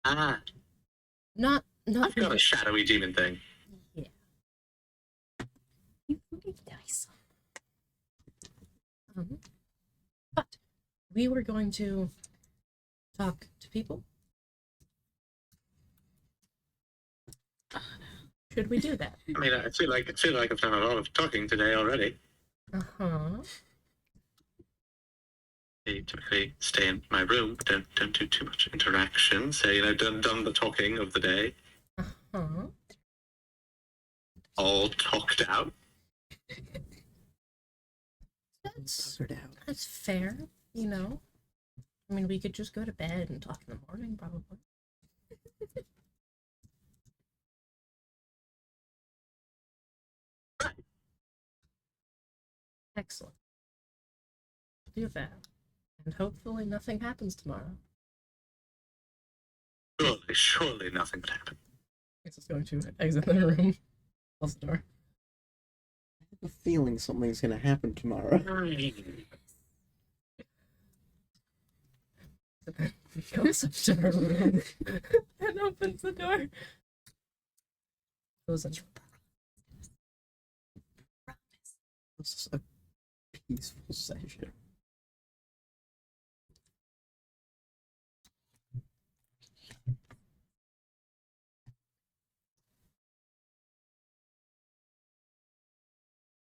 Ah, Not I've got a shadowy demon thing. you nice. But we were going to talk to people. Should we do that? I mean, I feel like I've done a lot of talking today already. Uh-huh. I typically stay in my room, don't do too much interaction. Say, done the talking of the day, Uh-huh. all talked out. So, Tuckered out. That's fair, you know? I mean, we could just go to bed and talk in the morning, probably. Excellent. Do that. And hopefully nothing happens tomorrow. Surely nothing would happen. I guess it's going to exit the room. Close the door. I have a feeling something's gonna happen tomorrow. He goes up to her room and opens the door. Goes in. This is a peaceful session.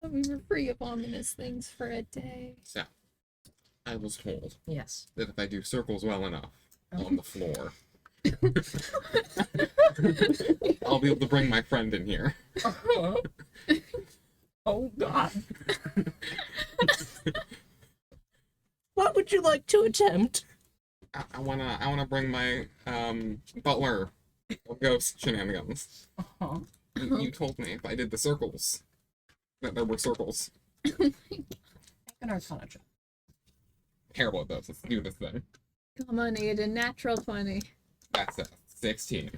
We were free of ominous things for a day. So, I was told Yes. that if I do circles well enough on the floor, I'll be able to bring my friend in here. Uh-huh. Oh God. What would you like to attempt? I wanna bring my butler of ghost shenanigans. Uh-huh. You told me if I did the circles that there were circles. Make an arcana check. Terrible at this. Let's do this thing. Come on, Aiden, natural 20. That's a 16.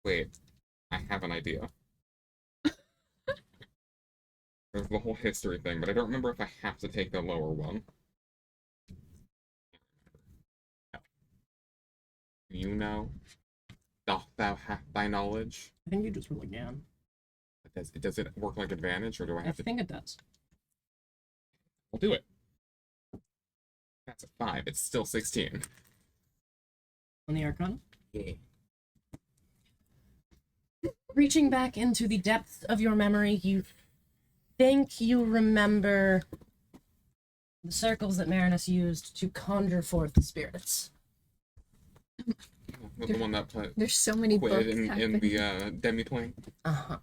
Wait, I have an idea. There's the whole history thing, but I don't remember if I have to take the lower one. You know? Doth thou have thy knowledge? I think you just roll again. Does it work like advantage, or do I I have to? think it does. I'll do it. That's a 5. It's still 16. On the arcana? Yeah. Reaching back into the depths of your memory, you think you remember the circles that Marinus used to conjure forth the spirits. The one that put There's so many quid books in happening. the demi-plane. Uh-huh.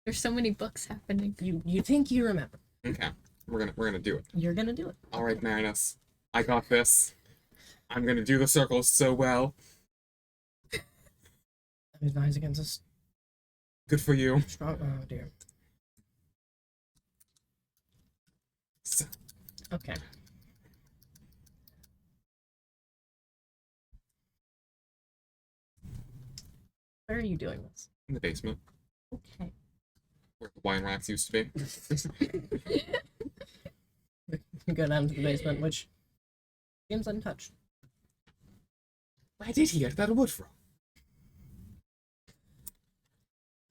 There's so many books happening. You think you remember. Okay. We're gonna do it. You're gonna do it. Alright, Marinus. I got this. I'm gonna do the circles so well. His eyes against us. Good for you. Strong. Oh dear. So, Okay. Where are you doing this? in the basement, Okay. where the wine racks used to be. You go down to the basement, which seems untouched. Where did he get that wood from?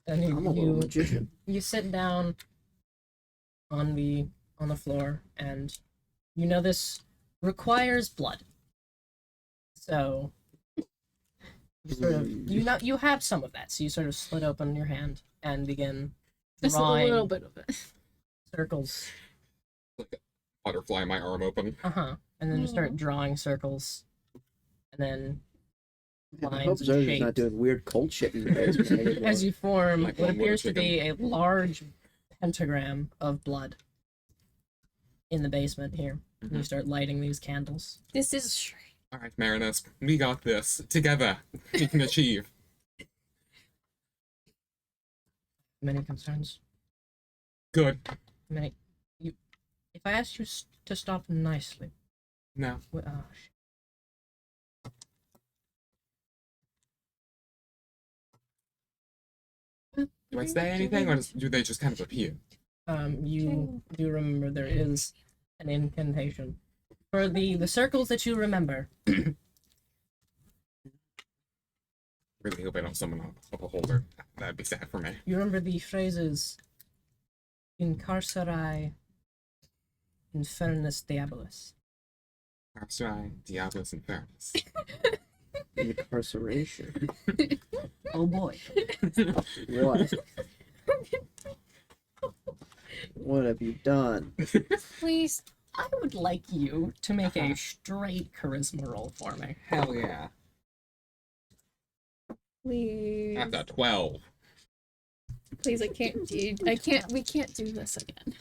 And I'm a little magician. you sit down on the floor, and you know this requires blood. So you sort of you have some of that, so you sort of slit open your hand and begin Just a drawing little bit of it. circles. Like a butterfly, my arm open. And then you start drawing circles, and then I hope lines and Zoe's not shapes doing weird cult shit in the basement anymore. as you form Like what one appears to little be a large pentagram of blood in the basement here. And you start lighting these candles. This is straight. Alright, Marinus, we got this. Together, we can achieve. Many concerns. Good. Many. You. If I asked you to stop nicely, No. what? Do I say anything, or do they just kind of appear? You do remember there is an incantation for the circles that you remember. Really hope I don't summon a beholder. That'd be sad for me. You remember the phrases "in carceri infernus diabolus." Carceri, Diabolus, Infernus. Incarceration. Oh boy. What? What have you done? Please. I would like you to make a straight charisma roll for me. Hell yeah. Please. That's a 12. Please, I can't, dude. We can't do this again.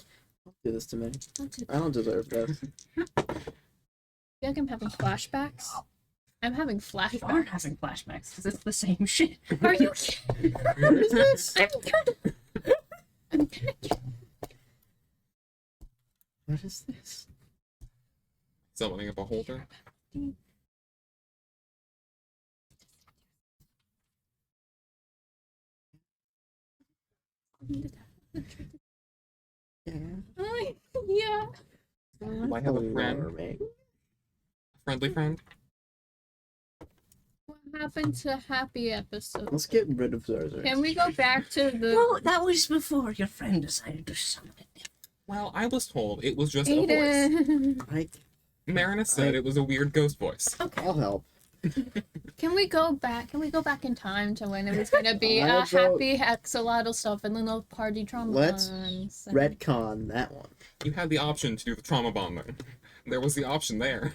do this to me. Don't do I don't deserve this. I feel like I'm having flashbacks. I'm having You are flashbacks. having flashbacks because it's the same shit. Are you kidding? What is this? I'm gonna What is this? Summoning a beholder. Yeah. I have a friend. Alarming. Friendly friend. What happened to happy episode? Let's get rid of Zarzar. Can we go back to the No, that was before your friend decided to summon it. Well, I was told it was just a voice. Aiden? Marinus said it was a weird ghost voice. I'll help. Can we go back? Can we go back in time to when it was gonna be I a vote- happy axolotl stuff and then a party trauma? Let's ones and- Retcon that one. You had the option to do the trauma bonding. There was the option there.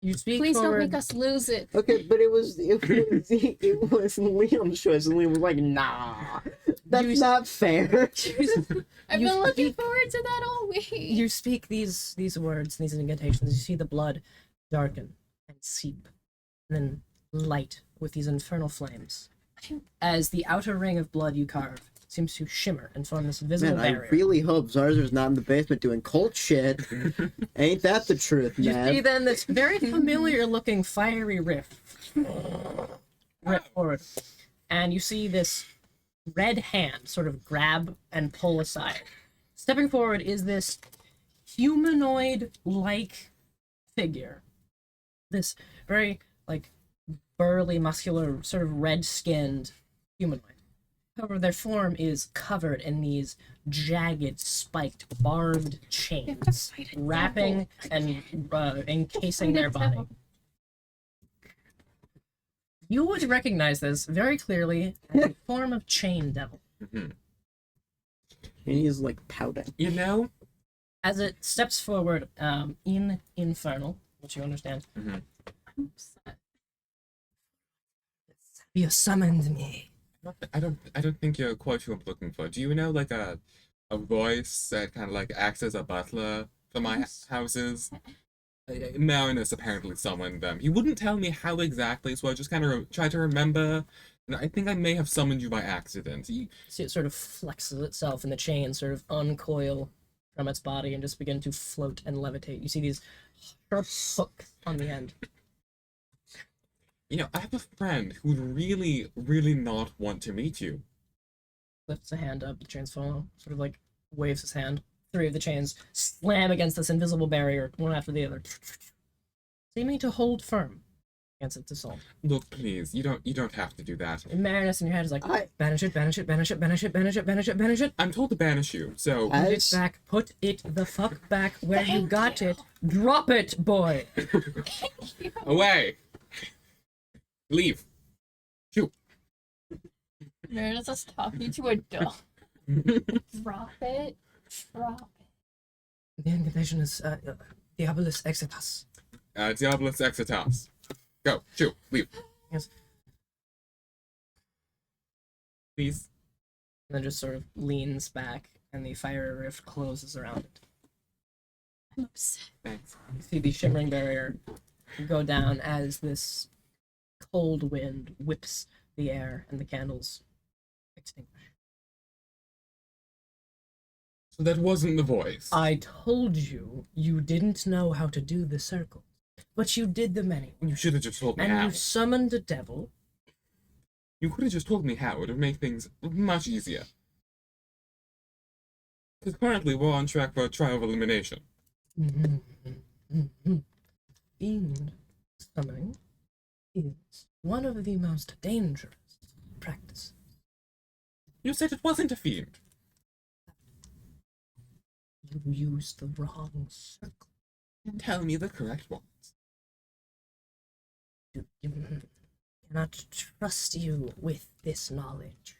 You speak Please don't forward. make us lose it. Okay, but it was Liam's choice, and Liam was like, nah, that's not fair. I've You been looking speak- forward to that all week. You speak these words, these incantations. You see the blood darken and seep, and then light with these infernal flames. As the outer ring of blood you carve seems to shimmer and form this visible Man, I barrier. really hope Zarzar's not in the basement doing cult shit. Ain't that the truth, You man? see then this very familiar looking fiery rift rip forward. And you see this red hand sort of grab and pull aside. Stepping forward is this humanoid-like figure. This very, like, burly, muscular, sort of red-skinned humanoid. However, their form is covered in these jagged, spiked, barbed chains, wrapping and encasing their body. You would recognize this very clearly as a form of chain devil. And he's like pouting. You know, As it steps forward in infernal, which you understand. I'm upset. You summoned me. I don't think you're quite who I'm looking for. Do you know like a voice that kind of like acts as a butler for my houses? Marinus apparently summoned them. He wouldn't tell me how exactly, so I just kind of tried to remember. And I think I may have summoned you by accident. See, it sort of flexes itself, and the chains sort of uncoil from its body and just begin to float and levitate. You see these sharp hooks on the end. You know, I have a friend who would really, really not want to meet you. Lifts a hand up, the chains fall, sort of like waves his hand. 3 of the chains slam against this invisible barrier, one after the other, seeming to hold firm against its assault. Look, please, you don't have to do that. And Marinus in your head is like, I- banish it, banish it, banish it, banish it, banish it, banish it, banish it. I'm told to banish you, so Put it As back, put it the fuck back where you got it. Drop it, boy. away. Leave. Shoot. Meredith's just talking to a dog. Drop it. Drop it. The incantation is Diabolus Exitus. Diabolus Exitas. Go. Shoot. Leave. Yes. Please. And then just sort of leans back, and the fire rift closes around it. I'm upset. Thanks. You see the shimmering barrier go down as this cold wind whips the air, and the candles extinguish. So that wasn't the voice. I told you you didn't know how to do the circle, but you did them anyway. You should have just told me And how. you summoned a devil. You could have just told me how. It would make things much easier. Because currently we're on track for a trial of elimination. Fiend summoning is one of the most dangerous practices. You said it wasn't a fiend. You used the wrong circle. Tell me the correct ones. You cannot trust you with this knowledge.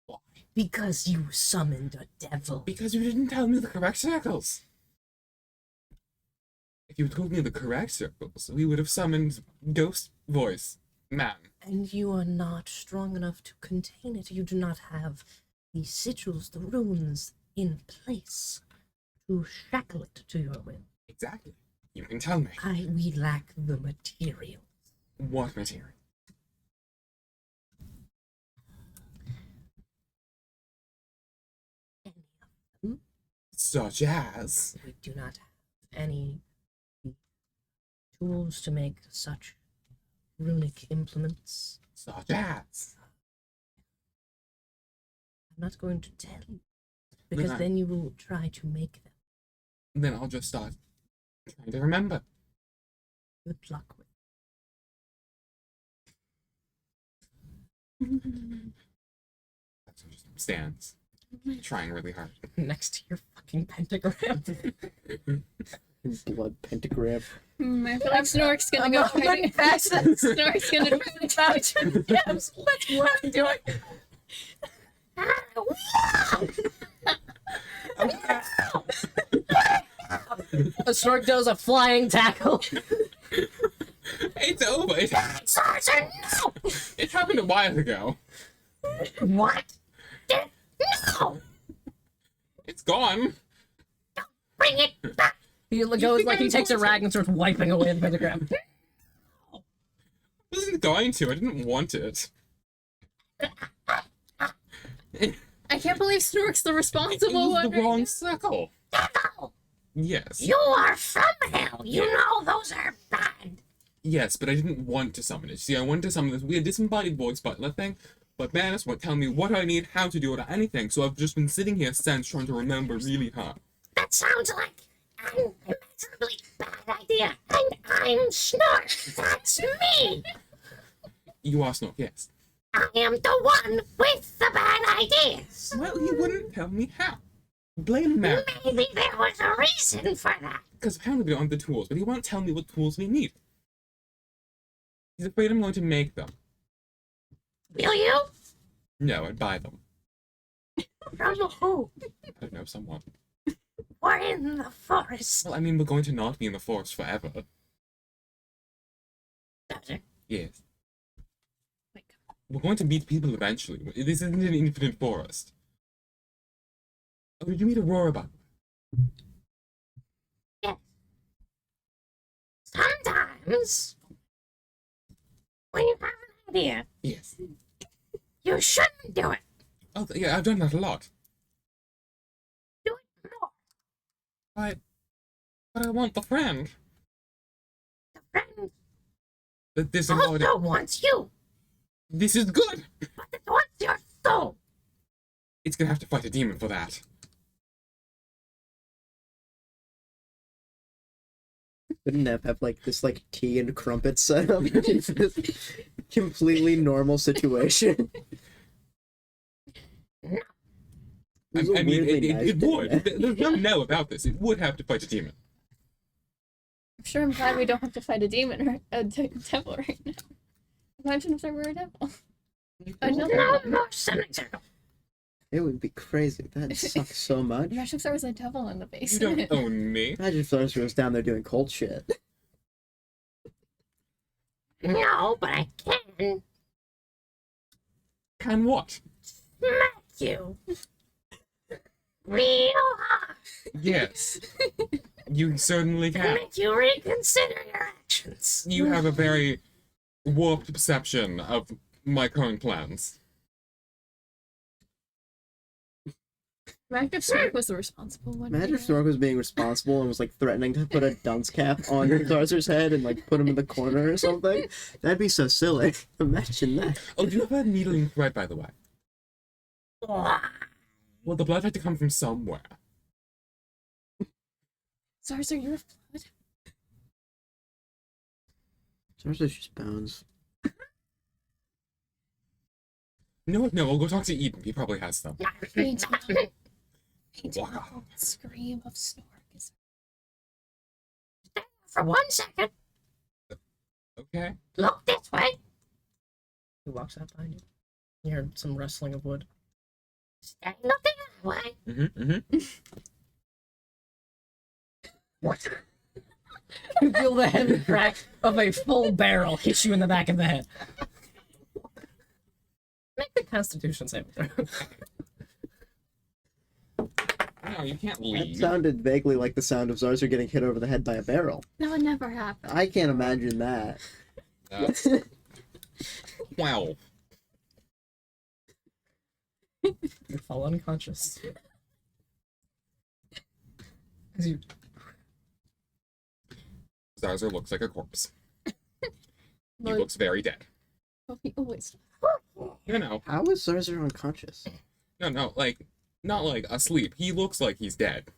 Why? Because you summoned a devil. Because you didn't tell me the correct circles. If you told me the correct circles, we would have summoned Ghost Voice Man. And you are not strong enough to contain it. You do not have the sigils, the runes in place to to shackle it to your will. Exactly. You can tell me. We lack the material. What material? Any of them. Such as. We do not have any tools to make such runic implements. Such as. I'm not going to tell you, because Then I- then you will try to make them. Then I'll just start trying to remember. Good luck with That's just stands. Trying really hard. it. Next to your fucking pentagram. Blood pentagram. I feel like Snork's gonna go I'm try to past it. Snork's gonna try to About your yes, that's what I'm doing. A Snork does a flying tackle. It's over. It happened a while ago. What? No! It's gone. Bring it back! He goes like he takes a rag and starts wiping away the pentagram. I wasn't going to. I didn't want it. I can't believe Snork's the It responsible was one. the right wrong now. circle. Devil! Yes. You are from hell! You know those are bad! Yes, but I didn't want to summon it. See, I wanted to summon this weird disembodied voice butler thing, but Manus won't tell me what I need, how to do it, or anything, so I've just been sitting here since trying to remember really hard. That sounds like an immeasurably bad idea, and I'm Snark! That's me! You are Snork, yes. I am the one with the bad ideas! Well, he wouldn't tell me how. Blame Manus, Maybe there was a reason for that. because apparently we don't have the tools, but he won't tell me what tools we need. He's afraid I'm going to make them. Will you? No, I'd buy them. From who? I don't know, someone. We're in the forest. Well, I mean, we're going to not be in the forest forever. Yes. Like, We're going to meet people eventually. This isn't an infinite forest. Oh, did you meet Aurora, by the way? Yes. Sometimes, when you have an idea, Yes. you shouldn't do it. Oh, yeah, I've done that a lot. Do it more. But I want the friend. The friend That this embodied. also wants you, This is good. but it wants your soul. It's gonna have to fight a demon for that. Couldn't Nep have like this like tea and crumpet set up? It's this completely normal situation. I This is a mean, weirdly it, nice it day. would. There's no no about this. It would have to fight a demon. I'm sure I'm glad we don't have to fight a demon or a devil right now. Imagine if there were a devil. No more semicircle. It would be crazy. That sucks so much. Imagine if there was a devil in the You basement. don't own me. Imagine if Thursday was down there doing cult shit. No, but I can Can what? smack you. Real hard. Yes. You certainly And can. make you reconsider your actions. You have a very warped perception of my current plans. Imagine if Snork was the responsible one. Imagine if right Thork was being responsible and was like threatening to put a dunce cap on Zarzar's head and like put him in the corner or something. That'd be so silly. Imagine that. Oh, do you have a needle and thread, by the way? Why? Well, the blood had to come from somewhere. now. Zarzar, you're blood. Zarzar's just bones. No, we'll go talk to Eden. He probably has some. Paint Wow. the scream of Snork is For 1 second, Okay. look this way. He walks out behind you. You hear some rustling of wood. Stay looking that way. Mm-hmm. What? You feel the heavy crack of a full barrel hit you in the back of the head. Make the Constitution saving throw. No, you can't That leave. sounded vaguely like the sound of Zarzer getting hit over the head by a barrel. That would never happen. I can't imagine that. That's 12. You fall unconscious. As you Zarzer looks like a corpse. He Like, looks very dead. well, he always. You know, How is Zarzer unconscious? no, like, not like asleep. He looks like he's dead.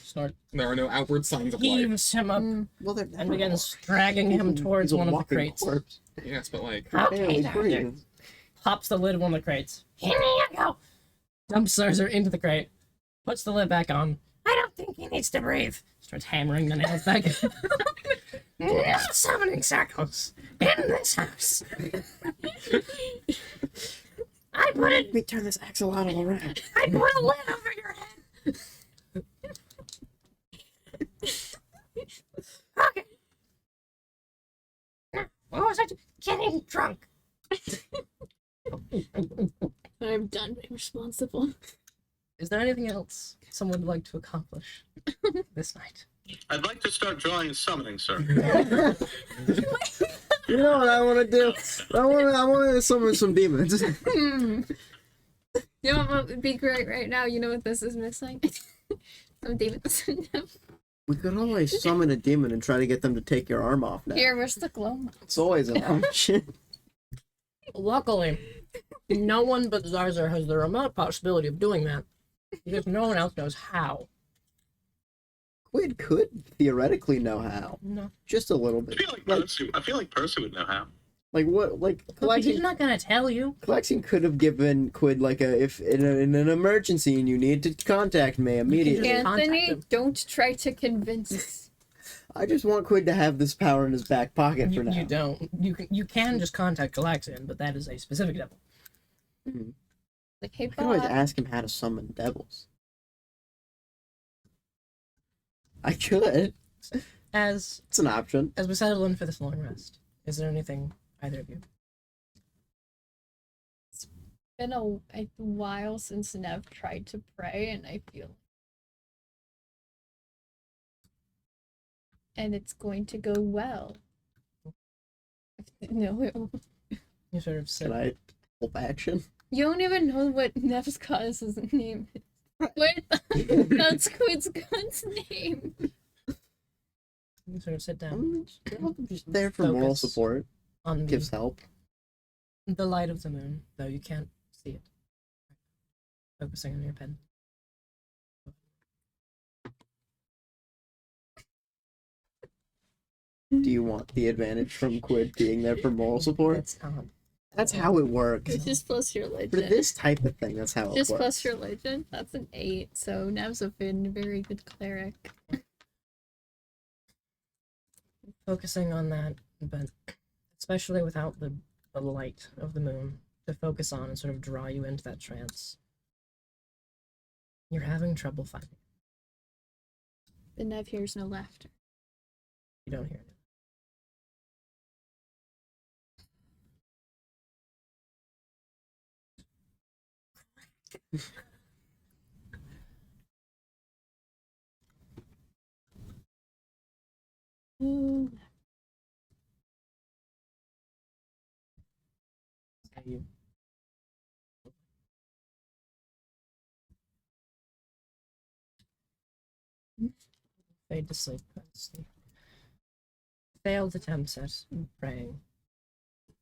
start There are no outward signs of life. heaves him up Well, they're and begins dragging him towards He's a one of the walking crates. corpse. Yes, but like, Okay, Barely Doctor. breathes. Pops the lid of one of the crates. Here you go. Dumps Zarzer into the crate. Puts the lid back on. I don't think he needs to breathe. Starts hammering the nails back. No summoning circles in this house. I put it. Let me turn this axolotl around. I put a lid over your head. Okay. What was I? Getting drunk. I'm done being responsible. Is there anything else someone would like to accomplish this night? I'd like to start drawing summoning circles. You know what I want to do? I want to summon some demons. You know what would be great right now? You know what this is missing? Some demons. We could always summon a demon and try to get them to take your arm off now. Here, where's the glow? It's always an option. Luckily, no one but Zarzer has the remote possibility of doing that, because no one else knows how. Quid could theoretically know how. No. Just a little I bit. feel like Percy would know how. Like what? Like He's Calexian, not gonna tell you. Calexian could have given Quid like a if in an emergency and you need to contact me immediately. just- contact Anthony, him. don't try to convince us. I just want Quid to have this power in his back pocket for You, now. you don't. You can just contact Galaxian, but that is a specific devil. Like, hey, I could always Bob. ask him how to summon devils. I could. As It's an option. we settle in for this long rest, is there anything either of you? Been a while since Nev tried to pray, and I feel. And it's going to go well. No, it won't. You sort of sit. Can I help action? You don't even know what Nev's goddess's name is. Quid? That's Quid's god's name. You sort of sit down I'm just there for moral Focus. support. on Gives help. the light of the moon, though you can't see it. Focusing on your pen. Do you want the advantage from Quid being there for moral support? That's how it works. Just plus your For legend. this type of thing, that's how it Just works. plus your legend. That's an 8. So Nev's a very good cleric. Focusing on that, but especially without the light of the moon to focus on and sort of draw you into that trance. You're having trouble finding. The Nev hears no laughter. You don't hear it. Ooh. You fade to sleep. That's the failed attempts at praying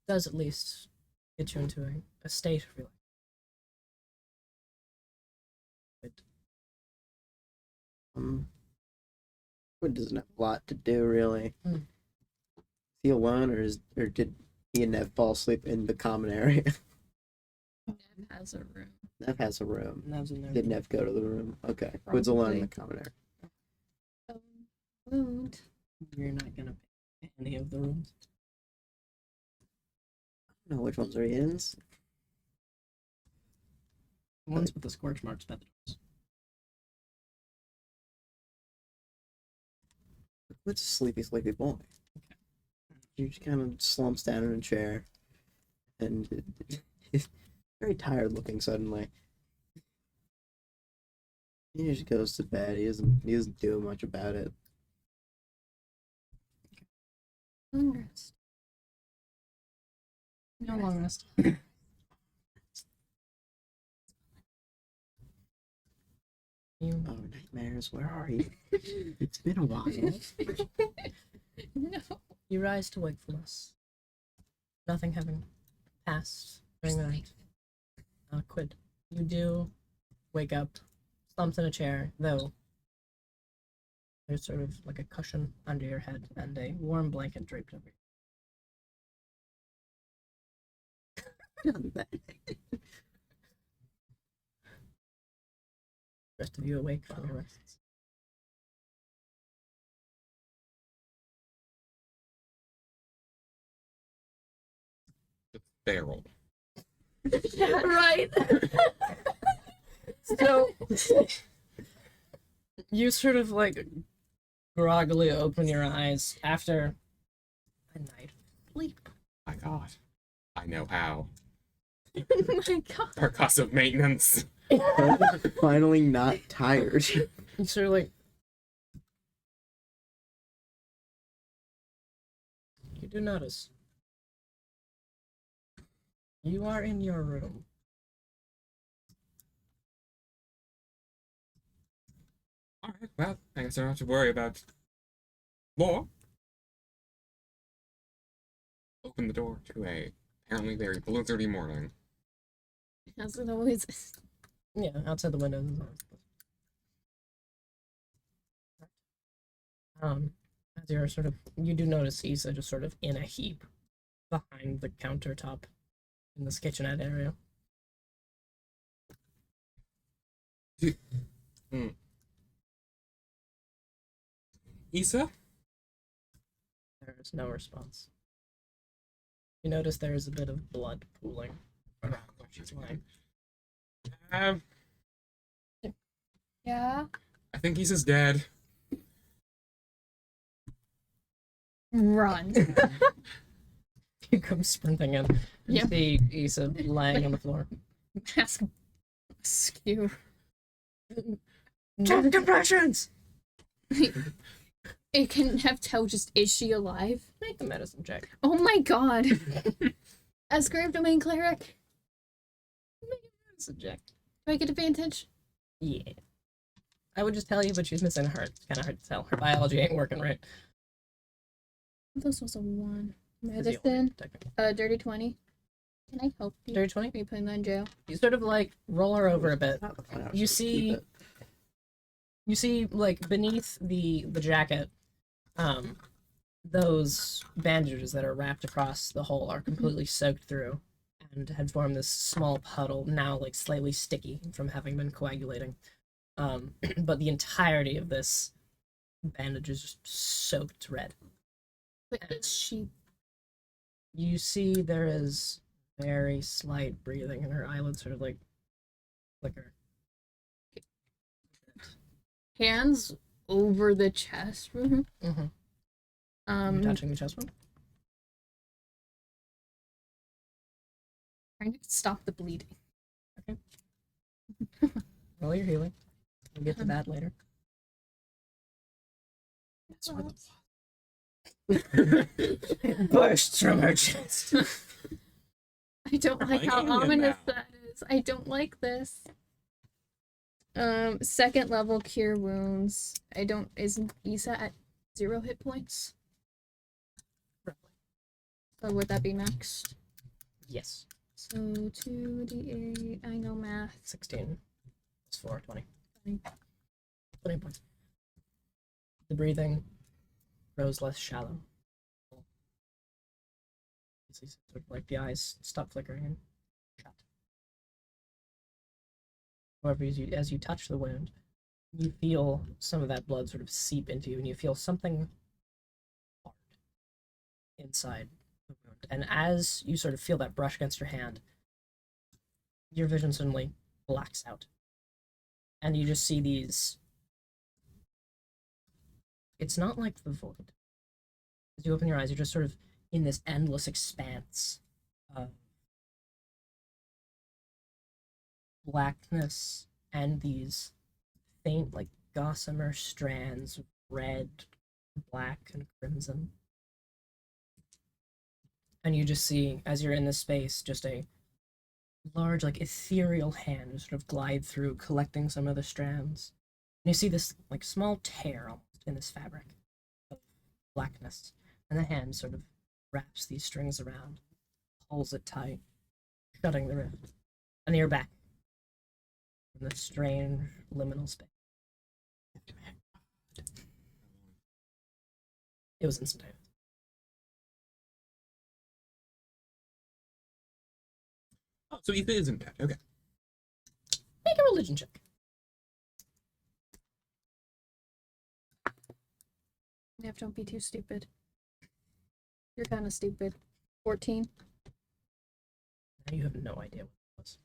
does at least get you into a state of relaxation. Quid doesn't have a lot to do, really. Hmm. Is he alone, or did he and Nev fall asleep in the common area? Nev has a room. Nev has a room. Nev's in there. Did Nev go to the room? Okay. Quid's alone in the Probably. common area. Wound. You're not gonna pay any of the rooms. I don't know which ones are Aiden's. The ones with the scorch marks, but Quid's a sleepy, sleepy boy. He just kind of slumps down in a chair, and he's very tired looking suddenly. He just goes to bed. He doesn't do much about it. Long rest. No long rest. You Oh, nightmares, where are you? It's been a while. No. You rise to wakefulness. Nothing having passed during the night. Quid. You do wake up, slumped in a chair, though there's sort of like a cushion under your head and a warm blanket draped over you. The rest of you awake from your rests. Barrel. Right. So you sort of like groggily open your eyes after a night of sleep. My God. I know how. Oh my god. Percussive maintenance. Finally not tired. You sort of like you do notice you are in your room. Alright, well, I guess I don't have to worry about more. Open the door to a apparently very blizzardy morning. As it always is. Yeah, outside the window. As you're sort of, you do notice Issa just sort of in a heap behind the countertop in this kitchenette area. Issa? There is no response. You notice there is a bit of blood pooling. Oh, She's lying. Yeah. I think Issa's dead. Run. You come sprinting in. You Yep. see Issa lying on the floor. Mask skew. Chest compressions! It can have tell just, is she alive? Make a medicine check. Oh my god. As Grave Domain Cleric, Make a medicine check. do I get advantage? Yeah. I would just tell you, but she's missing a heart. It's kind of hard to tell. Her biology ain't working right. This was a 1. Physiology, Medicine, technically. dirty 20. Can I help you? Dirty 20? Are you putting that in jail? You sort of like roll her over a bit. You see, like beneath the jacket, those bandages that are wrapped across the hole are completely soaked through and had formed this small puddle, now like slightly sticky from having been coagulating. But the entirety of this bandage is just soaked red. But is she? You see there is very slight breathing and her eyelids sort of like flicker. Hands over the chest wound. Mm-hmm. You touching the chest wound? Trying to stop the bleeding. Roll your healing. We'll get to that later. That's what It bursts from her chest. I don't We're like how liking it ominous now. that is. I don't like this. Second level cure wounds. Isn't Issa at 0 hit points? So would that be maxed? Yes. So 2d8, I know math. 16. It's 4, 20. 20. 20 points. The breathing grows less shallow. It's sort of like the eyes stop flickering and shut. However, as you touch the wound, you feel some of that blood sort of seep into you, and you feel something hard inside the wound. And as you sort of feel that brush against your hand, your vision suddenly blacks out. And you just see these. It's not like the void. As you open your eyes, you're just sort of in this endless expanse of blackness and these faint, like, gossamer strands of red, black, and crimson. And you just see, as you're in this space, just a large, like, ethereal hand sort of glide through, collecting some of the strands. And you see this, like, small tear almost in this fabric of blackness. And the hand sort of wraps these strings around, pulls it tight, shutting the rift. And you're back in this strange liminal space. It was instantaneous. Oh, so Ethan isn't dead. Okay. Make a religion check. Yeah, don't be too stupid. You're kind of stupid. 14. Now you have no idea what it was.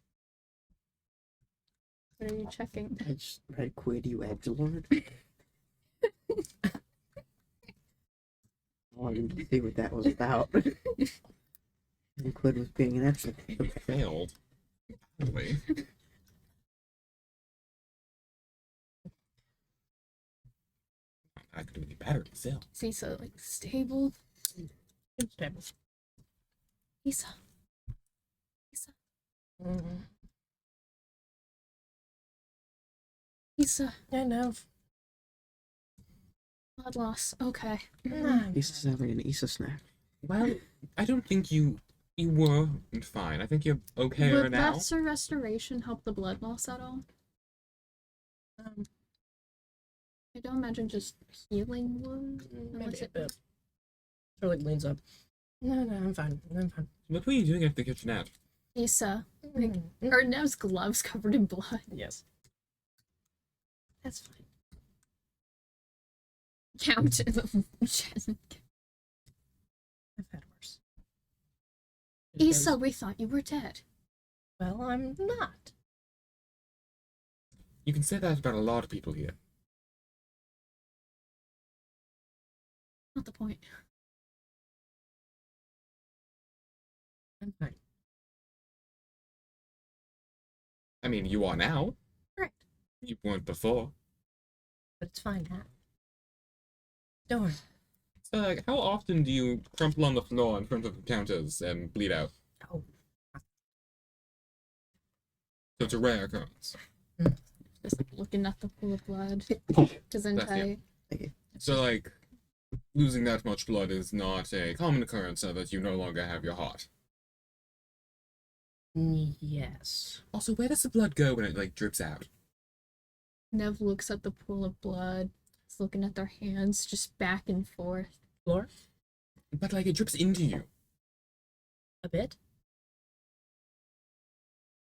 What are you checking? I just read quid, you edgelord. I wanted to see what that was about. And quid was being an edgelord. Failed. Badly. I could do any better still. Isa, like, stable. It's stable. Isa. Isa. Mm-hmm. Isa. I know. Blood loss. Okay. Isa's having an Isa snack. Well, I don't think you were fine. I think you're okay Would now. lesser restoration help the blood loss at all? I don't imagine just healing would. Maybe Unless a it, bit. Sort of like leans up. No, I'm fine. I'm fine. What were you doing at the kitchenette? Isa. Like, Mm. are Nev's gloves covered in blood? Yes. That's fine. Count. I've had worse. Isa, we thought you were dead. Well, I'm not. You can say that about a lot of people here. Not the point. I'm fine. I mean, you are now. Right. You weren't before. But it's fine now. Don't worry. So, like, how often do you crumple on the floor in front of the counters and bleed out? Oh, So it's a rare occurrence. Just looking at the pool of blood. Gesundheit. So, like, losing that much blood is not a common occurrence so that you no longer have your heart. yes. Also, where does the blood go when it, like, drips out? Nev looks at the pool of blood. He's looking at their hands, just back and forth. Floor? But, like, it drips into you. A bit?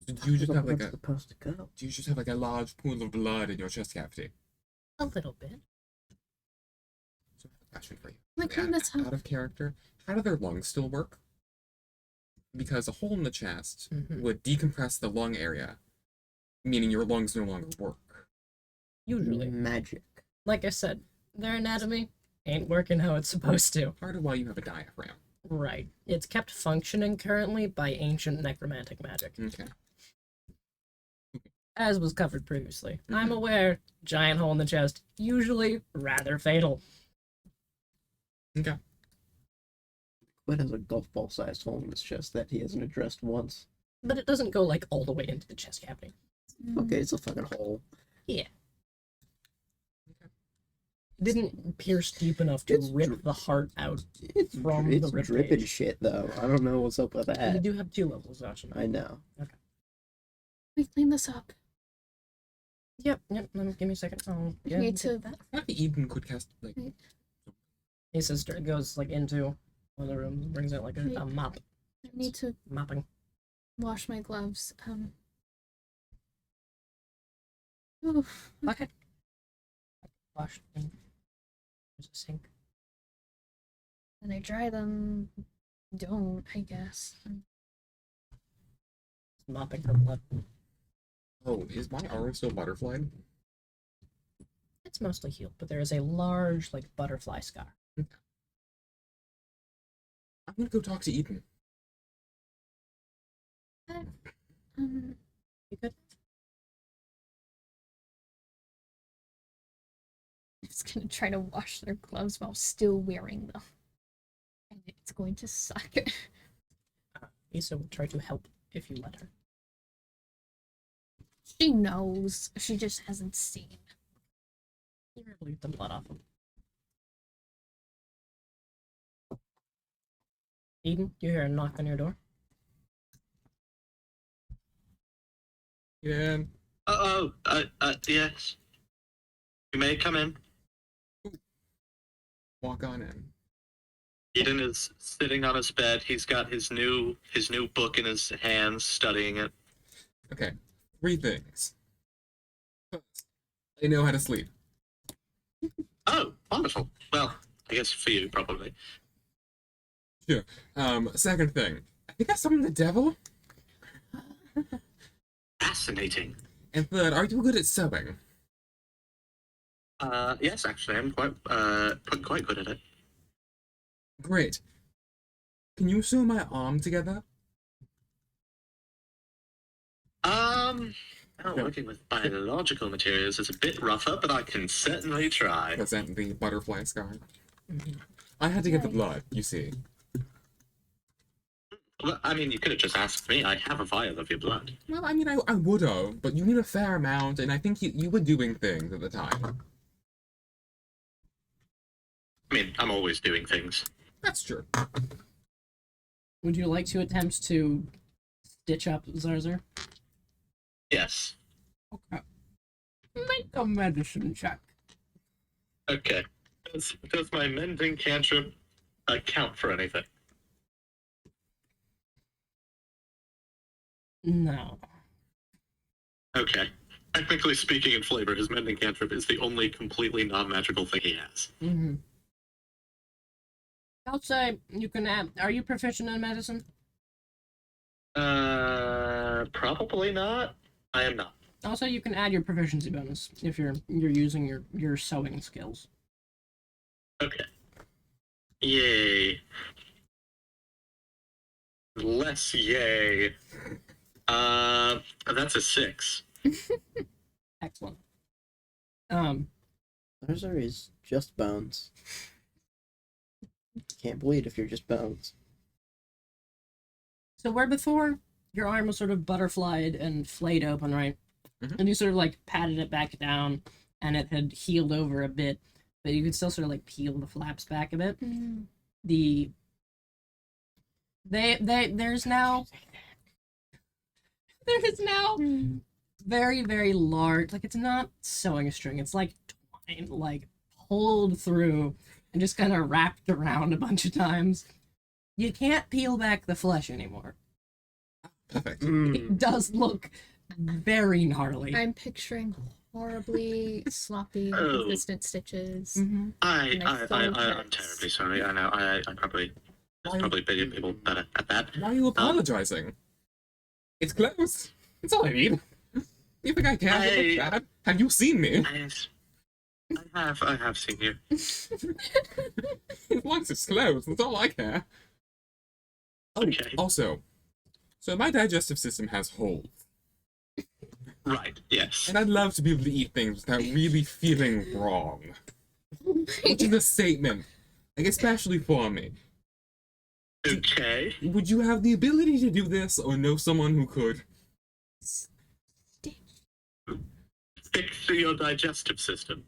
Do you just have, like, Where's a... it supposed to go? Do you just have, like, a large pool of blood in your chest cavity? A little bit. So, question for you. Like, clean this Out up. of character, how do their lungs still work? Because a hole in the chest Mhm. would decompress the lung area, meaning your lungs no longer work. Usually. Magic. Like I said, their anatomy ain't working how it's supposed to. Part of why you have a diaphragm. Right. It's kept functioning currently by ancient necromantic magic, Okay. as was covered previously. I'm Mhm. aware, giant hole in the chest, usually rather fatal. Okay. Quid has a golf ball sized hole in his chest that he hasn't addressed once. But it doesn't go, like, all the way into the chest cavity. Okay, it's a fucking hole. It didn't pierce deep enough to It's rip dri- the heart out. It's, From it's the dripping ribcage. shit though. I don't know what's up with You that. do have 2 levels, Josh. I know. We clean this up. Yep. Let me give me a second. Oh, We yeah. need to. I think Eden could cast, like... His sister goes, like, into one of the rooms, brings out, like, a mop. I need to Mopping. wash my gloves. Oof. Okay. Wash them. There's a sink. And I dry them. Don't, I guess. Mopping her blood. Oh, is my arm still butterflied? It's mostly healed, but there is a large, like, butterfly scar. I'm gonna go talk to Eden. Um, You good? just gonna try to wash their gloves while still wearing them. And it's going to suck. Isa will try to help if you let her. She knows. She just hasn't seen. You relieve the blood off him. Aiden, you hear a knock on your door? Yeah. Yes. You may come in. Walk on in. Eden is sitting on his bed. He's got his new book in his hands, studying it. Okay. 3 things. First, I know how to sleep. Oh, wonderful. Well, I guess for you, probably. Sure. Second thing, I think I summoned the devil. Fascinating. And third, are you good at sewing? Yes, actually, I'm quite good at it. Great. Can you sew my arm together? Working with biological materials is a bit rougher, but I can certainly try. Present the butterfly scar. I had to get the Nice. blood, you see. Well, I mean, you could have just asked me. I have a vial of your blood. Well, I mean, I would have, but you need a fair amount, and I think you were doing things at the time. I mean, I'm always doing things. That's true. Would you like to attempt to stitch up Zarzer? Yes. Okay. Make a medicine check. Okay. Does my mending cantrip count for anything? No. Okay. Technically speaking, in flavor, his mending cantrip is the only completely non-magical thing he has. Mm-hmm. I'll say you can add. Are you proficient in medicine? Probably not. I am not. I'll say you can add your proficiency bonus if you're using your sewing skills. Okay. Yay. Less yay. That's a 6. Excellent. Zarzer is just bones. Can't bleed if you're just bones. So where before your arm was sort of butterflied and flayed open, right? Mhm. And you sort of like patted it back down, and it had healed over a bit, but you could still sort of like peel the flaps back a bit. There's now very, very large, like it's not sewing string, it's like twine, like pulled through and just kind of wrapped around a bunch of times. You can't peel back the flesh anymore. Perfect. It does look very gnarly. I'm picturing horribly sloppy, Oh. inconsistent stitches. Mm-hmm. I'm Nice terribly sorry. I know. I probably bigger people better at that. Why are you apologizing? It's closed. That's all I need. You think I care? I look bad? Have you seen me? I have seen you. Once it's closed, that's all I care. Oh, Okay. also, so my digestive system has holes, Right. Yes. and I'd love to be able to eat things without really feeling wrong. Which is a statement, like especially for me. Okay. Would you have the ability to do this, or know someone who could? Fix your digestive system.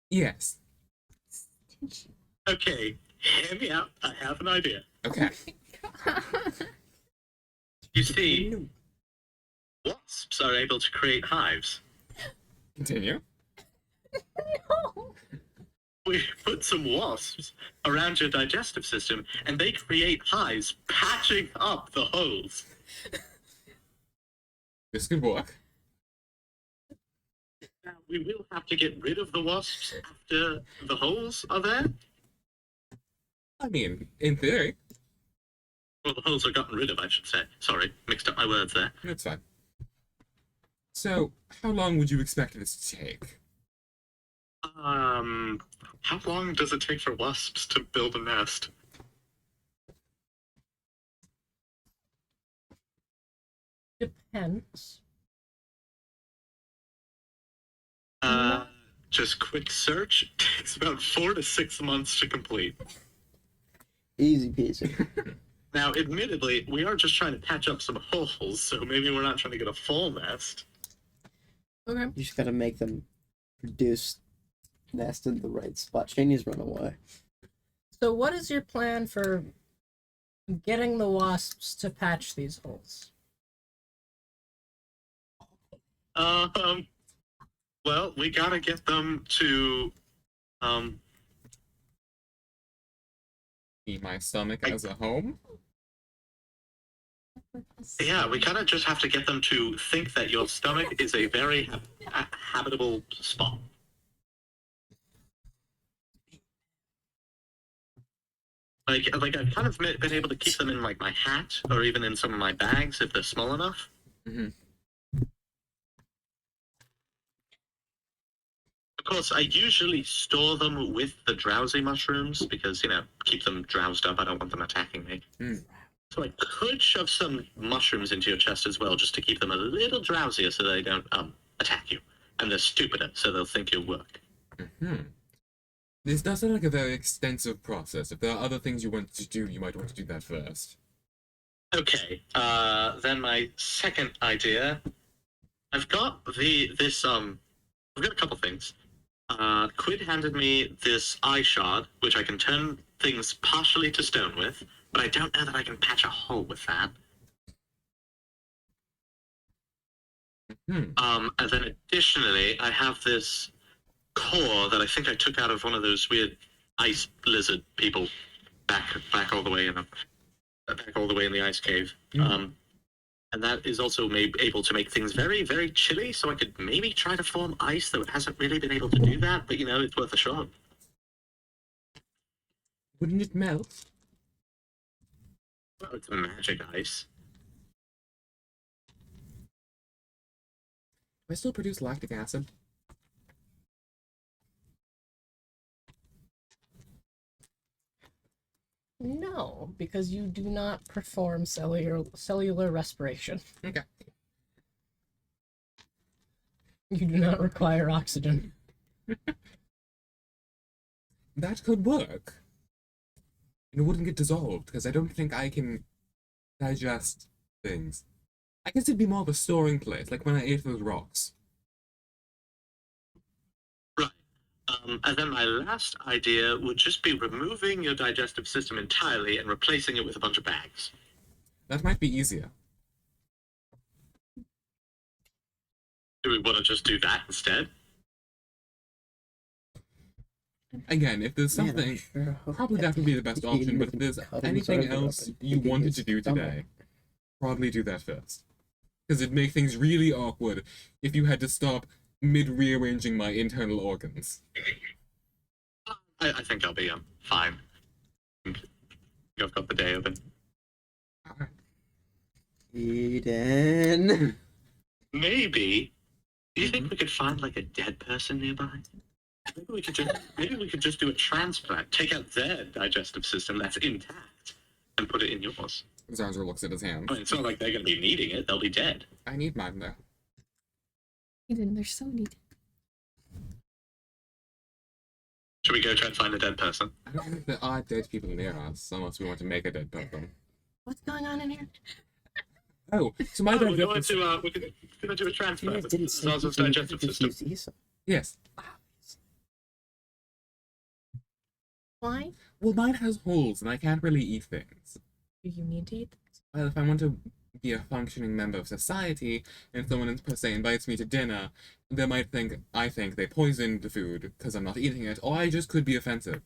Yes. Okay. Hear me out. I have an idea. Okay. You see, wasps are able to create hives. Continue. No. We put some wasps around your digestive system, and they create hives, patching up the holes. This could work. Now, we will have to get rid of the wasps after the holes are there. I mean, in theory, Well, the holes are gotten rid of, I should say. Sorry, mixed up my words there. that's fine. So, how long would you expect this to take? How long does it take for wasps to build a nest? Depends. Uh, just quick search takes about 4 to 6 months to complete. Easy peasy. Now, admittedly, we are just trying to patch up some holes, so maybe we're not trying to get a full nest. Okay. You just gotta make them produce nest in the right spot. Cheney's run away. So what is your plan for getting the wasps to patch these holes? Well, we gotta get them to, Eat my stomach as a home? yeah, we kind of just have to get them to think that your stomach is a very habitable spot. Like I've kind of been able to keep them in like my hat or even in some of my bags if they're small enough. Mm-hmm. Of course, I usually store them with the drowsy mushrooms because, keep them drowsed up. I don't want them attacking me. Mm. So I could shove some mushrooms into your chest as well, just to keep them a little drowsier so they don't attack you. And they're stupider, so they'll think you'll work. Mm-hmm. This does sound like a very extensive process. If there are other things you want to do, you might want to do that first. Okay, then my second idea, I've got I've got a couple things. Quid handed me this eye shard, which I can turn things partially to stone with, but I don't know that I can patch a hole with that. Hmm. And then additionally, I have this core that I think I took out of one of those weird ice lizard people back all the way in the ice cave. And that is also able to make things very, very chilly, so I could maybe try to form ice, though it hasn't really been able to do that, but it's worth a shot. Wouldn't it melt? Well, it's magic ice. Do I still produce lactic acid? No, because you do not perform cellular respiration. Okay. You do not require oxygen. That could work. And it wouldn't get dissolved, because I don't think I can digest things. I guess it'd be more of a storing place, like when I ate those rocks. Right. And then my last idea would just be removing your digestive system entirely and replacing it with a bunch of bags. That might be easier. Do we want to just do that instead? Again, if there's something, probably that would be the best option, but if there's anything else you wanted to do today, probably do that first. Because it'd make things really awkward if you had to stop mid-rearranging my internal organs. I think I'll be fine. I've got the day open. Aiden. Maybe. Do you think we could find like a dead person nearby? Maybe we could just do a transplant. Take out their digestive system that's intact and put it in yours. Zarzer looks at his hand. I mean, it's not like they're going to be needing it. They'll be dead. I need mine, though. Even they're so neat. Should we go try and find a dead person? I don't think there are dead people near us, unless we want to make a dead person. What's going on in here? Oh, so my We're digestive... going to do a transplant. You guys didn't say Zarz's you digestive could system. just use ESA. Yes. Why Well, mine has holes, and I can't really eat things. do you need to eat this? Well, if I want to be a functioning member of society, and someone per se invites me to dinner, they might think I think they poisoned the food because I'm not eating it, or I just could be offensive.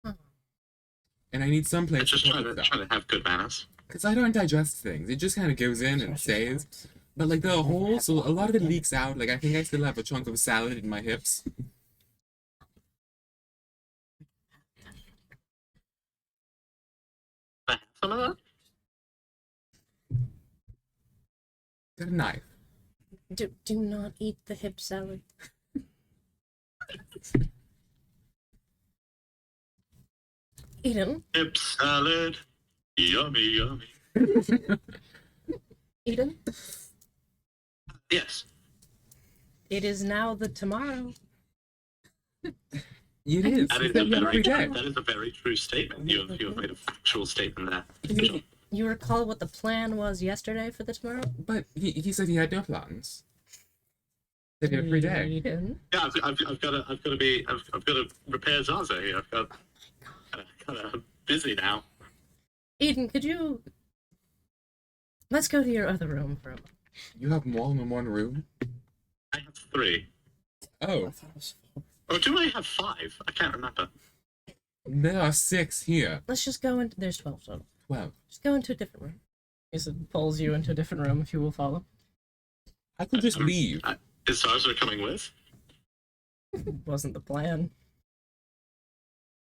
Huh. And I need some place Just to trying put to, it trying to have good manners. because I don't digest things. It just kind of goes in and stays. But like there are holes, so a lot of it leaks out. Like I think I still have a chunk of salad in my hips. Can I have some of that? Got a knife. Do not eat the hip salad. Aiden? Hip salad. Yummy, yummy. Aiden? Yes. It is now the tomorrow. It is. That is, It's every day. that is a very true statement. You have made a factual statement there. You recall what the plan was yesterday for the tomorrow? But he said he had no plans. Said every day. Aiden. Yeah, I've got to repair Zaza here. I've got kind of busy now. Aiden, could you... Let's go to your other room for a moment. You have more than one room? I have 3. Oh, I thought it was 4. Or do I have 5? I can't remember. there are 6 here. Let's just go into... There's 12 total. 12. Just go into a different room. He pulls you into a different room if you will follow. I could just leave. Is Zaza coming with? Wasn't the plan.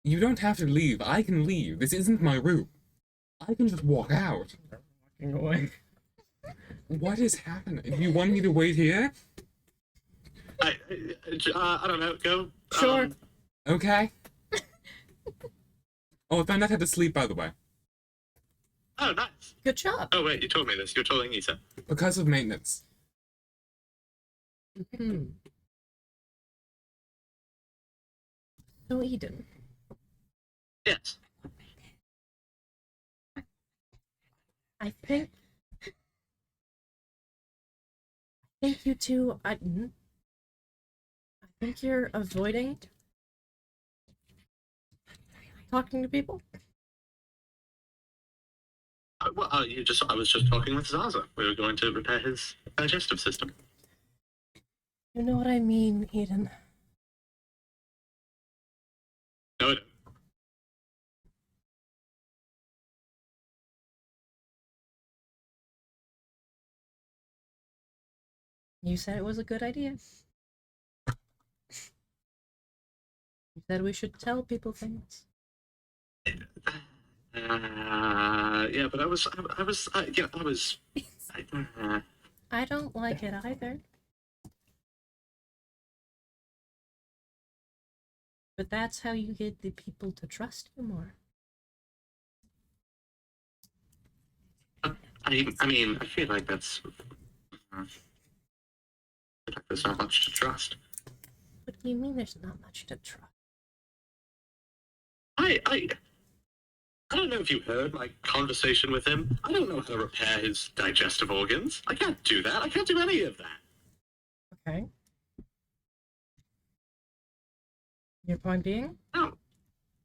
You don't have to leave. I can leave. This isn't my room. I can just walk out. Walking away. What is happening? You want me to wait here? I don't know. Go. Sure. Okay. Oh, I found out how to sleep, by the way. Oh, nice. Good job. Oh, wait, you told me this. You're telling Isa. Because of maintenance. Hmm. So, Eden, Yes. I think you two, I think you're avoiding talking to people. Well, I was just talking with Zaza. We were going to repair his digestive system. You know what I mean, Eden. No, I don't. You said it was a good idea. You said we should tell people things. Yeah, but I was. I don't like it either. But that's how you get the people to trust you more. I mean, I feel like that's. There's not much to trust. What do you mean there's not much to trust? I don't know if you heard my conversation with him. I don't know how to repair his digestive organs. I can't do that. I can't do any of that. Okay. Your point being? No,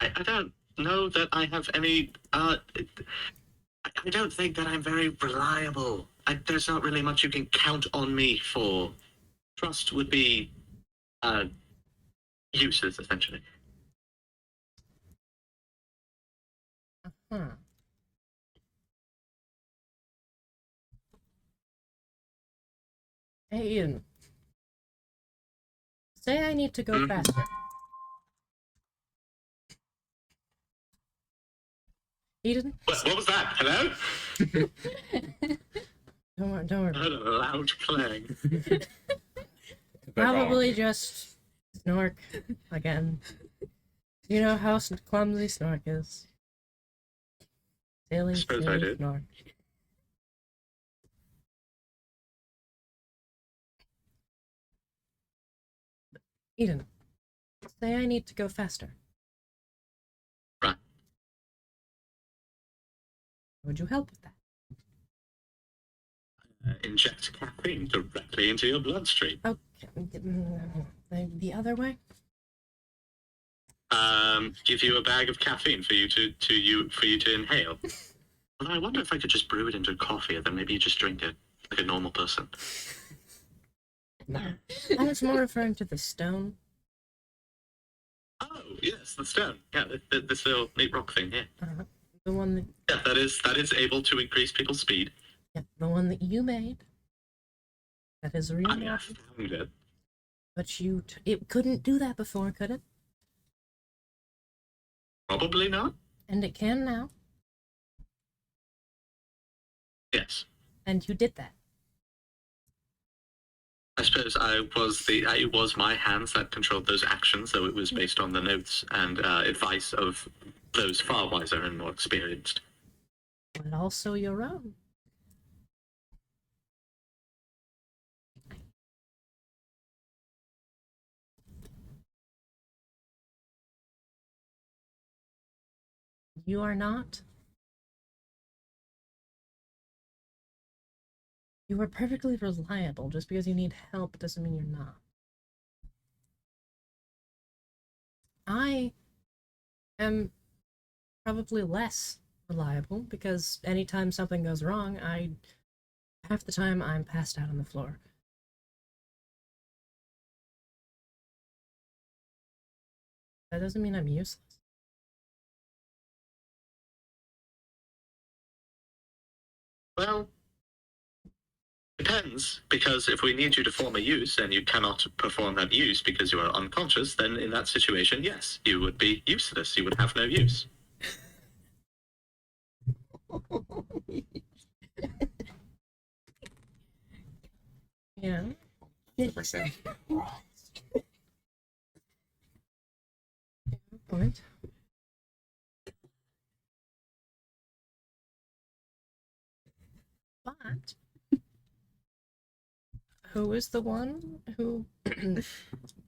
I don't know that I have any. I don't think that I'm very reliable. There's not really much you can count on me for. Trust would be useless, essentially. Huh. Hey, Ian. Say I need to go faster. Eden? What was that? Hello? Don't I worry. heard a loud clang. Probably just Snork again. You know how clumsy Snork is. Silly, Suppose I silly did. Snork. Eden, say I need to go faster. Right. Would you help with that? Inject caffeine directly into your bloodstream. Okay. The other way? Give you a bag of caffeine for you to inhale. Well, I wonder if I could just brew it into coffee, and then maybe you just drink it like a normal person. No. I was more referring to the stone. Oh yes, the stone. Yeah, this little neat rock thing here. The one that, Yeah, that is able to increase people's speed. yeah, the one that you made. That is real. I mean, I found it. But it couldn't do that before, could it? Probably not. And it can now. Yes. And you did that. I suppose it was my hands that controlled those actions, so it was based on the notes and advice of those far wiser and more experienced. But also your own. you are not. You are perfectly reliable. Just because you need help doesn't mean you're not. I am probably less reliable because anytime something goes wrong, half the time I'm passed out on the floor. That doesn't mean I'm useless. Well, depends, because if we need you to perform a use and you cannot perform that use because you are unconscious, then in that situation, yes, you would be useless. You would have no use. Yeah. 100%. Point. But who is the one who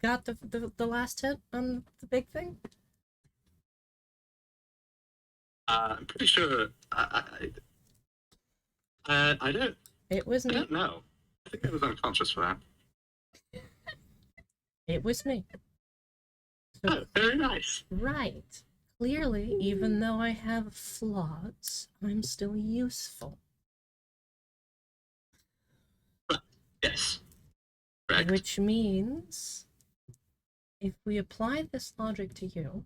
got the last hit on the big thing? I'm pretty sure. I don't. It was I me. don't know. I think I was unconscious for that. It was me. So, Oh, very nice. right. Clearly, even though I have flaws, I'm still useful. Yes. Correct. Which means, if we apply this logic to you,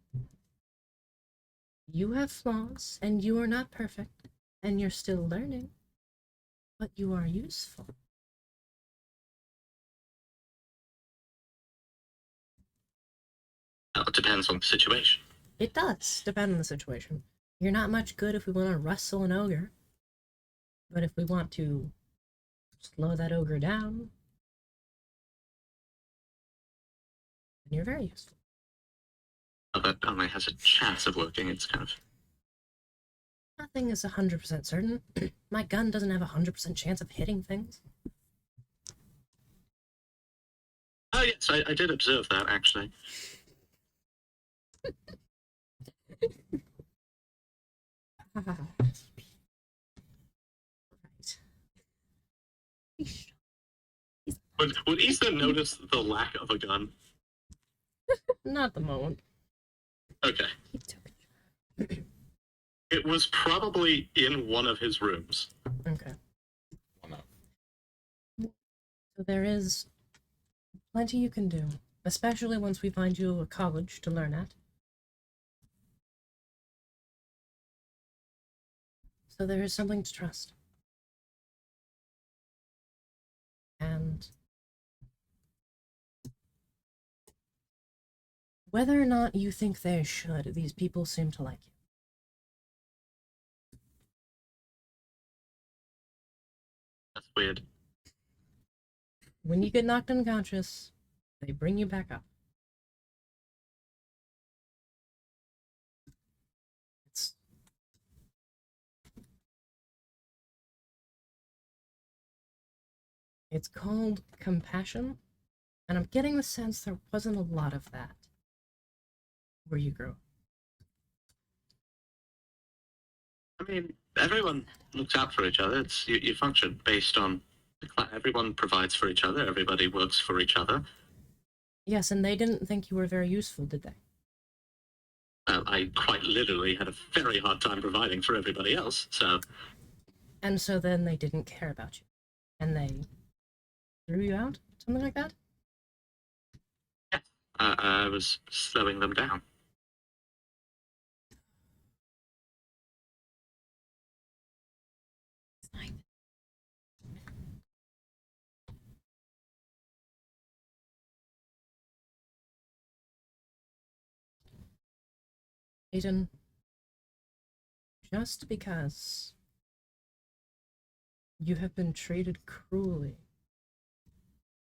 you have flaws and you are not perfect and you're still learning, but you are useful. Well, it depends on the situation. It does depend on the situation. You're not much good if we want to wrestle an ogre, but if we want to slow that ogre down, then you're very useful. Well, that only has a chance of working. It's kind of. Nothing is 100% certain. My gun doesn't have a 100% chance of hitting things. Oh yes, I did observe that actually. Right. Would Ethan notice the lack of a gun? Not the moment. Okay. He took it. It was probably in one of his rooms. Okay. Well, no. So there is plenty you can do, especially once we find you a college to learn at. So there is something to trust. And whether or not you think they should, these people seem to like you. That's weird. When you get knocked unconscious, they bring you back up. It's called compassion, and I'm getting the sense there wasn't a lot of that where you grew up. I mean, everyone looks out for each other. It's you function based on everyone provides for each other. Everybody works for each other. Yes, and they didn't think you were very useful, did they? I quite literally had a very hard time providing for everybody else. So. And so then they didn't care about you, and they threw you out, something like that. Yeah, I was slowing them down. Aiden, just because you have been treated cruelly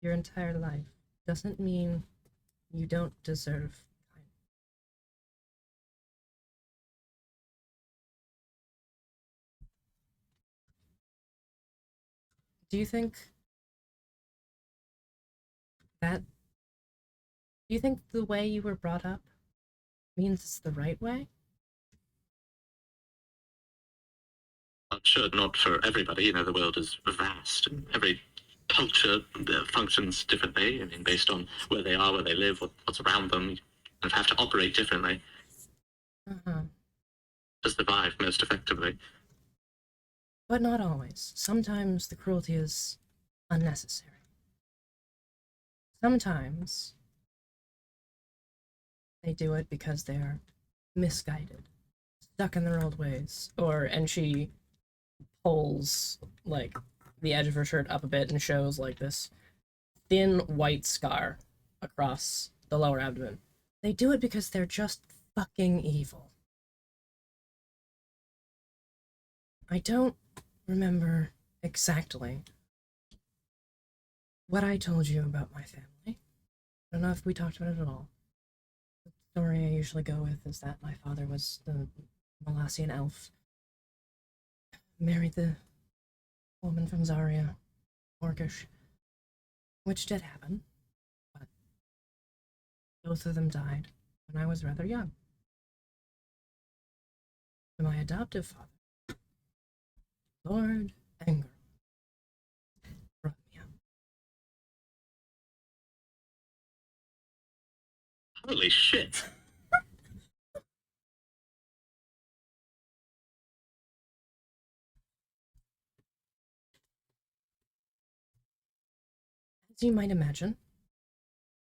your entire life doesn't mean you don't deserve kindness. Do you think that do you think the way you were brought up means it's the right way? I'm sure not for everybody. You know, the world is vast, and every culture functions differently. I mean, based on where they are, where they live, what's around them, you kind of have to operate differently to survive most effectively. But not always. Sometimes the cruelty is unnecessary. Sometimes they do it because they're misguided, stuck in their old ways, and she pulls like the edge of her shirt up a bit and shows like this thin white scar across the lower abdomen. They do it because they're just fucking evil. I don't remember exactly what I told you about my family. I don't know if we talked about it at all. The story I usually go with is that my father was the Malassian elf. Married the woman from Zarya, Orcish, which did happen, but both of them died when I was rather young. And my adoptive father, Lord Anger, brought me up. Holy shit! As you might imagine,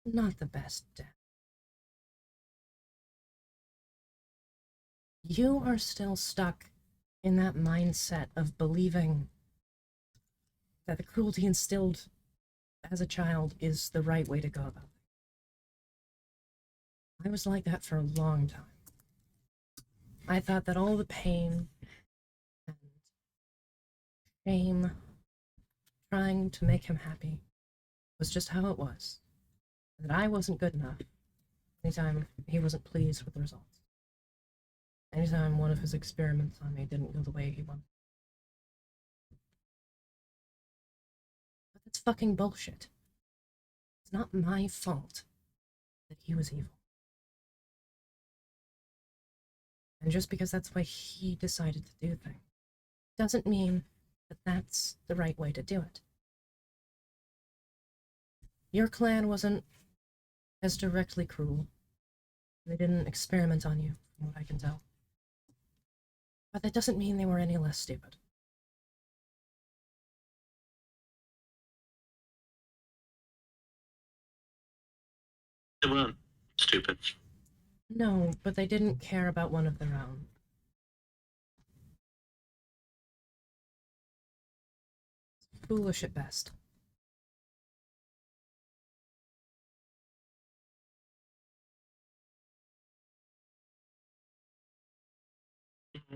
not the best dad. You are still stuck in that mindset of believing that the cruelty instilled as a child is the right way to go about it. I was like that for a long time. I thought that all the pain and shame trying to make him happy was just how it was. That I wasn't good enough anytime he wasn't pleased with the results. Anytime one of his experiments on me didn't go the way he wanted. But that's fucking bullshit. It's not my fault that he was evil. And just because that's the way he decided to do things, doesn't mean that that's the right way to do it. Your clan wasn't as directly cruel. They didn't experiment on you, from what I can tell. But that doesn't mean they were any less stupid. They weren't stupid. No, but they didn't care about one of their own. Foolish at best.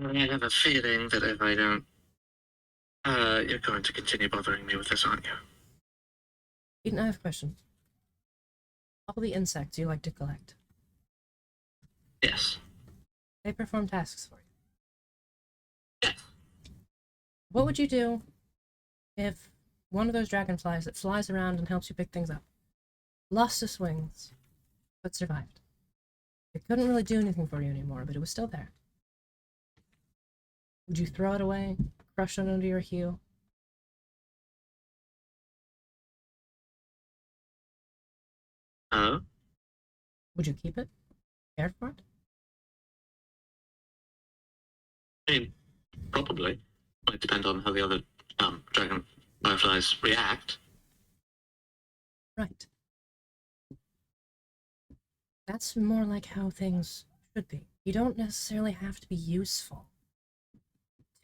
I have a feeling that if I don't, you're going to continue bothering me with this, aren't you? Eden, I have a question. All the insects you like to collect, Yes. they perform tasks for you. Yes. What would you do if one of those dragonflies that flies around and helps you pick things up lost its wings, but survived? It couldn't really do anything for you anymore, but it was still there. Would you throw it away, crush it under your heel? Would you keep it? Care for it? I mean, probably. Might depend on how the other dragon fireflies react. Right. That's more like how things should be. You don't necessarily have to be useful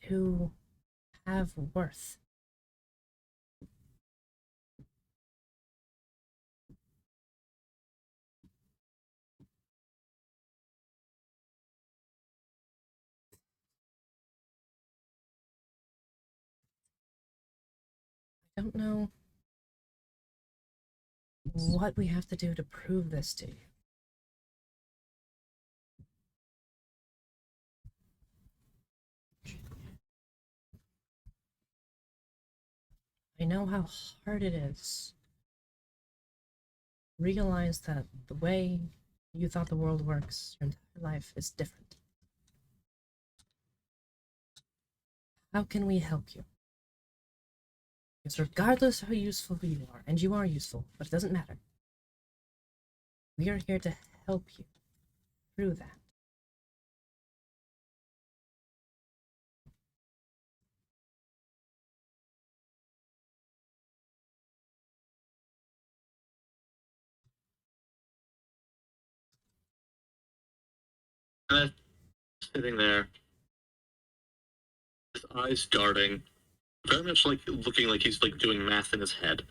to have worth. I don't know what we have to do to prove this to you. I know how hard it is. Realize that the way you thought the world works your entire life is different. How can we help you? Because regardless how useful you are, and you are useful, but it doesn't matter, we are here to help you through that. Sitting there, his eyes darting, very much like looking like he's like doing math in his head.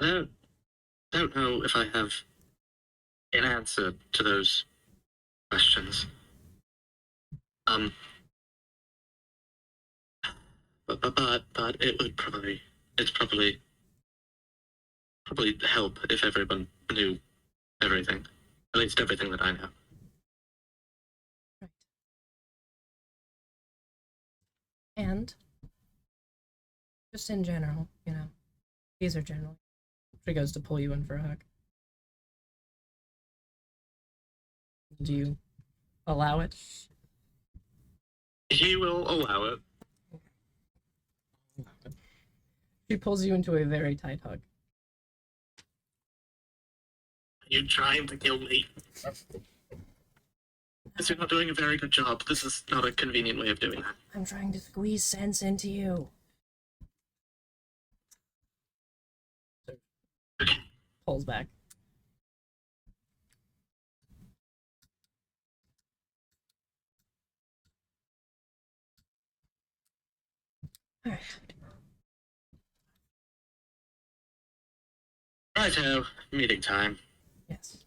I don't know if I have an answer to those questions. But it's probably help if everyone knew everything, at least everything that I know. Right. And just in general, you know, these are general. She goes to pull you in for a hug. Do you allow it? He will allow it. She pulls you into a very tight hug. You trying to kill me? Because you're not doing a very good job. This is not a convenient way of doing that. I'm trying to squeeze sense into you. Pulls back. All right. Righto, meeting time. Yes.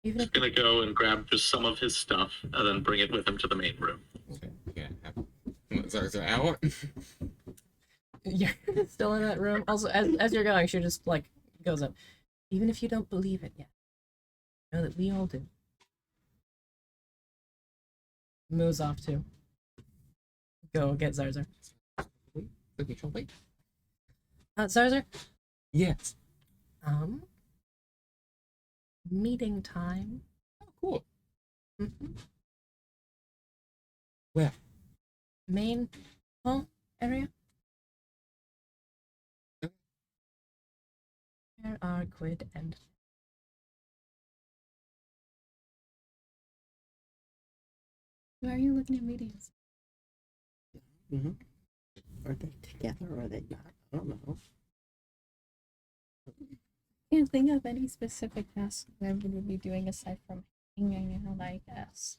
Even if He's gonna go and grab just some of his stuff and then bring it with him to the main room. Okay. Yeah. Sorry, so hour? you're still in that room, also as you're going, she just like goes up. Even if you don't believe it yet, know that we all do. Moves off to go get Zarzar. Wait. Zarzar? Yes. Meeting time. Oh, cool. Mm-hmm. Where? Main hall area. Where are Quid and Why are you looking at meetings? Mm-hmm. Are they together or are they not? I don't know. Can't think of any specific tasks that everyone would be doing aside from hanging out, I guess.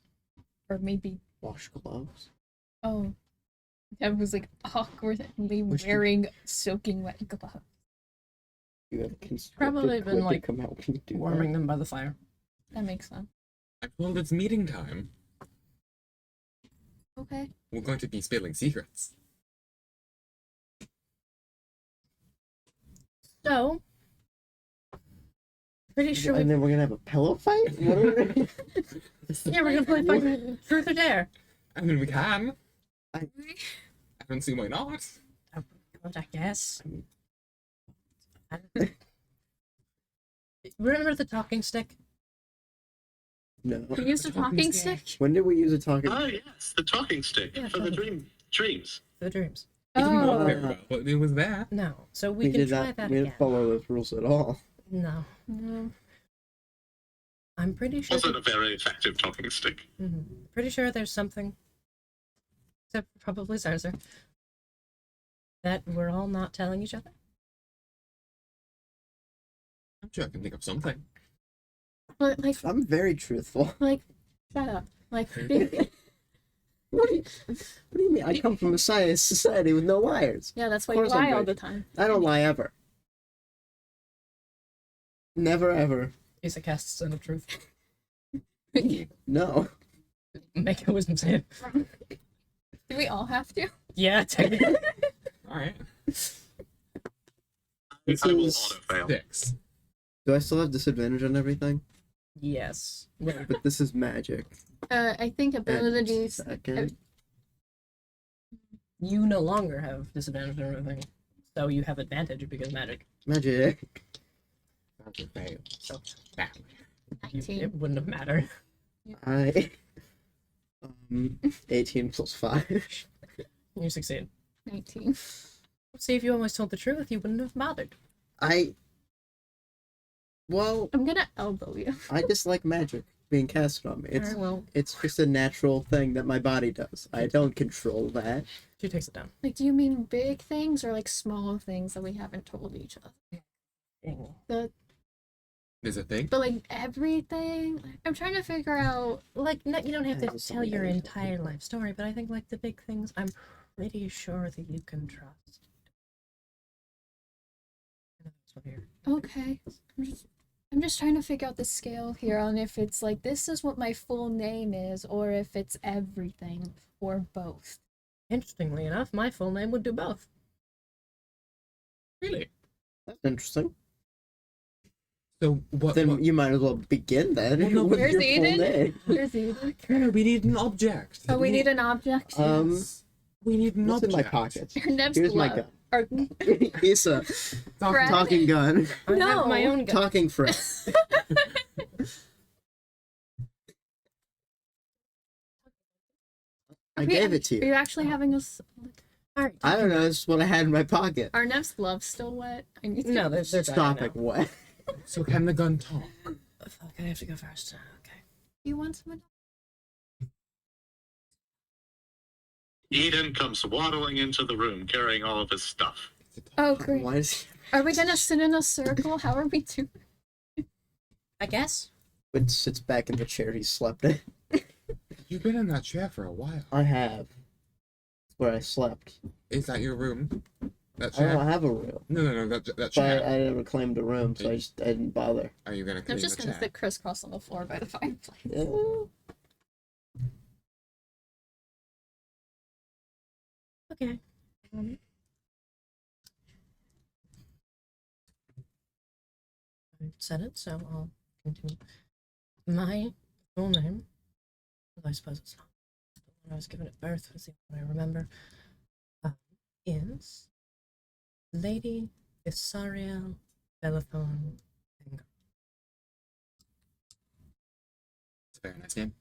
Or maybe, Wash gloves. oh, that was like awkwardly Wish you- wearing soaking wet gloves. You have constructed Probably been, Quid to like, come help you do warming them by the fire. That makes sense. Well, it's meeting time. Okay. We're going to be spilling secrets. So, pretty that. sure And we then we're gonna have a pillow fight? What are we gonna... yeah, we're gonna play fucking Truth or Dare. I mean, we can. I- I don't see why not. I guess. Remember the talking stick? No. We used a talking stick? When did we use a talking? Oh yes, the talking stick Yeah, for the talking- dreams. For the dreams. It didn't Oh. work very well, but it was there. No, so we can did try not. that We again. didn't follow those rules at all. No, No. I'm pretty sure. Also, a very effective talking stick. Pretty sure there's something, except for probably Zarzar, that we're all not telling each other. I'm sure I can think of something. But, like, I'm very truthful. shut up. Like, What do you mean? I come from a science society with no liars. yeah, that's why Of you course I'm lie all right. the time. I don't lie ever. Never ever. He's a cast son of truth. No. Make a wisdom save. Do we all have to? Yeah, technically. All right. This I will is- auto fail. 6. Do I still have disadvantage on everything? Yes. Wait, But this is magic. I think abilities. Second. you no longer have disadvantage on everything, so you have advantage because magic. Magic. That's a fail. So Bam. it wouldn't have mattered. I 18 plus 5. You succeed. 19. See, if you almost told the truth, you wouldn't have bothered. Well, I'm gonna elbow you. I dislike magic being casted on me. It's Alright, well, it's just a natural thing that my body does. I don't control that. she takes it down. Like, do you mean big things or like small things that we haven't told each other? The There's a thing? but like everything. I'm trying to figure out. Like, no, you don't have Yeah, to just tell something your I need to entire think life story, but I think, like, the big things, I'm pretty sure that you can trust. Okay, I'm just trying to figure out the scale here on if it's like this is what my full name is, or if it's everything, or both. Interestingly enough, my full name would do both. Really? That's interesting. So what? Then what- you might as well begin then. Well, no, with where's your full Aiden? name. Where's Aiden? Yeah, we need an object. Oh, we need an object. We need an What's in object. my pocket? Your Nev's Here's my glove. gun. Or, It's a Fred? talking gun. I have No. my own gun. Talking friend. I gave it to Are you you. actually having us? Alright, I don't know. This is what I had in my pocket. Are Nev's gloves still wet? I need to. No, they're dry Stop now. it. What? So can the gun talk? Oh, fuck, I have to go first. Okay. You want some? Eden comes waddling into the room carrying all of his stuff. Oh, great. Why is he? Are we gonna sit in a circle? How are we doing? I guess. But sits back in the chair he slept in. You've been in that chair for a while. I have. It's where I slept. Is that your room? That I don't chair? have a room. No, that But chair. I never claimed a room, so I didn't bother. Are you gonna I'm clean just the gonna chair? sit crisscross on the floor by the fireplace. Yeah. Okay. I said it, so I'll continue. My full name, although I suppose it's not the one I was given at birth, was the one I remember, is Lady Isariel Bellathorn Anger. It's a very nice name.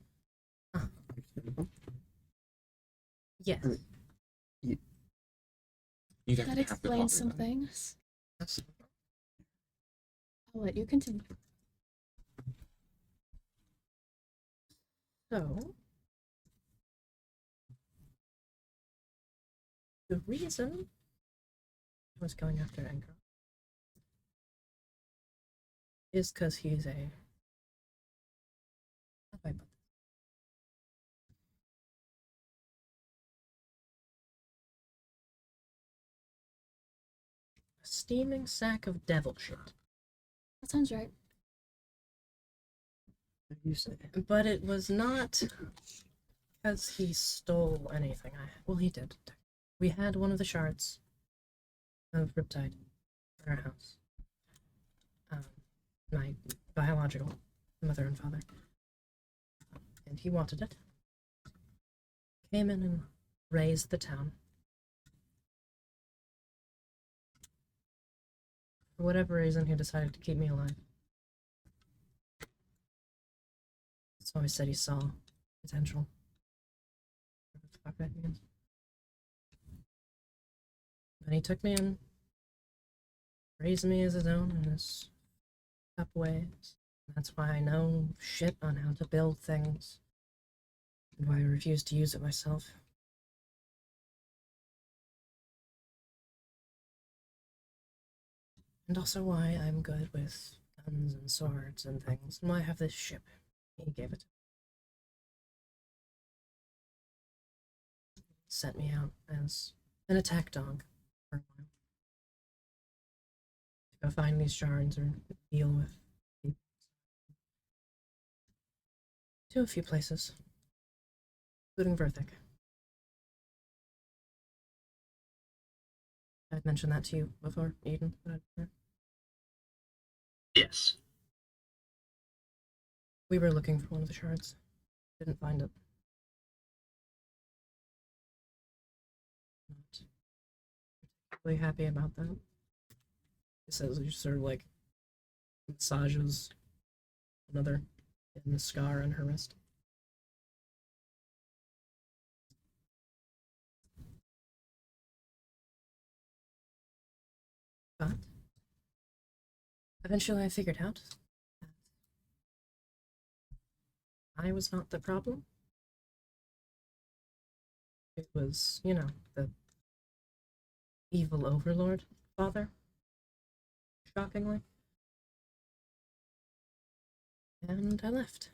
Yes. You'd have That to have the explains talker some then. things. That's I'll let you continue. So, the reason I was going after Anger is because he's a. How do I put this? A steaming sack of devil shit. That sounds right. You say. But it was not because he stole anything. Well, he did. We had one of the shards of Riptide in our house. My biological mother and father. And he wanted it. Came in and razed the town. For whatever reason, he decided to keep me alive. So he said he saw potential. What the fuck that means. And he took me in, raised me as his own in his up ways. That's why I know shit on how to build things, and why I refuse to use it myself. And also why I'm good with guns and swords and things, and why I have this ship. He gave it to me. Sent me out as an attack dog for a while. To go find these shards or deal with people. To a few places, including Verthic. I've mentioned that to you before, Aiden. Yes. We were looking for one of the shards. Didn't find it. really happy about that. He says he sort of like massages another in the scar on her wrist. But eventually I figured out that I was not the problem. It was, you know, the evil overlord father. Shockingly. And I left.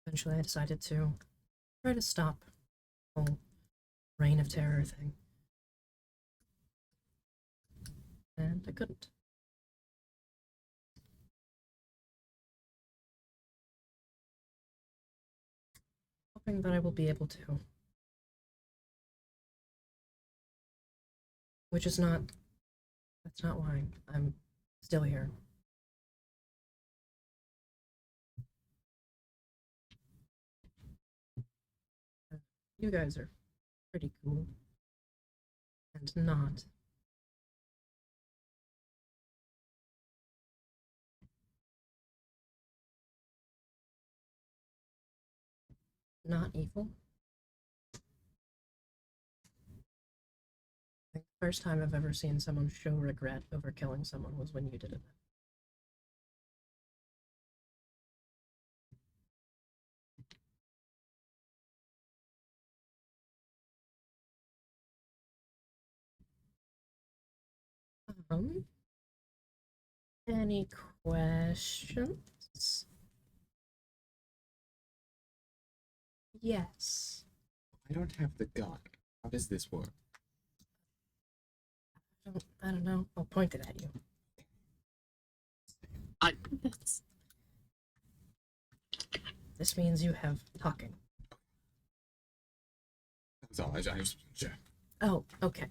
Eventually I decided to try to stop the whole reign of terror thing. And I couldn't. Hoping that I will be able to. Which is not, that's not why I'm still here. You guys are pretty cool. And not evil. I think the first time I've ever seen someone show regret over killing someone was when you did it. Any questions? Yes. I don't have the gun. How does this work? I don't know. I'll point it at you. That's This means you have talking. That's all. I just sure. Oh, okay.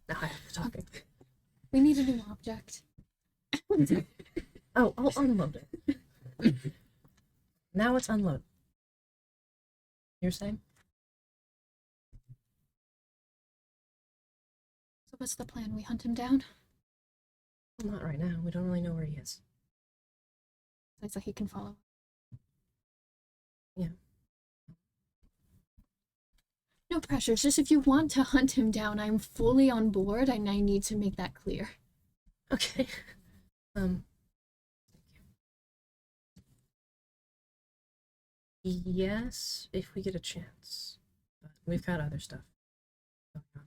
Now I have talking. we need a new object. Oh, I'll unload it. Now it's unload. You're saying? So what's the plan? We hunt him down? Well, not right now. We don't really know where he is. It's like he can follow. Yeah. No pressure. It's just if you want to hunt him down, I'm fully on board and I need to make that clear. Okay. Yes, if we get a chance. But we've got other stuff going on.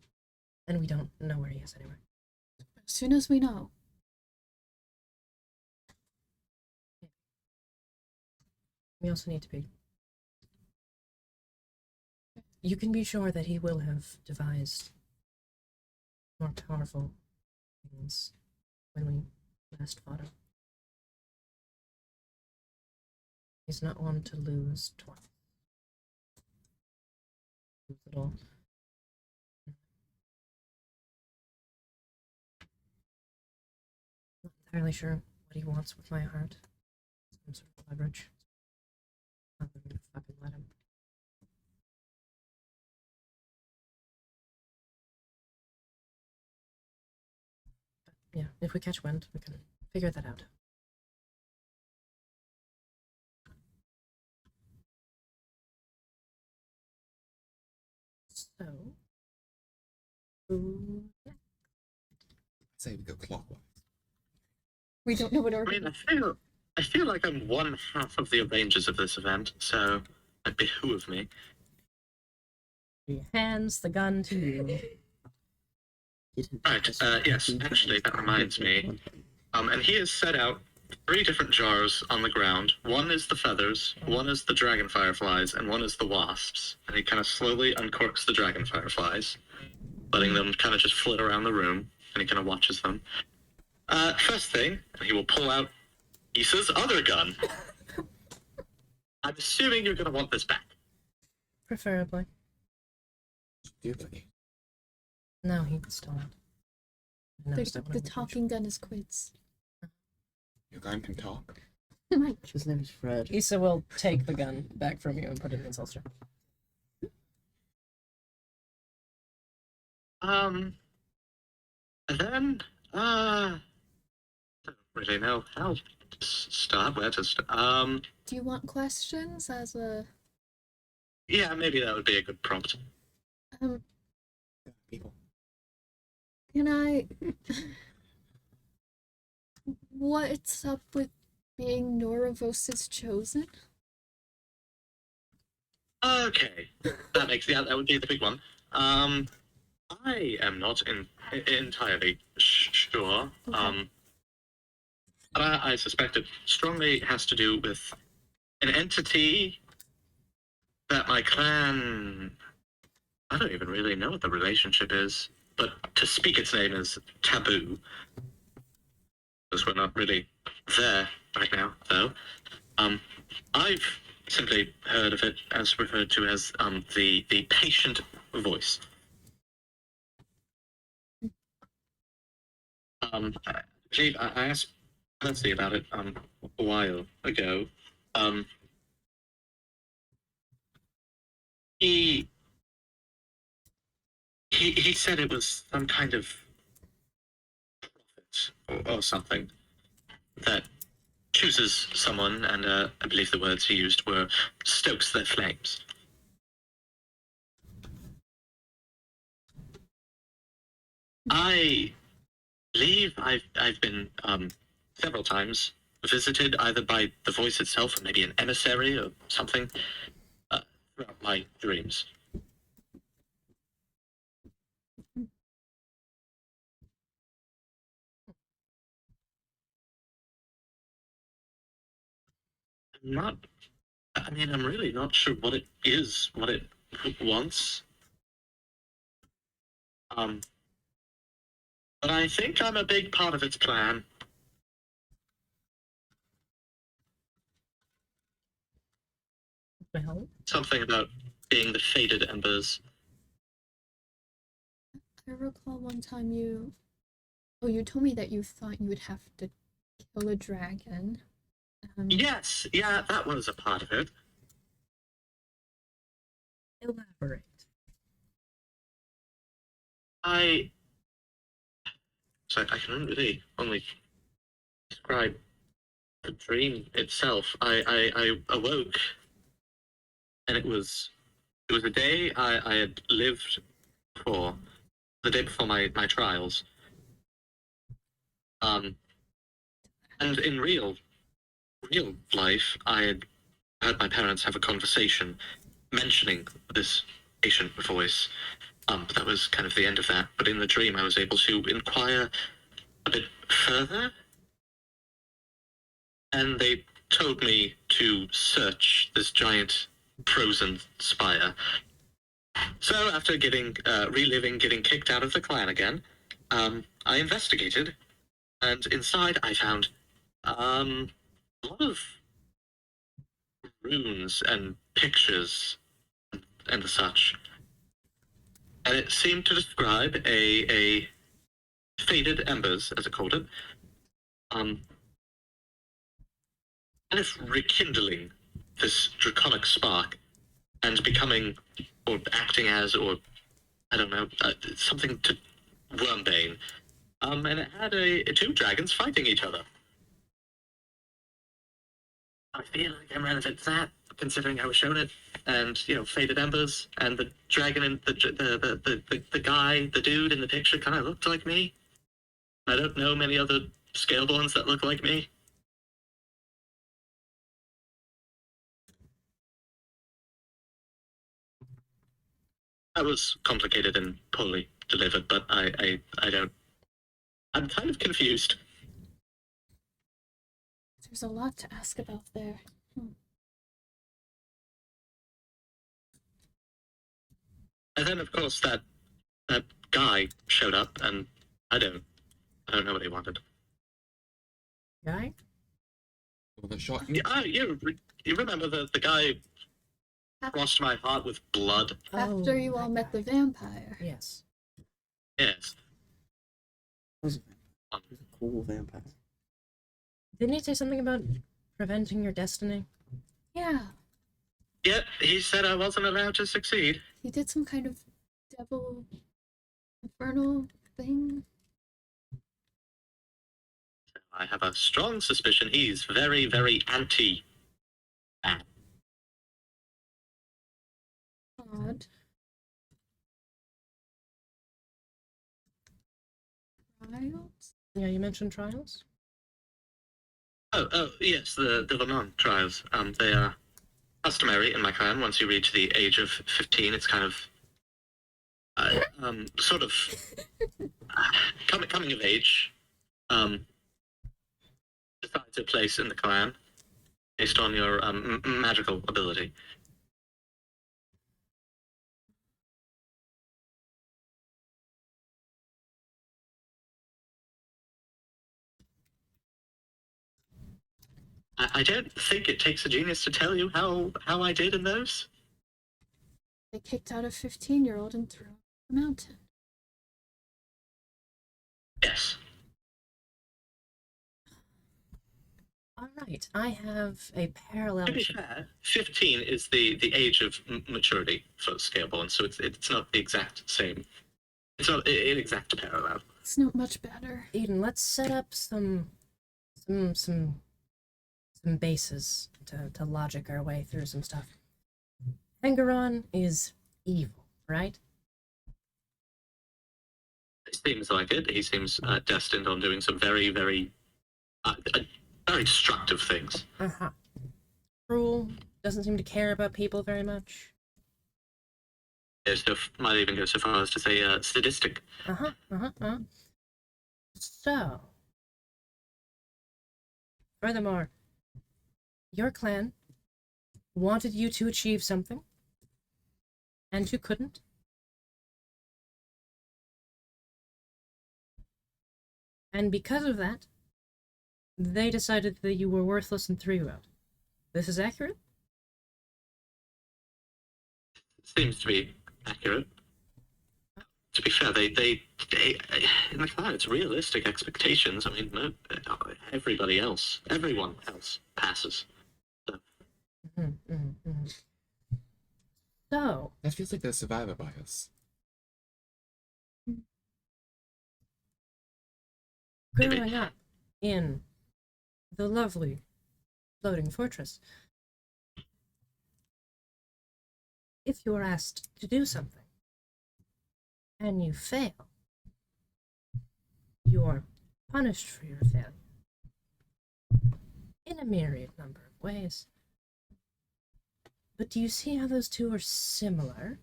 And we don't know where he is anyway. As soon as we know. We also need to be. You can be sure that he will have devised more powerful things when we last fought him. He's not one to lose twice. Lose it all. Not entirely sure what he wants with my heart. Some sort of leverage. I'm gonna fucking let him. But yeah, if we catch wind, we can figure that out. So, yeah. Say we go clockwise. We don't know what I order. mean, I feel like I'm one half of the arrangers of this event, so it behoove me. He hands the gun to you. Right, yes, actually, that reminds me. And he has set out 3 different jars on the ground. One is the feathers, one is the dragon fireflies, and one is the wasps. And he kind of slowly uncorks the dragon fireflies, letting them kind of just flit around the room, and he kind of watches them. First thing, he will pull out Issa's other gun. I'm assuming you're going to want this back. Preferably. Stupid. No, he still not. The talking gun is Quid's. Your gun can talk. His name is Fred. Issa will take the gun back from you and put it in his holster. And then, I don't really know how to start, where to start. Do you want questions as a Yeah, maybe that would be a good prompt. People. can I what's up with being Noravos's chosen? Okay, that would be the big one. I am not entirely sure. Okay. But I suspect it strongly has to do with an entity that my clan. I don't even really know what the relationship is, but to speak its name is taboo. Because we're not really there right now, though. I've simply heard of it as referred to as the patient voice. I believe I asked Percy about it a while ago. He said it was some kind of prophet or something that chooses someone, and I believe the words he used were stokes their flames. I believe I've been several times visited either by the voice itself or maybe an emissary or something throughout my dreams. I'm really not sure what it is, what it wants. But I think I'm a big part of its plan. Well, Something about being the faded embers. I recall one time you told me that you thought you would have to kill a dragon. Yes, yeah, that was a part of it. elaborate. So I can really only describe the dream itself. I awoke, and it was a day I had lived for, the day before my trials. And in real life, I had heard my parents have a conversation mentioning this patient voice. But that was kind of the end of that. But in the dream, I was able to inquire a bit further, and they told me to search this giant frozen spire. So after reliving getting kicked out of the clan again, I investigated, and inside I found a lot of runes and pictures and such. And it seemed to describe a faded embers, as it called it, kind of rekindling this draconic spark and becoming, or acting as, or I don't know, something to Wormbane. And it had two dragons fighting each other. I feel like I'm relevant to that, considering I was shown it, and faded embers, and the dragon and the guy, the dude in the picture, kind of looked like me. I don't know many other Scaleborns that look like me. That was complicated and poorly delivered, but I don't. I'm kind of confused. There's a lot to ask about there. And then, of course, that guy showed up, and I don't know what he wanted. Guy? With a shot. You remember the guy crossed my heart with blood? After you all met the vampire. Yes. Yes. He's a cool vampire. Didn't he say something about preventing your destiny? Yeah. Yeah, he said I wasn't allowed to succeed. He did some kind of devil infernal thing. I have a strong suspicion he's very, very anti-bad. Odd. Trials? Yeah, you mentioned trials? Oh, yes, the Lenon trials. They are customary in my clan. Once you reach the age of 15, it's kind of, sort of coming of age. Decides a place in the clan based on your magical ability. I don't think it takes a genius to tell you how I did in those. They kicked out a 15-year-old and threw him off the mountain. Yes. Alright, I have a parallel. To be fair, 15 is the age of maturity for Scaleborn, so it's not the exact same. It's not an exact parallel. It's not much better. Aiden, let's set up some bases to logic our way through some stuff. Engeron is evil, right? It seems like it. He seems destined on doing some very, very, very destructive things. Uh-huh. Cruel, doesn't seem to care about people very much. Might even go so far as to say sadistic. So, furthermore, your clan wanted you to achieve something, and you couldn't. And because of that, they decided that you were worthless and threw you out. This is accurate? Seems to be accurate. To be fair, they in the clan, it's realistic expectations. I mean, no, everyone else passes. So, That feels like the survivor bias. growing up in the lovely floating fortress, if you are asked to do something and you fail, you are punished for your failure in a myriad number of ways. But do you see how those two are similar?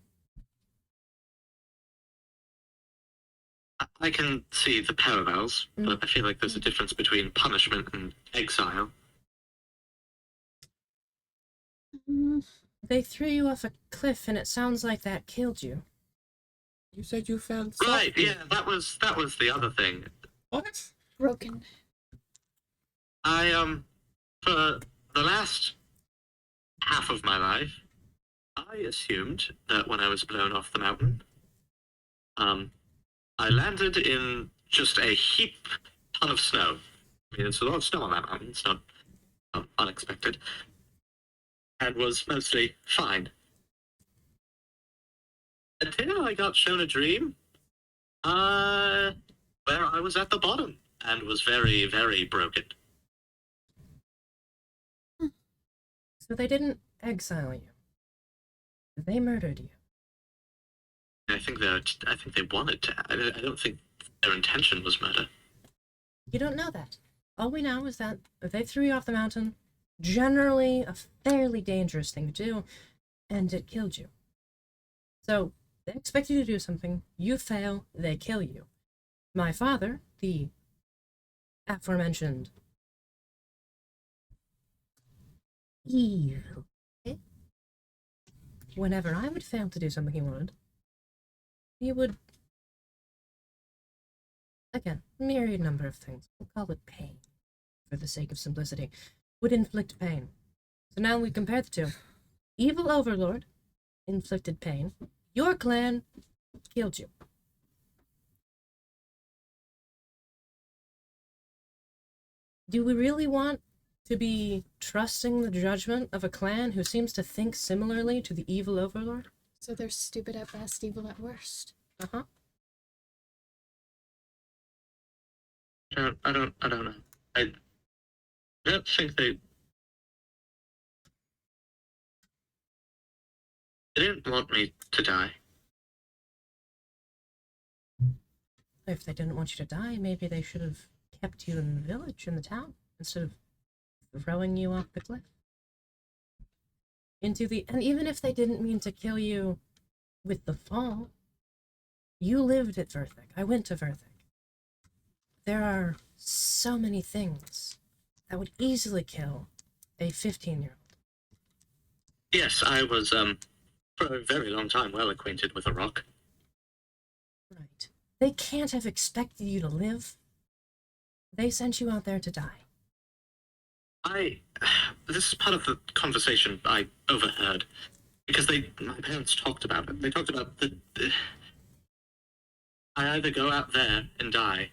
I can see the parallels, but I feel like there's a difference between punishment and exile. They threw you off a cliff and it sounds like that killed you. You said you felt Right? softly. Yeah, that was the other thing. What? Broken. I for the last half of my life, I assumed that when I was blown off the mountain, I landed in just a ton of snow. I mean, it's a lot of snow on that mountain. It's not unexpected, and was mostly fine. Until I got shown a dream, where I was at the bottom and was very, very broken. So they didn't exile you. They murdered you. I think they wanted to. I don't think their intention was murder. You don't know that. All we know is that they threw you off the mountain, generally a fairly dangerous thing to do, and it killed you. So, they expect you to do something, you fail, they kill you. My father, the aforementioned evil, whenever I would fail to do something he wanted, he would, again, myriad number of things, we'll call it pain, for the sake of simplicity, would inflict pain. So now we compare the two. Evil Overlord inflicted pain. Your clan killed you. Do we really want to be trusting the judgment of a clan who seems to think similarly to the evil Overlord? So they're stupid at best, evil at worst. Uh-huh. I don't know. I don't think they didn't want me to die. If they didn't want you to die, maybe they should have kept you in the village, in the town, instead of throwing you off the cliff. Into the... And even if they didn't mean to kill you with the fall, you lived at Verthik. I went to Verthik. There are so many things that would easily kill a 15-year-old. Yes, I was, for a very long time well acquainted with a rock. Right. They can't have expected you to live. They sent you out there to die. This is part of the conversation I overheard. Because my parents talked about it. They talked about I either go out there and die,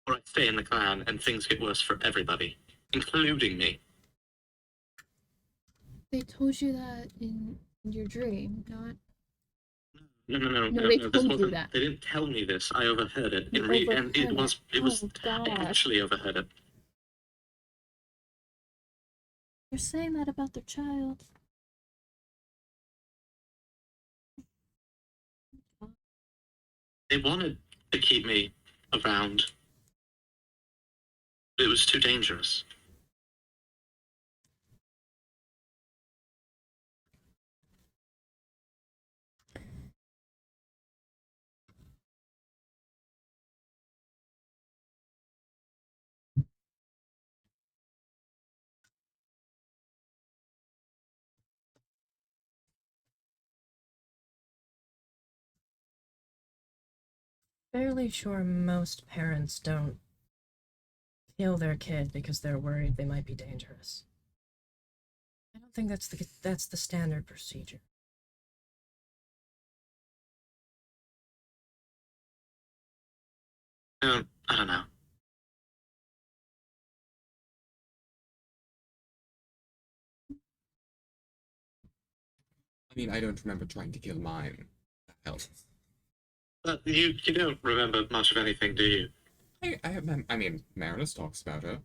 or I stay in the clan and things get worse for everybody, including me. They told you that in your dream, not. No, they this told you wasn't. that. They didn't tell me this. I overheard it. You And it was. Oh, I God. actually overheard it. You're saying that about their child. They wanted to keep me around. It was too dangerous. Fairly sure most parents don't kill their kid because they're worried they might be dangerous. I don't think that's the standard procedure. I don't know. I mean, I don't remember trying to kill mine. That helps. But you don't remember much of anything, do you? I mean, Marinus talks about her.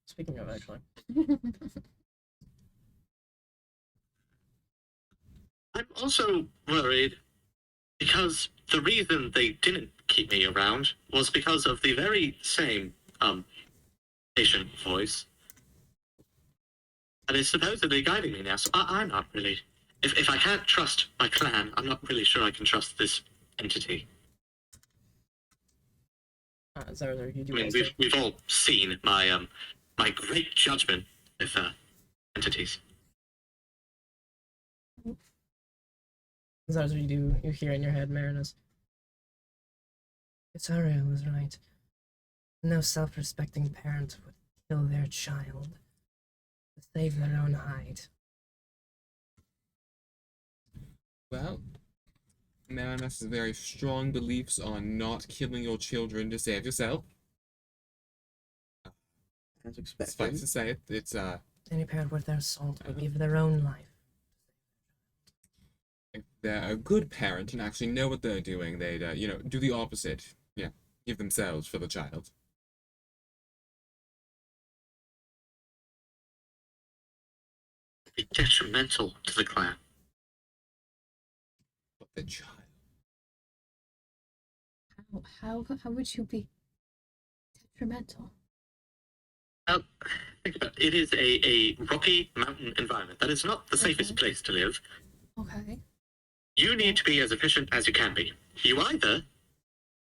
Speaking of, actually. I'm also worried because the reason they didn't keep me around was because of the very same, patient voice that is supposedly guiding me now. So I'm not really. If I can't trust my clan, I'm not really sure I can trust this entity. Zarzar, you do I mean, we've all seen my my great judgment with entities. Zarzar, you hear in your head, Marinus. Itariel was right. No self-respecting parent would kill their child to save their own hide. Well, Marinus has very strong beliefs on not killing your children to save yourself. As Suffice expected. to say, it's Any parent worth their salt would give their own life. if they're a good parent and actually know what they're doing, they'd do the opposite. Yeah, give themselves for the child. Be detrimental to the clan. But the child. How would you be detrimental? Think about it. It is a rocky mountain environment. That is not the safest Okay. place to live. Okay. You need to be as efficient as you can be. You either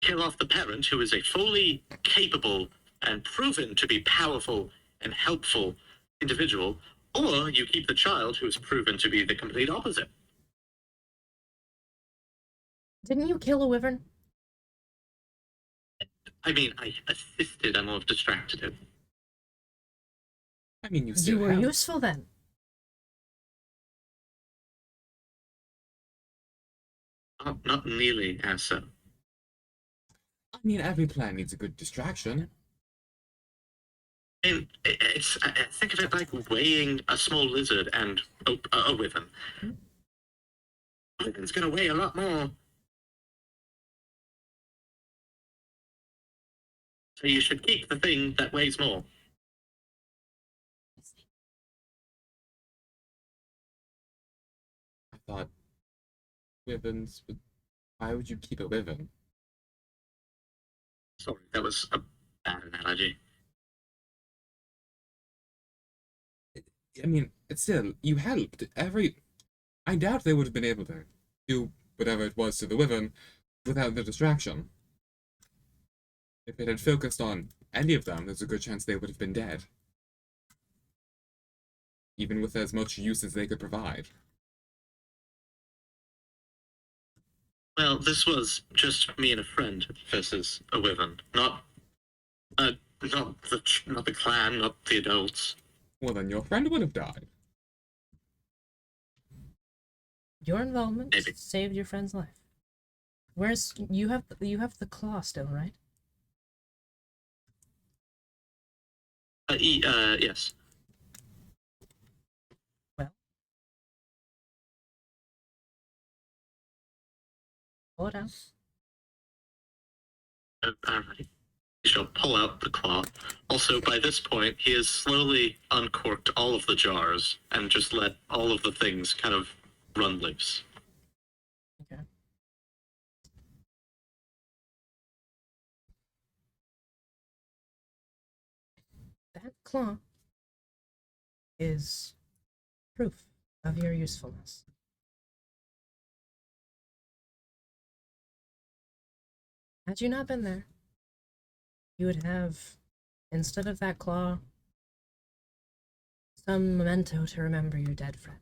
kill off the parent who is a fully capable and proven to be powerful and helpful individual, or you keep the child who is proven to be the complete opposite. Didn't you kill a wyvern? I mean, I assisted, I more of distracted him. I mean, you still You were have. useful then. Not nearly as so. I mean, every plan needs a good distraction. I mean, think of it like weighing a small lizard and a wyvern. A wyvern's gonna weigh a lot more. So you should keep the thing that weighs more. I thought wyverns would. Why would you keep a wyvern? Sorry, that was a bad analogy. I mean, it's still, you helped. I doubt they would have been able to do whatever it was to the wyvern without the distraction. If it had focused on any of them, there's a good chance they would have been dead. Even with as much use as they could provide. Well, this was just me and a friend versus a wyvern, not the clan, not the adults. Well, then your friend would have died. Your involvement Maybe. saved your friend's life. Where's you have the claw still, right? Yes. Well, pull it out. Alright. He shall pull out the claw. Also, by this point, he has slowly uncorked all of the jars and just let all of the things kind of run loose. Okay. That claw is proof of your usefulness. Had you not been there, you would have, instead of that claw, some memento to remember your dead friend.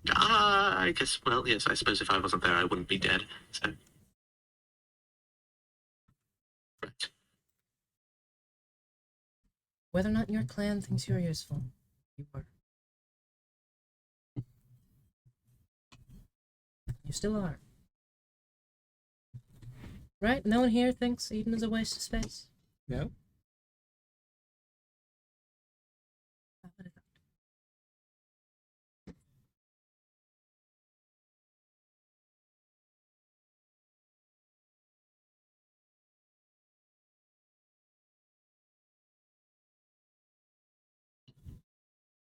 I guess, well, yes, I suppose if I wasn't there, I wouldn't be dead, so... Right. Whether or not your clan thinks you are useful, you are. You still are. Right? No one here thinks Eden is a waste of space? No? How about it?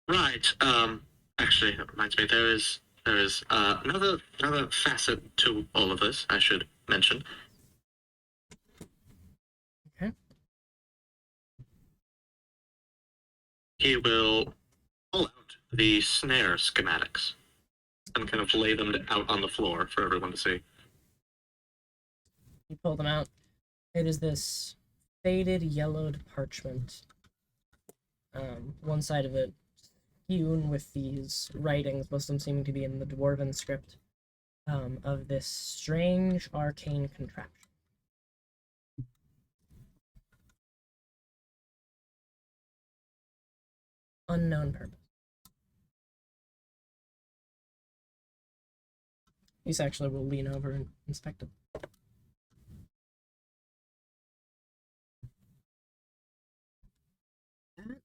Right, actually, that reminds me, there is another facet to all of this, I should mention. Okay. He will pull out the snare schematics and kind of lay them out on the floor for everyone to see. You pull them out. It is this faded yellowed parchment. One side of it hewn with these writings, most of them seeming to be in the dwarven script, of this strange arcane contraption. Unknown purpose. These actually will lean over and inspect it. That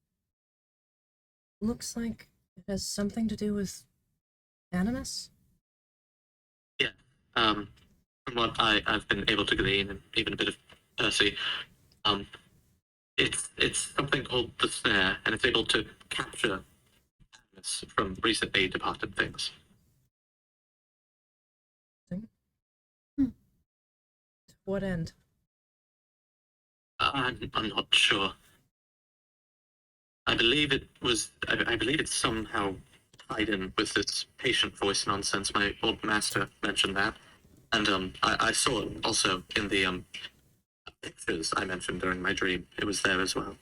looks like it has something to do with animus. Yeah. From what I've been able to glean, and even a bit of Percy, it's something called the snare, and it's able to capture animus from recently departed things. To what end? I'm not sure. I believe it's somehow tied in with this patient voice nonsense. My old master mentioned that. And I saw it also in the pictures I mentioned during my dream. It was there as well.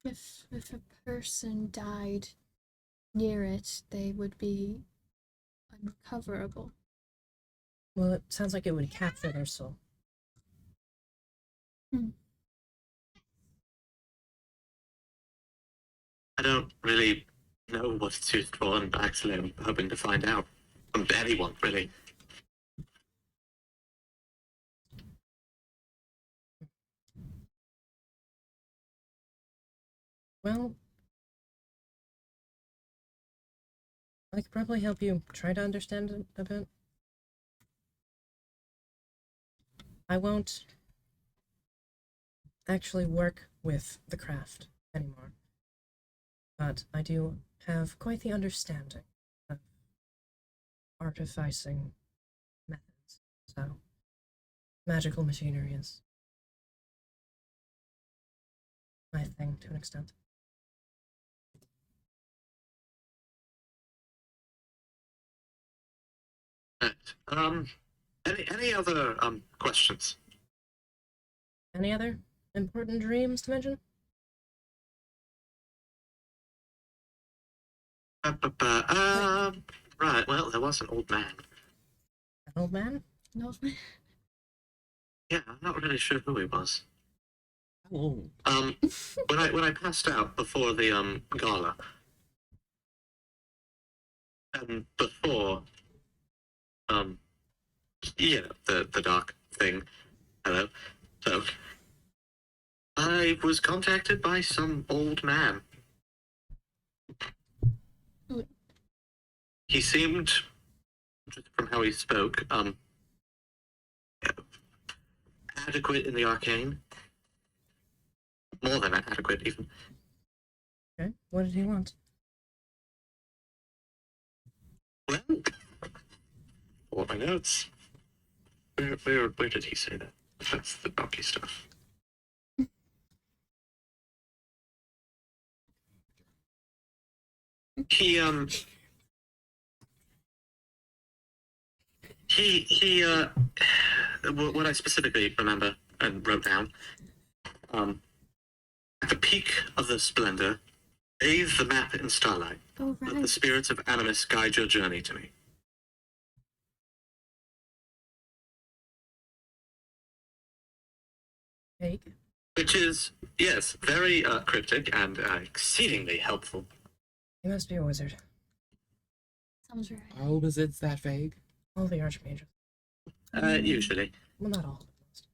If a person died near it, they would be unrecoverable. Well, it sounds like it would capture their soul. I don't really know what it's used for, and actually I'm hoping to find out from anyone, really. Well, I could probably help you try to understand it a bit. I won't actually work with the craft anymore. But I do have quite the understanding of artificing methods. So, magical machinery is my thing to an extent. Right. Any other questions? Any other important dreams to mention? Right. Well, there was an old man. An old man? No. Yeah, I'm not really sure who he was. Oh, When I passed out before the gala, and before the dark thing. Hello. So I was contacted by some old man. Who? He seemed, just from how he spoke, adequate in the arcane. More than adequate, even. Okay. What did he want? Well, what my notes. Where did he say that? That's the donkey stuff. He what I specifically remember and wrote down, at the peak of the splendor, bathe the map in starlight. Oh, Let right. the spirits of Animus guide your journey to me. Cake? Which is, yes, very cryptic and exceedingly helpful. He must be a wizard. Sounds right. all wizards that vague? All the archmages. Usually. Well, not all, but most.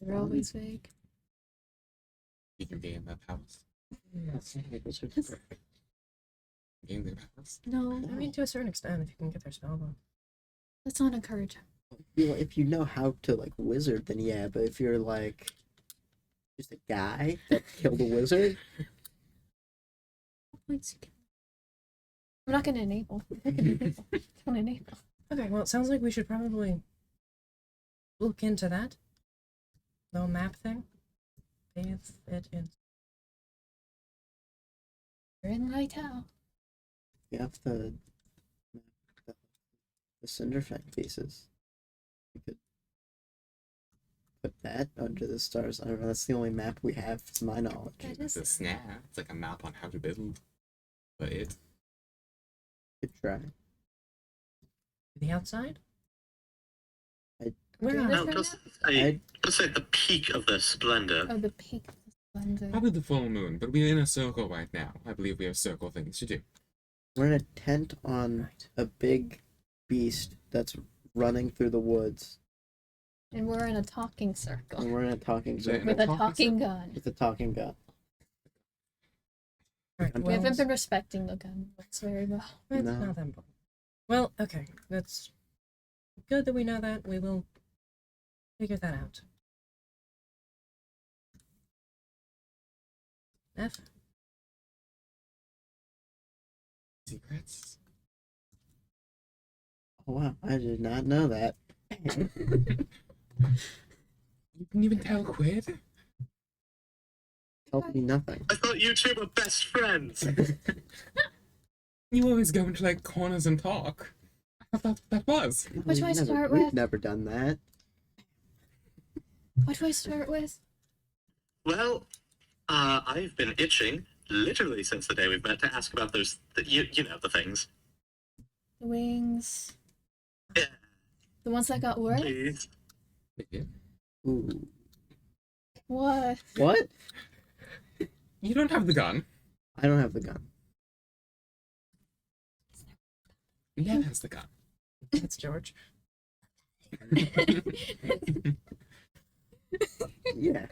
They're always vague. You can gain that powers. Gain their powers. No, I mean, to a certain extent, if you can get their spell though. let's not encourage him. If you know how to like wizard, then yeah. But if you're like just a guy that killed a wizard, Points you can- I'm not gonna enable. I'm not gonna enable. Don't enable. Okay, well, it sounds like we should probably look into that. The map thing. Bathe it in. You're in Lightow. you have the Cinderfang pieces. You could put that under the stars. I don't know. That's the only map we have, to my knowledge. That It's is a snap. It's like a map on how to build. But it. Could try. The outside? I- Where Where are is No, that just now? say, just say the peak of the splendor. Oh, the peak of the splendor. Probably the full moon, but we're in a circle right now. I believe we have circle things to do. We're in a tent on Right. a big beast that's running through the woods, And we're in a talking circle and we're in a talking So- zone with a talking talking circle? gun. with a talking gun. Right, We We well, haven't been respecting the gun looks very well. it's No. not that important. Well, okay, that's good that we know that. We will figure that out. F? Secrets? Oh wow, I did not know that. You can even tell Quid? Told me nothing. I thought you two were best friends. You always go into like corners and talk. I thought that was. What do I We've never- start We've with? never done that. What do I start with? Well, I've been itching literally since the day we've met to ask about those, you know, the things. The wings. Yeah. The ones that got worse? Please. Yeah. Ooh. What? What? You don't have the gun. I don't have the gun. Lev has the gun. That's George. Yeah.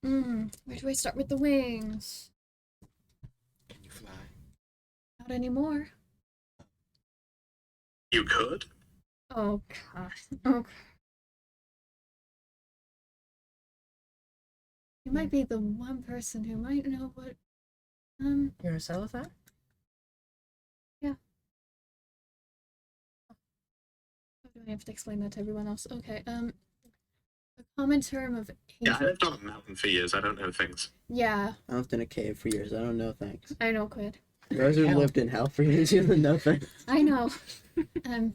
Where do I start with the wings? Can you fly? anymore. You could? Oh god. Oh. You might be the one person who might know what. You're a Salazar? Yeah. How do I have to explain that to everyone else? Okay. A common term of Yeah, angel. I lived on a mountain for years. I don't know things. Yeah, I lived in a cave for years. I don't know things. I know, Quid. Those who Hell. lived in hell for years, you don't know things. I know. Um,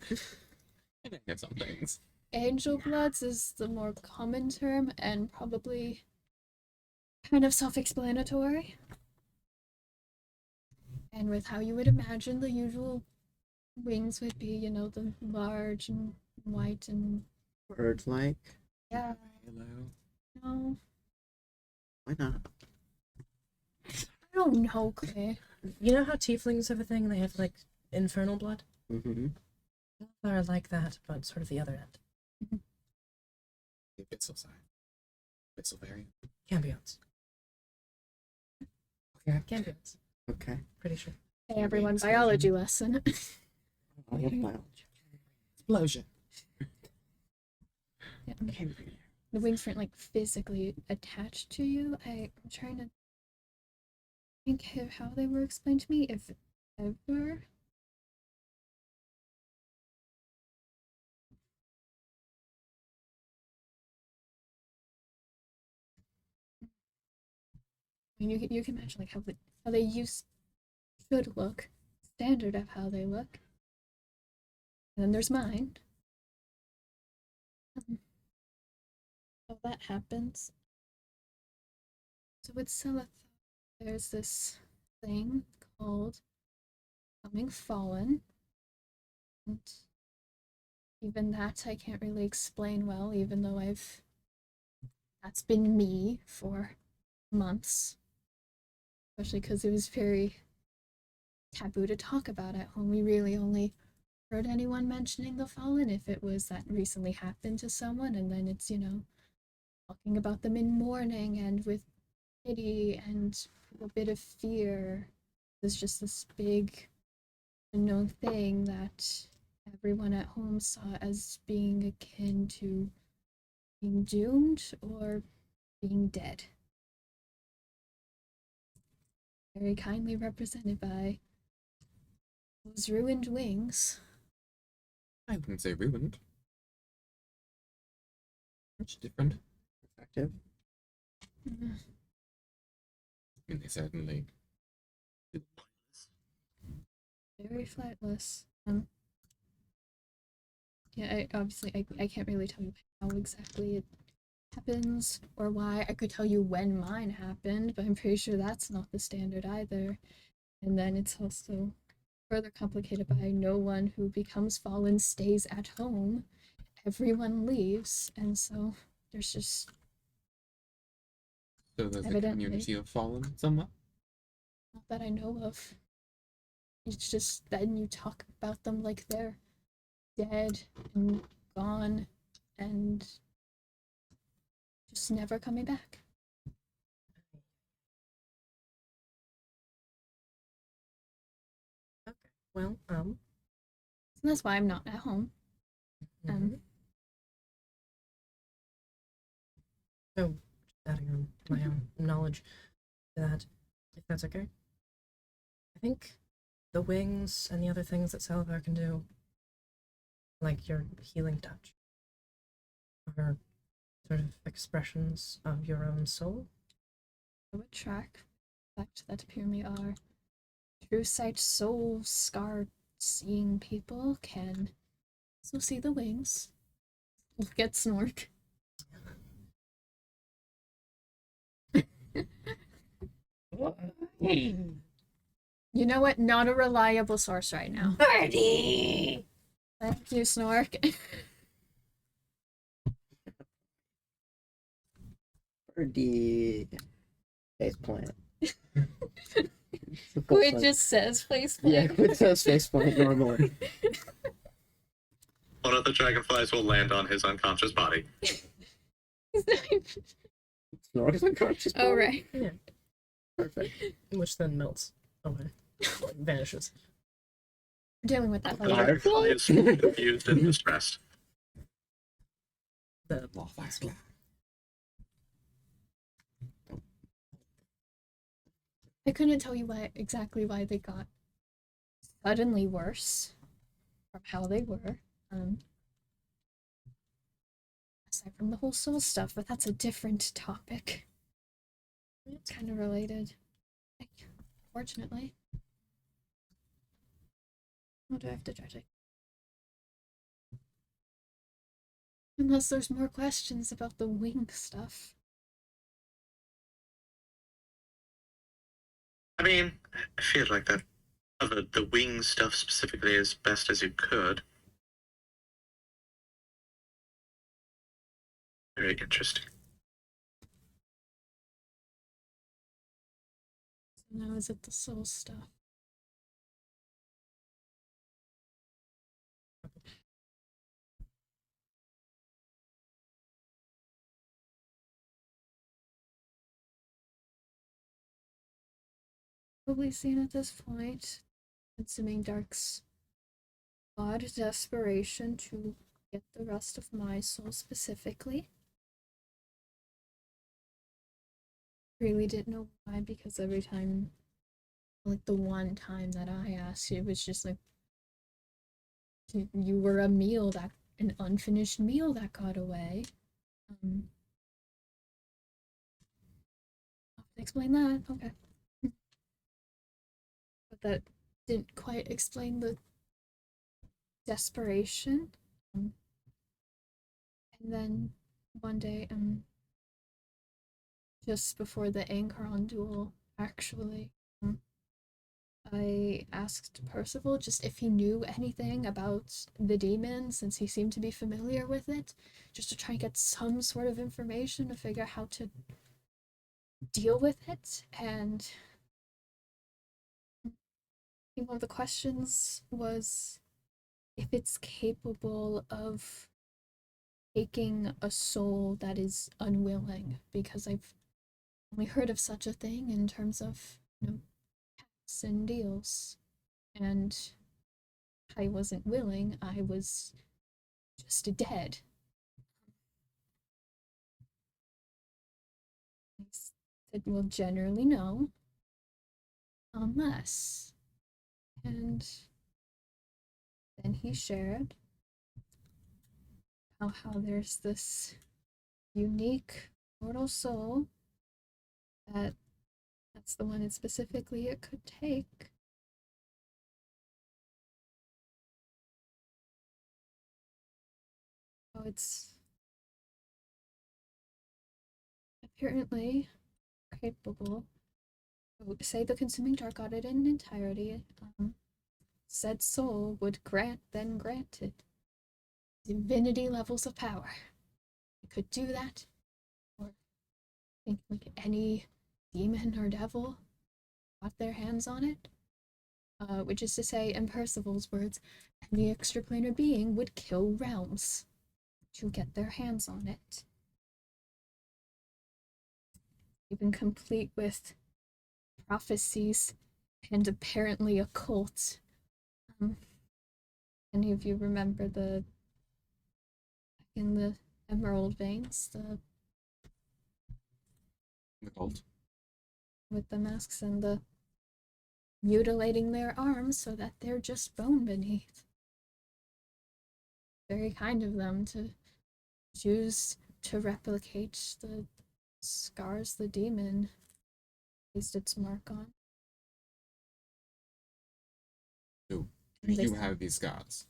I get some things. Angel bloods is the more common term and probably kind of self-explanatory. And with how you would imagine the usual wings would be, you know, the large and white and Birds like. yeah, Hello. no, Why not? I don't know, Clay. You know how tieflings have a thing? They have like infernal blood? Mm-hmm. They're like that, but sort of the other end. A bit so sorry. A bit so very. Cambions. Okay. Cambions. Okay. Pretty sure. Hey, everyone, biology lesson. I love biology. Explosion. Yeah, the wings weren't like physically attached to you. I'm trying to think of how they were explained to me, if ever. I mean, you can imagine like how they should look, standard of how they look. And then there's mine. How that happens. So with Seleth, there's this thing called Coming Fallen. And even that I can't really explain well, even though that's been me for months. Especially because it was very taboo to talk about at home. We really only heard anyone mentioning the Fallen if it was that recently happened to someone, and then it's, you know, talking about them in mourning and with pity and a bit of fear. It's just this big unknown thing that everyone at home saw as being akin to being doomed or being dead. Very kindly represented by those ruined wings. I wouldn't say ruined. Much different. Effective. I mean, they certainly. Very flightless. Yeah, I can't really tell you how exactly it happens or why. I could tell you when mine happened, but I'm pretty sure that's not the standard either. And then it's also further complicated by no one who becomes fallen stays at home. Everyone leaves, and so there's just So there's a Evidently. community of fallen somewhat. not that I know of. It's just then you talk about them like they're dead and gone and just never coming back. Okay. Well, And that's why I'm not at home. mhm. So, just adding on my own knowledge to that, if that's okay. I think the wings and the other things that Salazar can do, like your healing touch, are sort of expressions of your own soul. I would track fact that apparently are true sight soul scar seeing people can also see the wings. Look at Snork. You know what? Not a reliable source right now. Birdie! Thank you, Snork. Birdie. Face plant. Quid just says place Yeah, plant. Quid says face plant normally. One of the dragonflies will land on his unconscious body. Snork's unconscious. Oh, right. Yeah. Perfect. Which then melts away. Vanishes. We're dealing with that The later. firefly is confused and distressed. The More flask. I couldn't tell you exactly why they got suddenly worse from how they were. Aside from the whole soul stuff, but that's a different topic. It's kind of related. Fortunately. What do I have to try to... Unless there's more questions about the wing stuff. I mean, I feel like that covered the wing stuff specifically as best as you could. Very interesting. So now is it the soul stuff? Probably seen at this point, consuming Dark's odd desperation to get the rest of my soul specifically. Really didn't know why, because every time, like the one time that I asked, it was just like, you were an unfinished meal that got away. I'll have to explain that, okay. But that didn't quite explain the desperation. And then one day, just before the Acorn duel, actually, I asked Percival just if he knew anything about the demon, since he seemed to be familiar with it, just to try and get some sort of information to figure out how to deal with it. And one of the questions was if it's capable of taking a soul that is unwilling, because I've only heard of such a thing in terms of, pacts and deals. And I wasn't willing, I was just dead. I said, well, generally no. Unless. And then he shared how there's this unique mortal soul that's the one specifically it could take. Oh, it's apparently capable. Say the consuming dark got it in entirety. Said soul would grant it divinity levels of power. It could do that, or I think like any demon or devil got their hands on it. Which is to say, in Percival's words, any extraplanar being would kill realms to get their hands on it. Even complete with prophecies and apparently occult. Any of you remember in the emerald veins, The cult. with the masks and the mutilating their arms so that they're just bone beneath. Very kind of them to choose to replicate the scars the demon placed its mark on. So, And you have these scars.